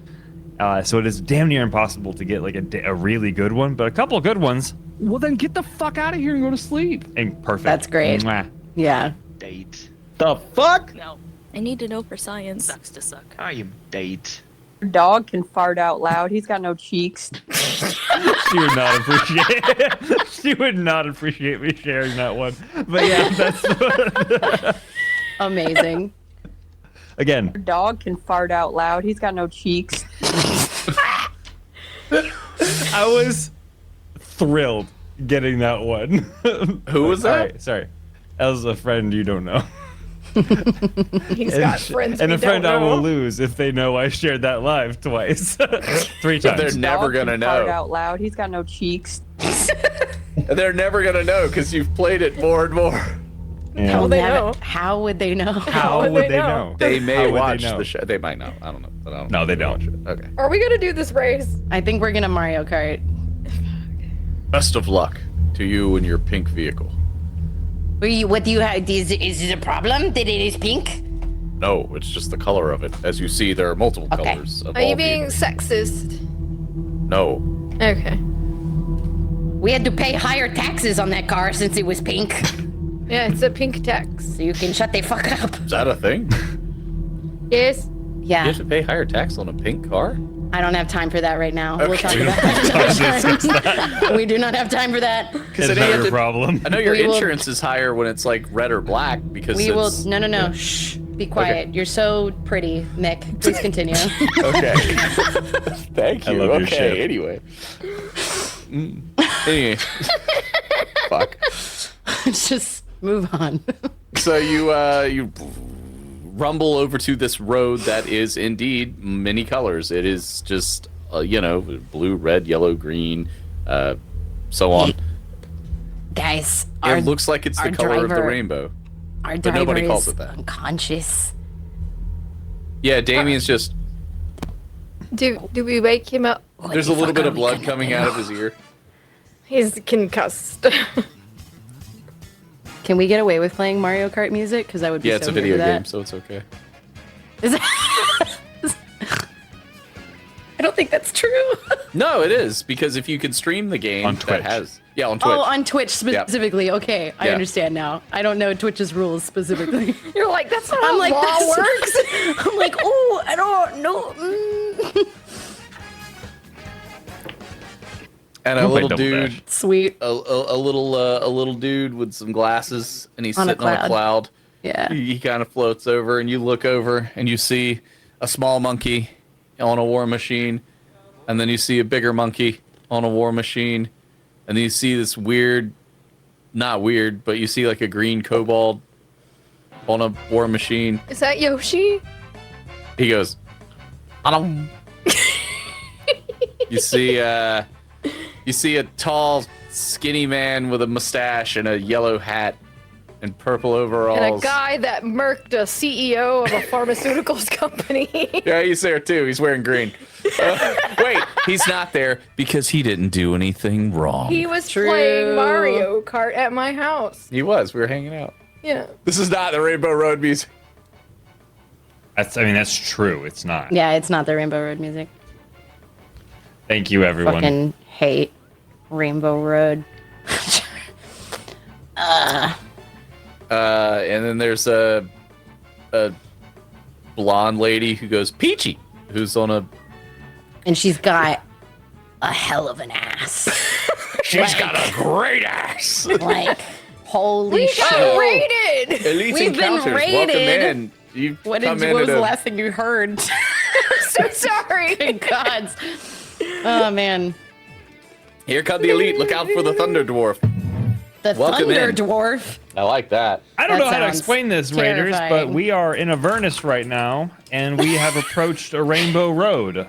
S3: So it is damn near impossible to get like a really good one, but a couple of good ones.
S13: Well, then get the fuck out of here and go to sleep.
S3: And perfect.
S8: That's great.
S3: Mwah.
S8: Yeah.
S14: Date. The fuck?
S19: No. I need to know for science. Sucks to suck.
S14: I am date.
S20: Your dog can fart out loud. He's got no cheeks.
S3: She would not appreciate. She would not appreciate me sharing that one. But yeah, that's
S8: amazing.
S3: Again.
S20: Your dog can fart out loud. He's got no cheeks.
S3: I was thrilled getting that one.
S1: Who was that?
S3: All right, sorry. That was a friend you don't know.
S2: He's got friends
S3: And
S2: we
S3: a friend
S2: don't
S3: I will
S2: know.
S3: lose if they know I shared that live twice. 3 times.
S1: They're never
S20: Dog
S1: gonna
S20: can fart
S1: know.
S20: out loud. He's got no cheeks.
S1: They're never gonna know because you've played it more and more.
S3: Yeah.
S2: How would they know?
S8: How would they know?
S3: How would they know?
S1: They may
S3: How would they
S1: watch
S3: know?
S1: the show. They might know. I don't know. But I don't
S3: No, they don't.
S1: watch it. Okay.
S2: Are we gonna do this race?
S8: I think we're gonna Mario Kart.
S1: Best of luck to you and your pink vehicle.
S4: What do you have? Is it a problem that it is pink?
S1: No, it's just the color of it. As you see, there are multiple colors. Of
S2: Are you
S1: all
S2: being sexist?
S1: No.
S2: Okay.
S4: We had to pay higher taxes on that car since it was pink.
S2: Yeah, it's a pink tax.
S4: So you can shut the fuck up.
S1: Is that a thing?
S2: Yes.
S8: Yeah.
S1: You have to pay higher tax on a pink car?
S8: I don't have time for that right now.
S1: Okay.
S8: We'll talk
S1: We
S8: about that. We do not have time for that.
S1: Because I know you have to-
S3: problem.
S1: I know your
S8: We will-
S1: insurance is higher when it's like red or black because
S8: We will.
S1: it's...
S8: No. Shh. Be quiet. You're so pretty, Mick. Please continue.
S1: Okay. Thank you.
S3: I love your
S1: okay,
S3: ship.
S1: anyway. Anyway. Fuck.
S8: Just move on.
S1: So you rumble over to this road that is indeed many colors. It is just blue, red, yellow, green, so on.
S8: Guys,
S1: It looks like it's the
S8: our
S1: color of the
S8: driver-
S1: rainbow,
S8: Our
S1: but
S8: driver
S1: nobody calls
S8: is
S1: it that.
S8: unconscious.
S1: Yeah, Damien's just.
S2: Do we wake him up?
S1: There's a little bit of blood coming out of his ear.
S2: He's concussed.
S8: Can we get away with playing Mario Kart music? Because I would be
S1: Yeah,
S8: so
S1: it's a
S8: here
S1: video
S8: for that.
S1: game, so it's okay.
S8: Is it? I don't think that's true.
S1: No, it is because if you can stream the game
S3: On
S1: that
S3: Twitch.
S1: has on Twitch.
S8: Oh, on Twitch specifically. Okay, I
S1: Yeah.
S8: understand now. I don't know Twitch's rules specifically.
S2: You're like, that's not
S8: I'm
S2: how
S8: like,
S2: law
S8: that's-
S2: works.
S8: I'm like, oh, I don't know.
S1: And a
S3: We'll play
S1: little
S3: Double
S1: dude,
S3: Dash.
S8: Sweet.
S1: a little dude with some glasses, and he's
S8: On a
S1: sitting on a
S8: cloud.
S1: cloud.
S8: Yeah.
S1: He kind of floats over, and you look over, and you see a small monkey on a war machine, and then you see a bigger monkey on a war machine, and then you see this weird, not weird, but you see like a green kobold on a war machine.
S2: Is that Yoshi?
S1: He goes, "Adam." You see a tall, skinny man with a mustache and a yellow hat and purple overalls.
S2: And a guy that murked a CEO of a pharmaceuticals company.
S1: Yeah, he's there too. He's wearing green. Wait, he's not there because he didn't do anything wrong.
S2: He was playing Mario Kart at my house.
S1: He was. We were hanging out.
S2: Yeah.
S1: This is not the Rainbow Road music.
S3: That's true. It's not.
S8: Yeah, it's not the Rainbow Road music.
S3: Thank you, everyone.
S8: Fucking hate Rainbow Road.
S1: And then there's a blonde lady who goes Peachy, who's on a.
S8: And she's got a hell of an ass.
S1: She's got a great ass.
S8: Like, holy
S2: We
S8: shit.
S2: got raided.
S1: Elite
S8: We've been
S1: Encounters, welcome
S8: raided.
S1: in. You
S8: What
S1: come in
S8: was
S1: at
S8: the
S1: a-
S8: last thing you heard?
S2: I'm so sorry.
S8: Thank God. Oh, man.
S1: Here come the Elite. Look out for the Thunder Dwarf.
S8: The
S1: Welcome
S8: Thunder
S1: in.
S8: Dwarf.
S1: I like that.
S3: I don't
S8: That
S3: know how to
S8: sounds
S3: explain this, Raiders, but
S8: terrifying.
S3: we are in Avernus right now, and we have approached a Rainbow Road.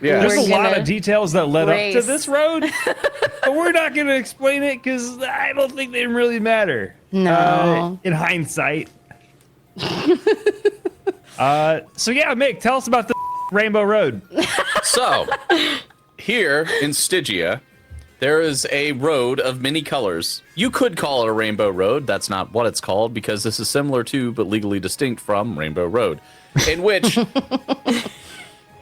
S1: Yeah.
S3: There's
S8: We're
S3: a lot
S8: gonna
S3: of details that led up to
S8: race.
S3: this road, but we're not going to explain it because I don't think they really matter.
S8: No.
S3: In hindsight. So yeah, Mick, tell us about the Rainbow Road.
S1: So, here in Stygia, There is a road of many colors. You could call it a rainbow road. That's not what it's called because this is similar to, but legally distinct from, Rainbow Road, in which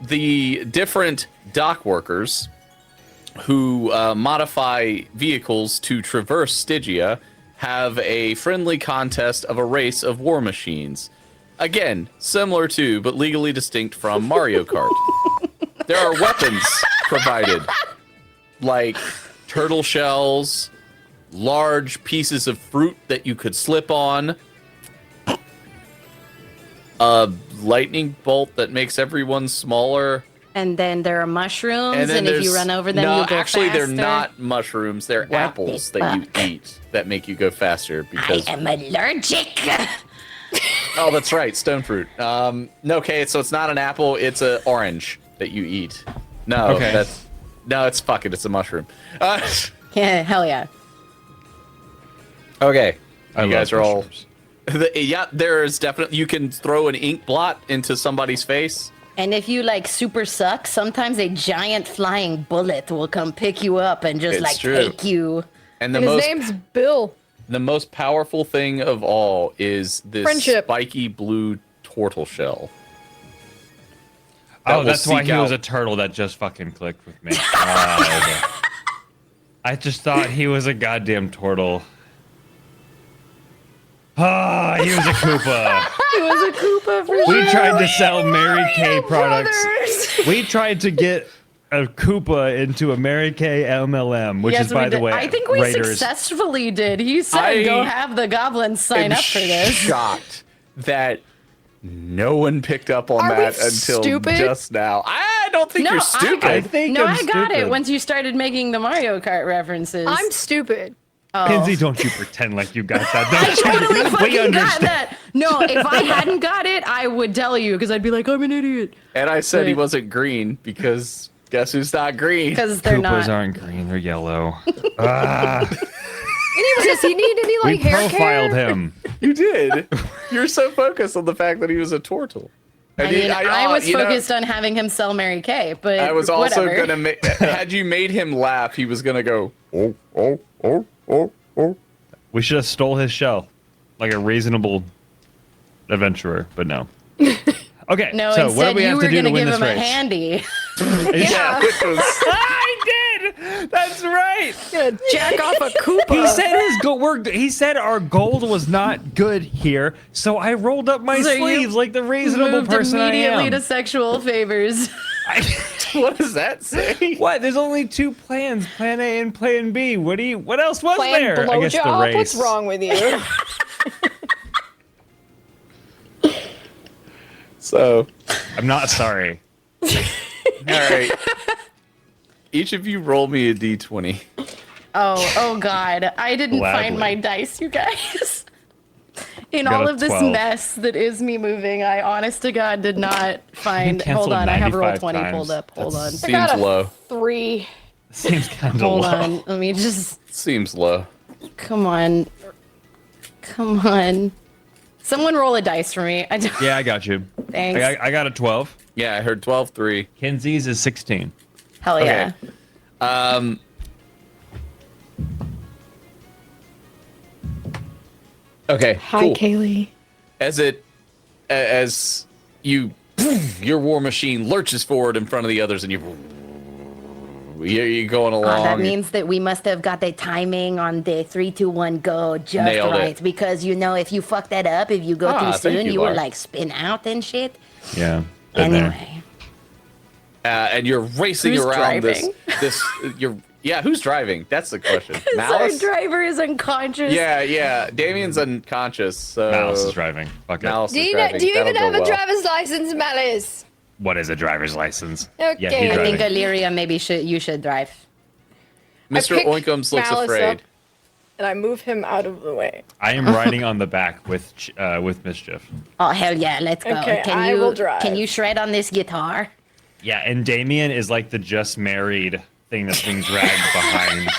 S1: the different dock workers who modify vehicles to traverse Stygia have a friendly contest of a race of war machines. Again, similar to, but legally distinct from Mario Kart. There are weapons provided, like turtle shells, large pieces of fruit that you could slip on, a lightning bolt that makes everyone smaller.
S5: And then there are mushrooms, and, if you
S1: there's-
S5: run over them,
S1: no,
S5: you'll go
S1: actually,
S5: faster.
S1: they're not mushrooms. They're
S5: What
S1: apples
S5: the
S1: that you
S5: fuck?
S1: eat that make you go faster. Because
S5: I am allergic.
S1: oh, that's right, stone fruit. No, okay, so it's not an apple. It's an orange that you eat. No,
S3: Okay.
S1: it's fucking. It's a mushroom.
S5: Yeah, hell yeah.
S1: Okay,
S3: I
S1: you
S3: love
S1: guys are all.
S3: mushrooms.
S1: Yeah, there is definitely. You can throw an ink blot into somebody's face.
S5: And if you like super suck, sometimes a giant flying bullet will come pick you up and just
S1: It's
S5: like
S1: true.
S5: take you.
S1: And the
S2: And his
S1: most
S2: name's Bill.
S1: the most powerful thing of all is this
S2: Friendship.
S1: spiky blue turtle shell. that
S3: Oh,
S1: will
S3: that's why
S1: seek
S3: he was
S1: out-
S3: a turtle that just fucking clicked with me. I just thought he was a goddamn turtle. Ah, he was a Koopa.
S8: He was a Koopa for
S3: We
S8: sure.
S3: tried to sell Mary Kay products. We tried to get a Koopa into a Mary Kay MLM, which
S8: Yes,
S3: is, by
S8: we
S3: the
S8: did.
S3: way,
S8: I think we
S3: Raiders.
S8: successfully did. He said,
S1: I
S8: "Go have the goblins sign
S1: am
S8: up for this."
S1: shocked that no one picked up on
S2: Are we
S1: that until
S2: stupid?
S1: just now. I don't think
S8: No,
S1: you're stupid.
S3: I think
S8: No,
S3: I'm
S8: I got
S3: stupid.
S8: it once you started making the Mario Kart references.
S2: I'm stupid.
S8: Oh.
S3: Kinsey, don't you pretend like you got that.
S8: I totally
S3: we
S8: fucking got
S3: understand.
S8: that. No, if I hadn't got it, I would tell you because I'd be like, I'm an idiot.
S1: And I said he
S8: Wait.
S1: wasn't green because guess who's not green?
S8: Because they're
S3: Koopas
S8: not.
S3: aren't green, they're yellow. Ah,
S2: Anyways, does he need any
S3: we
S2: like hair
S3: profiled
S2: care?
S3: him.
S1: You did. You're so focused on the fact that he was a turtle.
S8: I
S1: And
S8: mean, I was
S1: you know,
S8: focused on having him sell Mary Kay, but
S1: I was also
S8: whatever.
S1: gonna make. Had you made him laugh, he was gonna go. Oh, oh, oh, oh, oh.
S3: We should have stole his shell, like a reasonable adventurer, but no. Okay,
S8: No,
S3: so
S8: instead
S3: what do we
S8: you
S3: have
S8: were
S3: to do
S8: gonna
S3: to win
S8: give
S3: this
S8: him a
S3: race?
S8: handy.
S1: Yeah, which was.
S3: I did. That's right.
S2: Gonna jack off a Koopa.
S3: He said his He said our gold was not good here, so I rolled up my
S8: So you
S3: sleeves like the reasonable
S8: Moved
S3: person I
S8: immediately
S3: am.
S8: to sexual favors.
S1: What does that say?
S3: What? There's only two plans, Plan A and Plan B. What else was
S2: Plan
S3: there? I guess the
S2: blowjob?
S3: race.
S2: What's wrong with you?
S1: So,
S3: I'm not sorry.
S1: all right. Each of you roll me a d20.
S8: Oh God! I didn't find
S3: Gladly.
S8: my dice, you guys. In
S3: Got
S8: all
S3: a
S8: of this
S3: 12.
S8: mess that is me moving, I honest to God did not find.
S3: canceled
S8: Hold on, I have roll
S3: 95
S8: 20
S3: times.
S8: pulled up. Hold on.
S1: Seems
S2: I got a
S1: low.
S2: 3.
S3: Seems kind of
S8: Hold
S3: low.
S8: on. Let me just.
S1: Seems low.
S8: Come on. Come on. Someone roll a dice for me. I don't.
S3: Yeah, I got you.
S8: Thanks.
S3: I got a 12.
S1: Yeah, I heard 12, 3.
S3: Kinsey's is 16.
S8: Hell yeah.
S1: Okay.
S2: Hi,
S1: cool.
S2: Kaylee.
S1: As you, your war machine lurches forward in front of the others, and you're going along.
S5: That means that we must have got the timing on the 3, 2, 1, go just
S1: Nailed it.
S5: right. Because you know, if you fuck that up, if you go too
S1: Thank
S5: soon,
S1: you,
S5: you will
S1: Lark.
S5: like spin out and shit.
S3: Yeah. been there.
S5: Anyway,
S1: and you're racing
S8: Who's
S1: around
S8: driving?
S1: who's driving? That's the question.
S8: Our
S1: Malice?
S8: driver is unconscious.
S1: Yeah. Damien's unconscious, so
S3: Malice is driving. Fuck it.
S1: Malice
S2: Do
S1: is
S2: you,
S1: driving.
S2: do you even
S1: That'll
S2: have
S1: go
S2: a
S1: well.
S2: driver's license, Malice?
S3: What is a driver's license?
S2: Okay.
S3: Yeah,
S2: I
S3: he's
S5: I
S3: driving.
S5: think Illyria maybe you should drive.
S1: Mr.
S2: pick
S1: Oinkums looks
S2: Malice
S1: afraid.
S2: up, and I move him out of the way.
S3: I am riding on the back with Mischief.
S5: Oh hell yeah, let's go.
S2: Okay,
S5: can
S2: I
S5: you
S2: will drive.
S5: can you shred on this guitar?
S3: Yeah, and Damien is like the just married thing that's being dragged behind.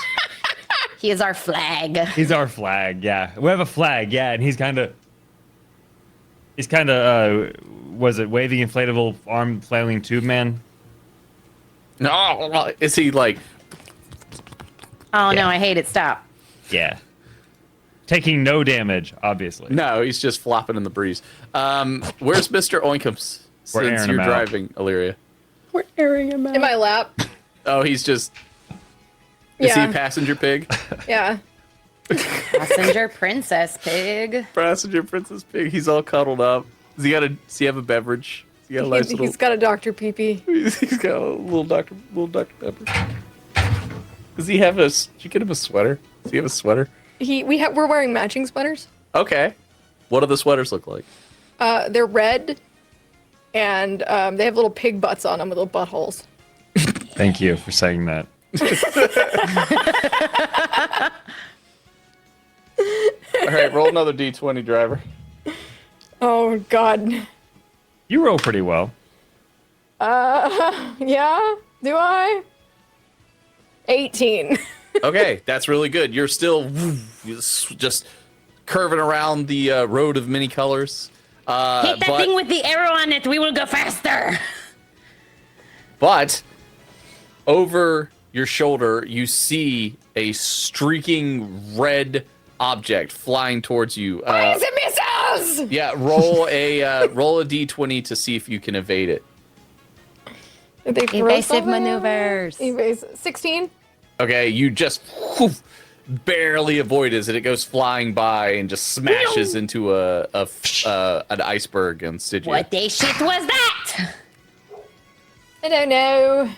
S5: He is our flag.
S3: He's our flag, yeah. We have a flag, yeah, and he's kind of was it waving inflatable arm flailing tube man?
S1: No, is he like?
S5: Oh no, I hate it. Stop.
S3: Yeah. Taking no damage, obviously.
S1: No, he's just flopping in the breeze. Where's Mr. Oinkums
S3: We're
S1: since
S3: airing
S1: you're
S3: him out.
S1: driving, Illyria?
S8: We're airing him out.
S2: In my lap.
S1: Oh, he's just... Is he
S2: Yeah.
S1: a passenger pig?
S2: Yeah.
S5: Passenger princess pig.
S1: Passenger princess pig. He's all cuddled up. Does he have a beverage? Does he got a nice little...
S2: He's got a Dr. Pee-Pee.
S1: He's got a little Dr. Pepper. Does he have a... Did you get him a sweater? Does he have a sweater?
S2: We're wearing matching sweaters.
S1: Okay. What do the sweaters look like?
S2: They're red, and they have little pig butts on them with little buttholes.
S3: Thank you for saying that.
S1: All right, roll another D20, driver.
S2: Oh God.
S3: You roll pretty well.
S2: Yeah. Do I? 18.
S1: Okay, that's really good. You're still just curving around the road of many colors.
S5: Hit that thing with the arrow on it. We will go faster.
S1: But over your shoulder, you see a streaking red object flying towards you.
S2: Is it missiles?
S1: Yeah, roll a d20 to see if you can evade it.
S2: Did they throw
S5: Evasive
S2: something?
S5: maneuvers.
S2: 16.
S1: Okay, you just barely avoid as it goes flying by and just smashes into an iceberg and Stygia.
S5: What day shit was that?
S2: I don't know.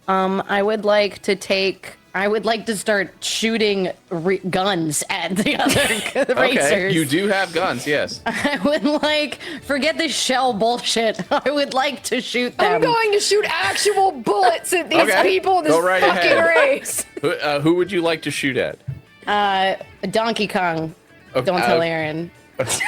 S5: I would like to start shooting guns at the other racers.
S1: Okay, you do have guns, yes.
S5: I would forget this shell bullshit. I would like to shoot them.
S2: I'm going to shoot actual bullets at these people in this
S1: Go right
S2: fucking
S1: ahead.
S2: race.
S1: Who would you like to shoot at?
S5: Donkey Kong.
S1: Okay,
S5: Don't tell Aaron.
S2: It's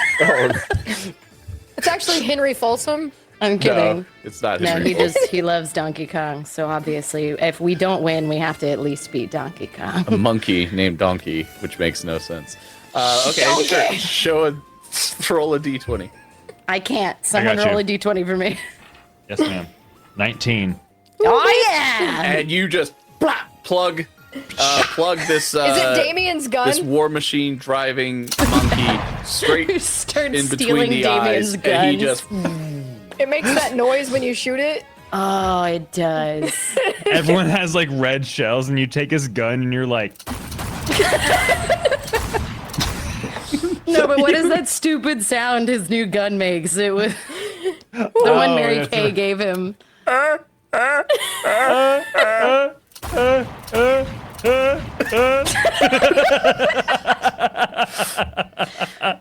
S2: actually Henry Folsom.
S5: I'm kidding.
S1: No, it's not
S5: No,
S1: Henry.
S5: he loves Donkey Kong. So obviously, if we don't win, we have to at least beat Donkey Kong.
S1: A monkey named Donkey, which makes no sense. Okay, sure. Roll a d20.
S5: I can't. Someone
S3: got you.
S5: roll a d20 for me.
S3: Yes, ma'am. 19.
S5: Oh yeah!
S1: And you just plug this.
S2: Is it Damien's gun?
S1: This war machine driving monkey straight
S5: Start
S1: in between
S5: stealing
S1: the
S5: Damien's
S1: eyes, and he
S5: guns.
S1: just.
S2: It makes that noise when you shoot it.
S5: Oh, it does.
S3: Everyone has red shells, and you take his gun, and you're like,
S5: No, but what is that stupid sound his new gun makes? It was the one Mary
S3: that's
S5: Kay
S3: right.
S5: gave him.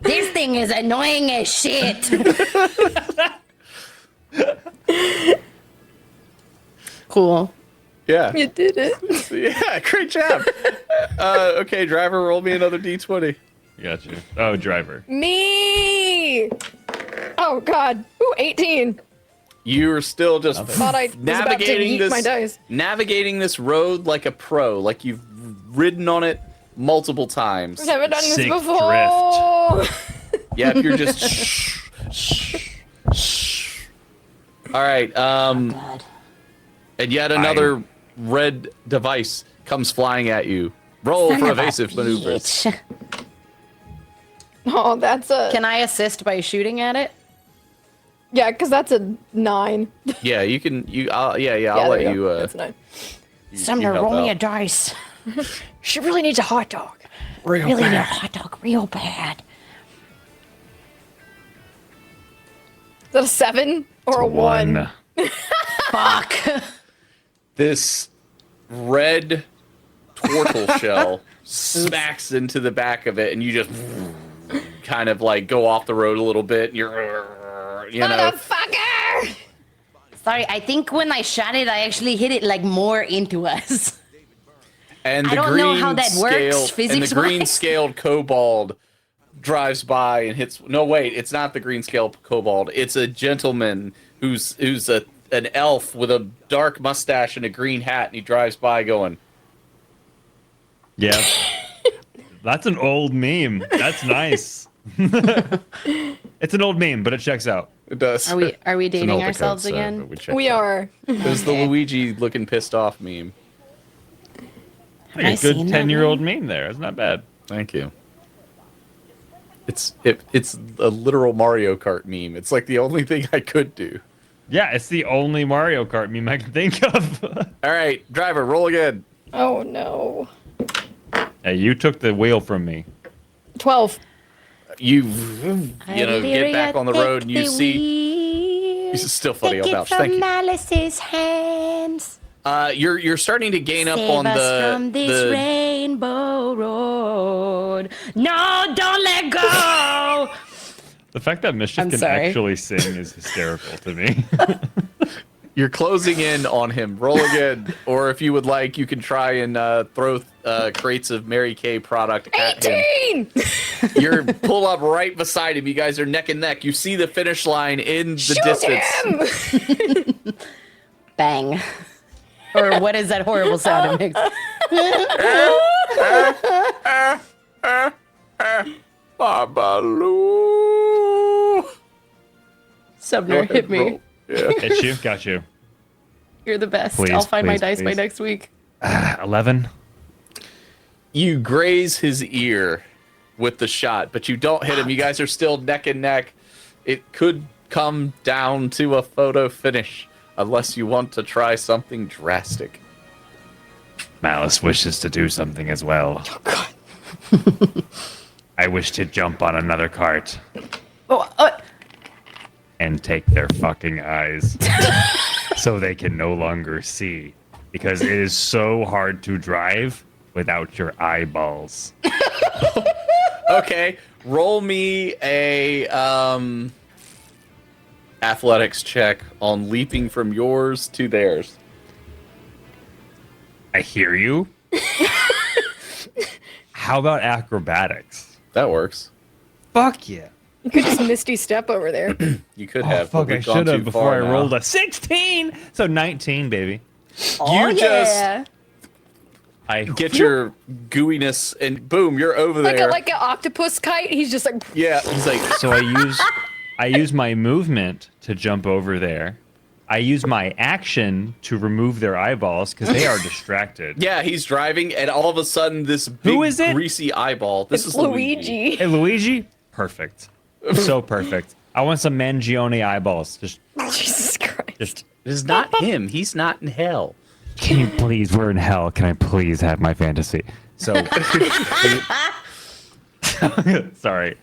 S5: This thing is annoying as shit. Cool.
S1: Yeah.
S2: You did it.
S1: Yeah, great job. Okay, driver, roll me another d20.
S3: Gotcha. Oh, driver.
S2: Me. Oh God. Ooh, 18.
S1: You're still just
S2: Thought I was about to yeet my dice.
S1: navigating this road like a pro, like you've ridden on it multiple times.
S2: I've never done this
S3: Sick
S2: before.
S1: Yep, you're just shh. All right, and yet another red device comes flying at you. Roll
S5: Son
S1: for
S5: of a
S1: evasive maneuvers.
S5: bitch.
S2: Oh, that's a.
S5: Can I assist by shooting at it?
S2: Yeah, because that's a 9.
S1: Yeah, you can. I'll
S2: Yeah,
S1: let
S2: there
S1: you.
S2: That's a 9.
S5: Sumner,
S1: help
S5: roll me a
S1: out.
S5: dice.
S2: She really needs a hot dog.
S5: Really need a hot dog real bad.
S2: Is that a 7 or a 1?
S5: Fuck.
S1: This red turtle shell smacks into the back of it, and you just kind of go off the road a little bit. And you're,
S2: Motherfucker!
S5: Sorry, I think when I shot it, I actually hit it more into us.
S1: And the
S5: I don't know how that works
S1: and the
S5: physics-wise.
S1: green scaled kobold drives by and hits. No, wait, it's not the green scaled kobold. It's a gentleman who's an elf with a dark mustache and a green hat, and he drives by going.
S3: Yeah. That's an old meme. That's nice. It's an old meme, but it checks out.
S1: It does.
S5: Are we
S1: It's an
S5: dating
S1: old
S5: ourselves
S1: account, so
S5: again?
S1: we checked
S2: We
S1: out.
S2: are.
S1: It was the Luigi looking pissed off meme.
S3: Like a good 10-year-old meme there. It's not bad.
S1: Thank you. It's a literal Mario Kart meme. It's like the only thing I could do.
S3: Yeah, it's the only Mario Kart meme I can think of.
S1: All right, driver, roll again.
S2: Oh no.
S3: Hey, you took the wheel from me.
S2: 12.
S1: You get back on the road and you see. This is still funny. I'll vouch. Thank you.
S5: Malice's hands.
S1: You're starting to gain up
S5: Save
S1: on
S5: us from this
S1: the
S5: rainbow road. No, don't let go.
S3: The fact that Mischief can actually sing is hysterical to me.
S1: You're closing in on him. Roll again, or if you would like, you can try and throw crates of Mary Kay product at him.
S2: 18!
S1: You're pull up right beside him. You guys are neck and neck. You see the finish line in the distance.
S5: Bang. Or what is that horrible sound it makes?
S1: Babaloo.
S8: Sumner, hit me.
S1: Yeah.
S3: Hit you? Got you.
S8: You're the best.
S3: Please,
S8: I'll find my
S3: please,
S8: dice by
S3: please.
S8: next week.
S3: 11.
S1: You graze his ear with the shot, but you don't hit him. You guys are still neck and neck. It could come down to a photo finish unless you want to try something drastic.
S6: Malice wishes to do something as well.
S2: Oh, God.
S6: I wish to jump on another cart
S8: Oh,
S6: and take their fucking eyes so they can no longer see. Because it is so hard to drive without your eyeballs.
S1: Okay, roll me a athletics check on leaping from yours to theirs.
S6: I hear you.
S3: How about acrobatics?
S1: That works.
S3: Fuck yeah.
S2: You could just Misty Step over there.
S1: You could
S3: Oh,
S1: have.
S3: fuck,
S1: but
S3: I
S1: we've gone
S3: should have
S1: too
S3: before
S1: far
S3: I
S1: now.
S3: rolled a 16. So 19, baby.
S1: You just get your gooiness and boom, you're over there.
S2: Like an octopus kite. He's just like.
S1: Yeah, he's like.
S3: So I use my movement to jump over there. I use my action to remove their eyeballs because they are distracted.
S1: Yeah, he's driving, and all of a sudden, this big
S3: Who is it?
S1: greasy eyeball. This is
S2: Luigi.
S3: Hey, Luigi? Perfect. So perfect. I want some Mangione eyeballs.
S2: Jesus Christ.
S3: Just
S1: It is not him. He's not in hell.
S6: Can you please, we're in hell. Can I please have my fantasy?
S3: so. Sorry.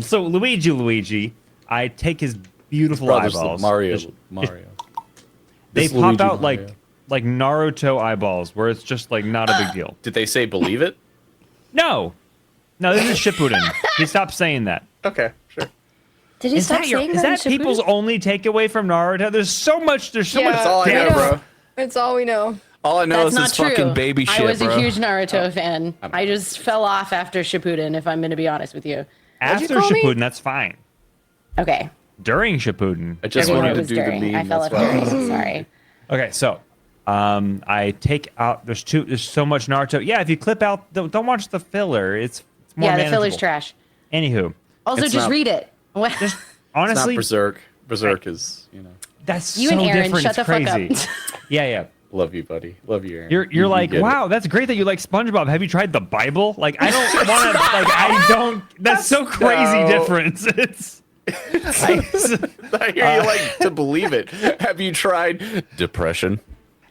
S3: So Luigi, I take his beautiful
S1: Brothers,
S3: eyeballs.
S1: Mario.
S3: They
S1: It's
S3: pop
S1: Luigi
S3: out
S1: Mario.
S3: like Naruto eyeballs, where it's just like not a big deal.
S1: Did they say believe it?
S3: No, this is Shippuden. He stopped saying that.
S1: Okay, sure.
S5: Did he stop saying
S3: Is that
S5: in
S3: people's
S5: Shippuden?
S3: only takeaway from Naruto? There's so much.
S1: That's all I know,
S2: know.
S1: bro.
S2: That's all we know.
S1: All I know
S5: That's
S1: is
S5: not
S1: this
S5: true.
S1: fucking baby shit,
S5: I was
S1: bro.
S5: a huge Naruto fan. I just fell off after Shippuden, if I'm going to be honest with you.
S3: After
S2: call me?
S3: Shippuden, that's fine.
S5: Okay.
S3: During Shippuden,
S1: I just
S5: Everyone
S1: wanted to
S5: was
S1: do
S5: during.
S1: the meme.
S5: I fell
S1: That's
S5: off
S1: why.
S5: during. Sorry.
S3: okay, so I take out. There's so much Naruto. Yeah, if you clip out, don't watch the filler. It's more
S5: Yeah, the
S3: manageable.
S5: filler's trash.
S3: Anywho,
S5: Also,
S1: It's
S5: just
S1: not-
S5: read it.
S3: just
S1: It's
S3: honestly,
S1: not Berserk. Berserk is,
S3: that's
S5: You
S3: so
S5: and Aaron,
S3: different.
S5: shut
S3: It's
S5: the fuck
S3: crazy.
S5: up.
S3: Yeah.
S1: Love you, buddy. Love you, Aaron.
S3: You're
S1: You
S3: like,
S1: get it.
S3: wow, that's great that you like SpongeBob. Have you tried the Bible? Like, I don't want to. Like, I don't. That's so crazy
S1: No.
S3: difference. It's.
S1: I hear you like to believe it. Have you tried depression?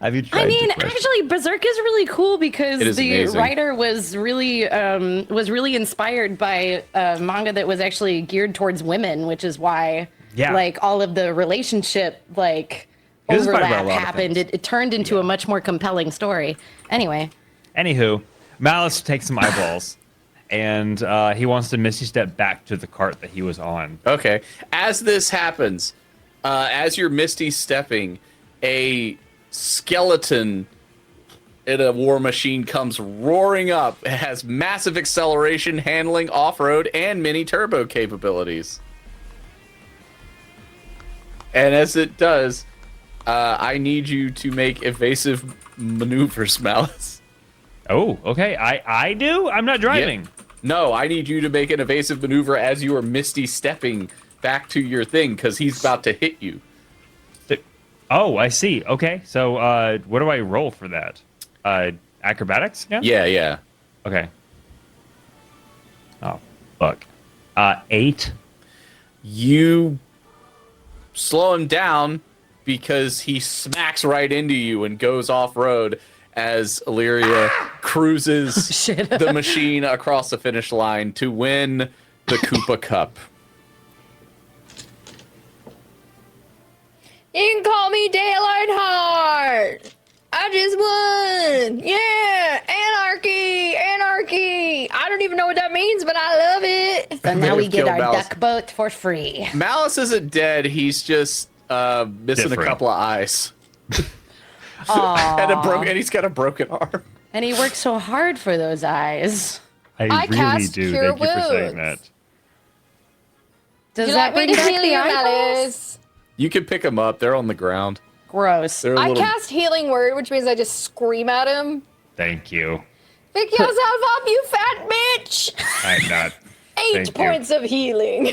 S3: Have you tried?
S5: I mean,
S3: depression?
S5: actually, Berserk is really cool because
S1: It is
S5: the
S1: amazing.
S5: writer was really inspired by a manga that was actually geared towards women, which is why,
S3: Yeah.
S5: like, all of the relationship
S3: He was inspired by a
S5: overlap
S3: lot of
S5: happened.
S3: things.
S5: It turned into a much more compelling story. Anyway,
S3: Anywho, Malice takes some eyeballs, and he wants to Misty Step back to the cart that he was on.
S1: Okay. As this happens, as you're Misty stepping, a skeleton in a war machine comes roaring up. It has massive acceleration, handling, off-road, and mini turbo capabilities. And as it does, I need you to make evasive maneuvers, Malice.
S3: Oh, okay. I do? I'm not driving.
S1: Yep. No, I need you to make an evasive maneuver as you are Misty stepping back to your thing, because he's about to hit you.
S3: Oh, I see. Okay. So what do I roll for that? Acrobatics again?
S1: Yeah.
S3: Okay. Oh, fuck. 8.
S1: You slow him down because he smacks right into you and goes off-road as Illyria cruises the machine across the finish line to win the Koopa Cup.
S2: You can call me Dale Earnhardt. I just won. Yeah, anarchy. I don't even know what that means, but I love it.
S4: So now we get our
S1: Malice.
S4: duck boat for free.
S1: Malice isn't dead. He's just missing a couple of eyes. and he's got a broken arm.
S4: And he worked so hard for those eyes.
S3: I really
S2: cast
S3: do.
S2: Cure
S3: Thank you for saying
S2: Wounds.
S3: that.
S4: Does
S2: You
S4: that
S2: like me
S4: bring
S2: to
S4: back
S2: heal
S4: the
S2: you,
S4: eyeballs?
S2: Malice?
S1: You can pick them up. They're on the ground.
S4: Gross.
S1: They're a
S2: I
S1: little...
S2: cast Healing Word, which means I just scream at him.
S3: Thank you.
S2: Pick yourself up, you fat bitch!
S3: I'm not.
S2: 8
S3: Thank you.
S2: points of healing.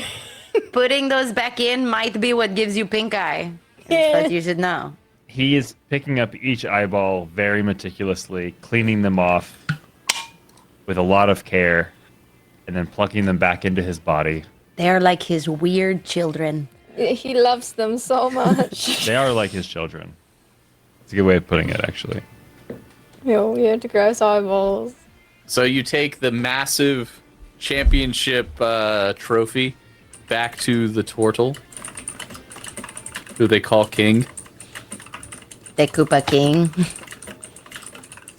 S4: Putting those back in might be what gives you pink eye. But you should know.
S3: He is picking up each eyeball very meticulously, cleaning them off with a lot of care, and then plucking them back into his body.
S4: They're like his weird children.
S2: He loves them so much.
S3: They are like his children. It's a good way of putting it, actually.
S2: Weird gross eyeballs.
S1: So you take the massive championship trophy back to the turtle, who they call King.
S4: The Koopa King.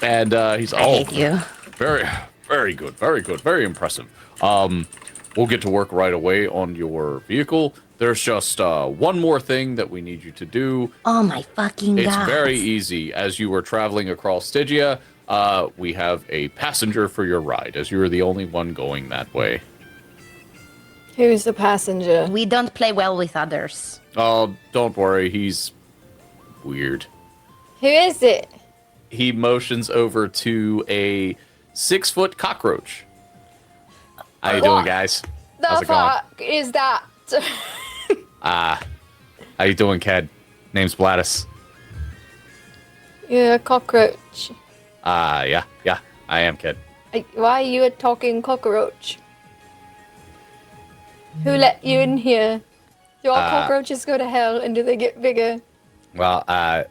S1: And he's
S4: I hate you.
S1: Very, very good, very impressive. We'll get to work right away on your vehicle. There's just one more thing that we need you to do.
S4: Oh my fucking god.
S1: It's very easy. As you were traveling across Stygia, we have a passenger for your ride, as you are the only one going that way.
S2: Who's the passenger?
S4: We don't play well with others.
S1: Oh, don't worry, he's weird.
S2: Who is it?
S1: He motions over to a 6-foot cockroach. How you doing, guys? How's
S2: The
S1: it going?
S2: fuck is that?
S1: How you doing, Ked? Name's Bladis.
S2: You're a cockroach.
S1: Yeah, I am, Ked.
S2: Why are you a talking cockroach? Who let you in here? Do all cockroaches go to hell, and do they get bigger?
S1: Well, I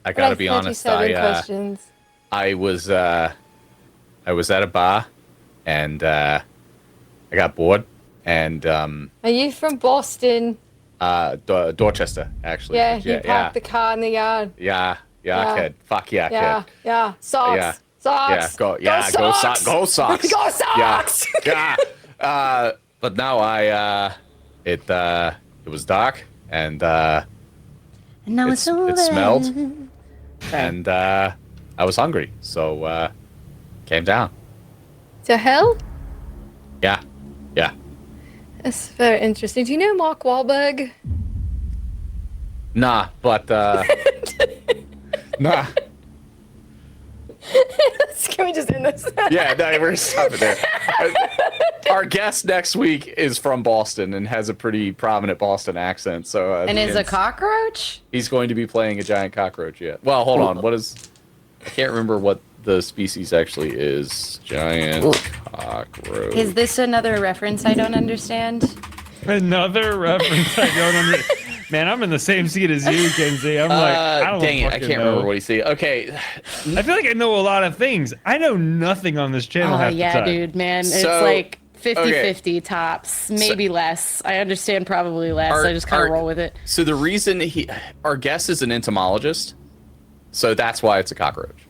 S1: gotta be honest.
S2: 37 questions.
S1: I was at a bar, and I got bored, and
S2: Are you from Boston?
S1: Dorchester, actually.
S2: Yeah, you parked the car in the yard.
S1: Yeah,
S2: Yeah.
S1: Ked. Fuck yeah,
S2: Yeah,
S1: Ked.
S2: yeah. Socks.
S1: Yeah.
S2: Socks.
S1: Go
S2: Sox.
S1: Go Sox.
S2: Go Sox.
S1: Yeah. But now it was dark, and
S4: And now
S1: it
S4: it's over.
S1: smelled, and I was hungry, so came down.
S2: To hell?
S1: Yeah.
S2: That's very interesting. Do you know Mark Wahlberg?
S1: Nah, but nah.
S2: Can we just end this?
S1: Yeah, no, we're stopping there. Our guest next week is from Boston and has a pretty prominent Boston accent. So
S4: And is a cockroach?
S1: He's going to be playing a giant cockroach. Yeah. Well, hold on. What is? I can't remember what the species actually is. Giant cockroach.
S4: Is this another reference I don't understand?
S3: Another reference I don't understand. Man, I'm in the same seat as you, Kenzie. I'm like, I don't
S1: dang it, I
S3: fucking
S1: can't
S3: know.
S1: remember what he said. Okay.
S3: I feel like I know a lot of things. I know nothing on this channel
S4: Oh,
S3: half
S4: yeah,
S3: the time.
S4: dude, man. It's
S1: So,
S4: like 50-50
S1: okay.
S4: tops, maybe less. I understand probably less. I just kind of roll with it.
S1: So the reason our guest is an entomologist, so that's why it's a cockroach.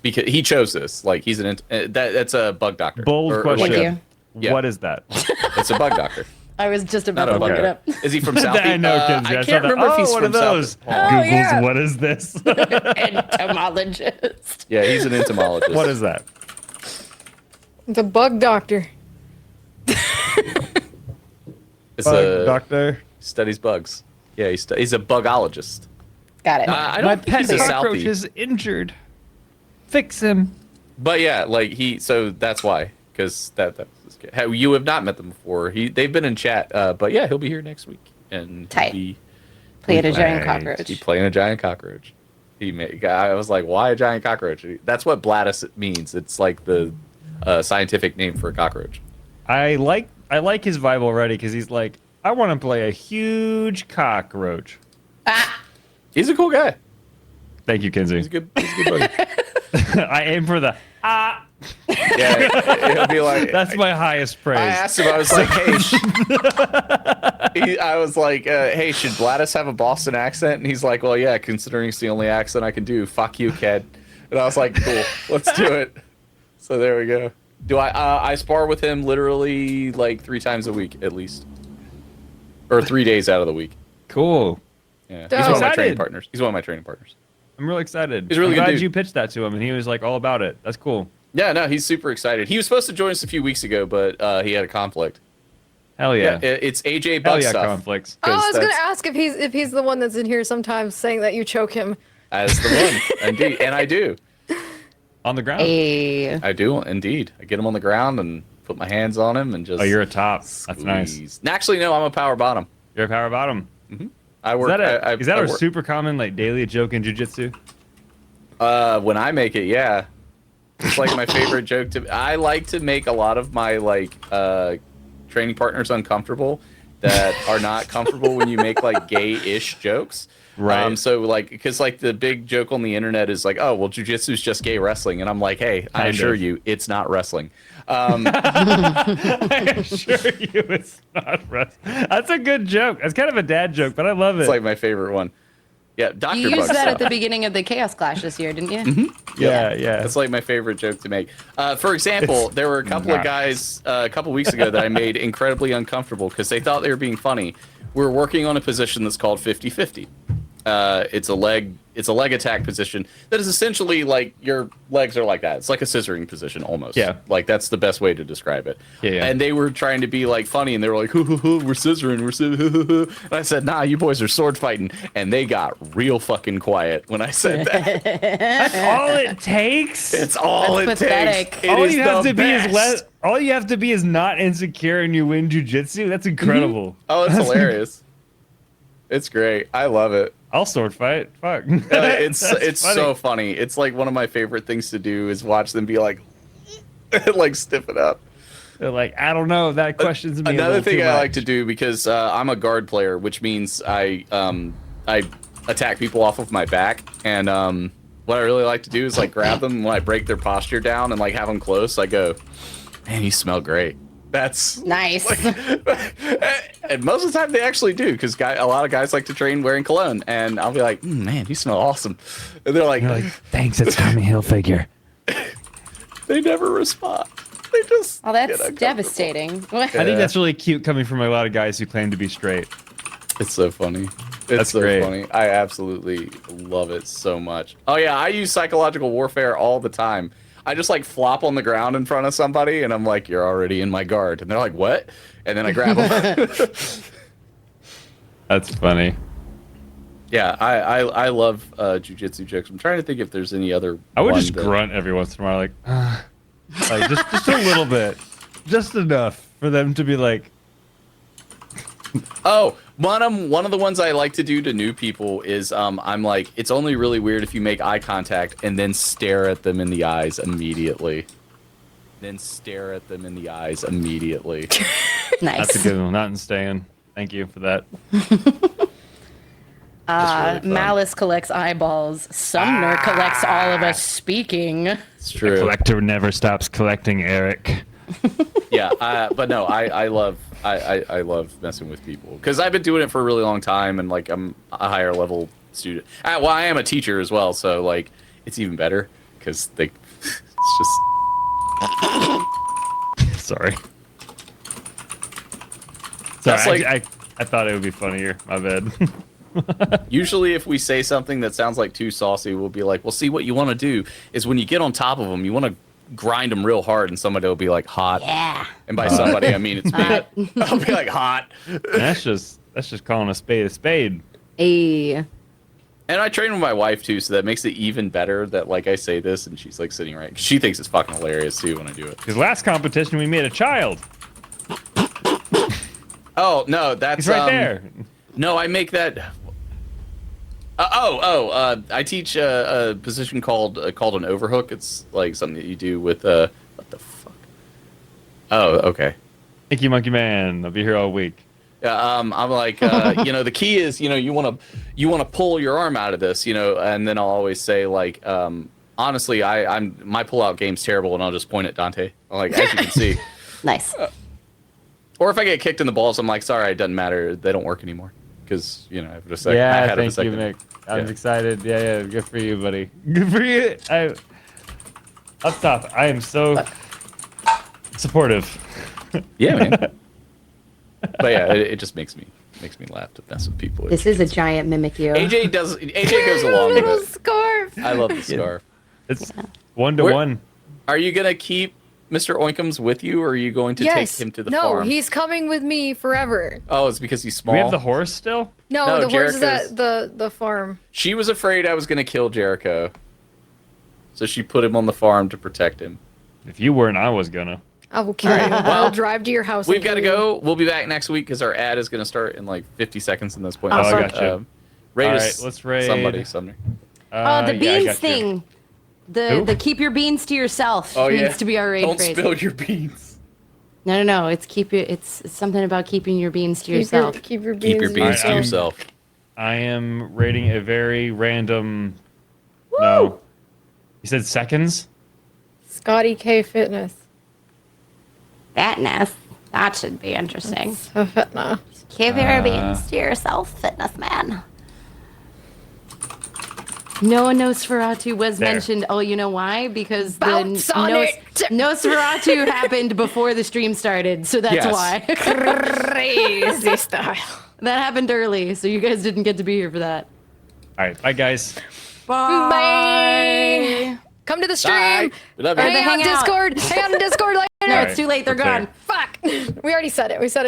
S1: Because he chose this. Like he's that's a bug doctor.
S3: Bold question.
S4: Thank you.
S1: Yeah.
S3: What is that?
S1: It's a bug doctor.
S4: I was just about
S1: Not
S4: to
S1: a bug
S4: look it
S1: doctor.
S4: up.
S1: Is he from South?
S3: I know, Kenzie.
S1: I
S3: saw
S1: can't
S3: that.
S1: remember if he's
S3: one
S1: from
S3: of those.
S1: South.
S3: Google's
S4: yeah.
S3: what is this?
S4: Entomologist.
S1: Yeah, he's an entomologist.
S3: What is that?
S2: The bug doctor.
S1: It's
S3: Bug doctor.
S1: studies bugs. Yeah, he's a bugologist.
S4: Got it.
S1: I
S3: My
S1: don't
S3: pet
S1: think he's a
S3: cockroach
S1: Southie.
S3: is injured. Fix him.
S1: But yeah, like so that's why, because that's how you have not met them before. They've been in chat, but yeah, he'll be here next week and
S4: Tight.
S1: He'll be
S4: Playing a giant cockroach.
S1: He's playing a giant cockroach. I was like, why a giant cockroach? That's what blattus means. It's like the scientific name for a cockroach.
S3: I like his vibe already because he's like, I want to play a huge cockroach.
S1: He's a cool guy.
S3: Thank you, Kinsey.
S1: He's a good buddy.
S3: I aim for the
S1: Yeah, he'll be like,
S3: that's my highest praise.
S1: I asked him, I was like, hey, should Blattus have a Boston accent? And he's like, well, yeah, considering it's the only accent I can do. Fuck you, kid. And I was like, cool, let's do it. So there we go. I spar with him literally like 3 times a week at least, or 3 days out of the week.
S3: Cool.
S1: Yeah, he's one of my training partners.
S3: I'm really excited.
S1: He's really
S3: I'm
S1: good
S3: glad
S1: dude.
S3: you pitched that to him, and he was like all about it. That's cool.
S1: Yeah, no, he's super excited. He was supposed to join us a few weeks ago, but he had a conflict.
S3: Hell yeah.
S1: It's AJ
S3: Hell
S1: Bug
S3: yeah,
S1: stuff.
S3: conflicts.
S2: Oh, I was gonna ask if he's the one that's in here sometimes saying that you choke him.
S1: As the one, indeed, and I do.
S3: On the ground.
S2: Hey.
S1: I do indeed. I get him on the ground and put my hands on him and just.
S3: Oh, you're a top.
S1: Squeeze.
S3: That's nice.
S1: Actually, no, I'm a power bottom.
S3: You're a power bottom.
S1: Mm-hmm. I work.
S3: Is that a super common like daily joke in jiu-jitsu?
S1: When I make it, yeah. It's like my favorite joke to. I like to make a lot of my training partners uncomfortable that are not comfortable when you make like gay-ish jokes.
S3: Right.
S1: So like, because like the big joke on the internet is like, oh well, jiu-jitsu is just gay wrestling, and I'm like, hey, I assure you, it's not wrestling.
S3: I assure you, it's not wrestling. That's a good joke. That's kind of a dad joke, but I love it.
S1: It's like my favorite one. Yeah, Dr.
S8: You
S1: Bug
S8: used that
S1: stuff.
S8: at the beginning of the Chaos Clash this year, didn't you?
S1: Mm-hmm. Yeah. That's like my favorite joke to make. For example, there were a couple of guys a couple weeks ago that I made incredibly uncomfortable because they thought they were being funny. We're working on a position that's called 50-50. It's a leg attack position that is essentially like your legs are like that. It's like a scissoring position almost. Yeah. Like that's the best way to describe it.
S3: Yeah.
S1: And they were trying to be like funny and they were like, hoo, hoo, hoo, we're scissoring, and I said, nah, you boys are sword fighting. And they got real fucking quiet when I said that.
S3: That's all it takes.
S1: It's all
S8: That's
S1: it
S8: pathetic.
S1: takes. It
S3: All
S1: is
S3: you have
S1: the
S3: to be is
S1: best.
S3: all you have to be is not insecure and you win jujitsu. That's incredible.
S1: Oh, it's hilarious. It's great. I love it.
S3: I'll sword fight. Fuck.
S1: It's
S3: That's funny.
S1: so funny. It's like one of my favorite things to do is watch them be like, like stiffen up.
S3: They're like, I don't know. That questions me.
S1: Another thing I like to do because I'm a guard player, which means I attack people off of my back, and what I really like to do is like grab them when I break their posture down and like have them close. I go, man, you smell great. That's
S8: nice.
S1: And most of the time they actually do, because a lot of guys like to train wearing cologne, and I'll be like, man, you smell awesome. And they're like,
S6: thanks, it's Tommy Hilfiger.
S1: They never respond. They just.
S8: Oh, that's devastating.
S3: I think that's really cute coming from a lot of guys who claim to be straight.
S1: It's so funny. It's so funny. I absolutely love it so much. Oh yeah, I use psychological warfare all the time. I just like flop on the ground in front of somebody and I'm like, you're already in my guard. And they're like, what? And then I grab them.
S3: That's funny.
S1: Yeah, I love jujitsu jokes. I'm trying to think if there's any other.
S3: I would
S1: one
S3: just grunt every once in a while, like just a little bit, just enough for them to be like.
S1: Oh, one of the ones I like to do to new people is I'm like, it's only really weird if you make eye contact and then stare at them in the eyes immediately.
S3: Nice.
S8: Nice.
S3: That's a good one. Not in staying. Thank you for that.
S8: Malice collects eyeballs. Sumner collects all of us speaking.
S1: It's true.
S6: The collector never stops collecting, Eric.
S1: Yeah, but no, I love messing with people because I've been doing it for a really long time, and like I'm a higher level student. Well, I am a teacher as well, so like it's even better because it's just.
S3: Sorry.
S1: That's like-
S3: I thought it would be funnier. My bad.
S1: Usually, if we say something that sounds like too saucy, we'll be like, "Well, see, what you want to do is when you get on top of them, you want to grind them real hard, and somebody will be like, hot."
S8: Yeah.
S1: And by somebody, I mean it's me. I'll be like, hot.
S3: That's just calling a spade a spade.
S8: Hey.
S1: And I train with my wife too, so that makes it even better that like I say this, and she's like sitting right. She thinks it's fucking hilarious too when I do it.
S3: Because last competition we made a child.
S1: Oh no, that's
S3: He's right there.
S1: No, I make that. I teach a position called an overhook. It's like something that you do with what the fuck? Oh, okay.
S3: Thank you, Monkey Man. I'll be here all week.
S1: Yeah, I'm like, the key is, you want to pull your arm out of this, and then I'll always say like, honestly, my pull-out game's terrible, and I'll just point at Dante. I'm like, as you can see.
S5: Nice.
S1: Or if I get kicked in the balls, I'm like, sorry, it doesn't matter. They don't work anymore. Because, I've just like,
S3: Yeah,
S1: I had
S3: thank you, Mick. I'm excited. Yeah, good for you, buddy. Good for you. Up top, I am so supportive.
S1: Yeah, man. But yeah, it just makes me laugh to mess with people.
S5: This is a giant mimic you.
S1: AJ goes along with
S2: Little
S1: it.
S2: scarf.
S1: I love the scarf.
S3: It's 1-to-1.
S1: Are you gonna keep Mr. Oinkums with you, or are you going to take him to the farm?
S2: No, he's coming with me forever.
S1: Oh, it's because he's small.
S3: Do we have the horse still?
S2: No, the horse is at the farm.
S1: She was afraid I was gonna kill Jericho, so she put him on the farm to protect him.
S3: If you weren't, I was gonna.
S2: I will kill you. I'll drive to your house.
S1: We've got to go. We'll be back next week because our ad is going to start in like 50 seconds from this point.
S3: Oh, I got you.
S1: Rate
S3: All
S1: us,
S3: right, let's raid.
S1: somebody, Sumner.
S5: The
S3: yeah,
S5: beans thing. The keep your beans to yourself needs to be our raid
S1: Don't
S5: phrase.
S1: spill your beans.
S5: No. It's something about keeping your beans to yourself.
S2: Keep your beans
S1: to yourself.
S3: I am rating a very random. Woo! No. You said seconds?
S2: Scotty K Fitness.
S5: Fatness. That should be interesting.
S2: Fitness.
S5: Keep your beans to yourself, fitness man. No Nosferatu was mentioned. Oh, you know why? Because the Nosferatu happened before the stream started, so that's why.
S2: Crazy style.
S5: That happened early, so you guys didn't get to be here for that.
S3: All right, bye guys.
S2: Bye. Come to the stream.
S1: Bye. We love you.
S2: Hang on Discord. Hang on Discord later.
S5: No, it's too late. They're gone.
S2: Fuck. We already said it. We said it.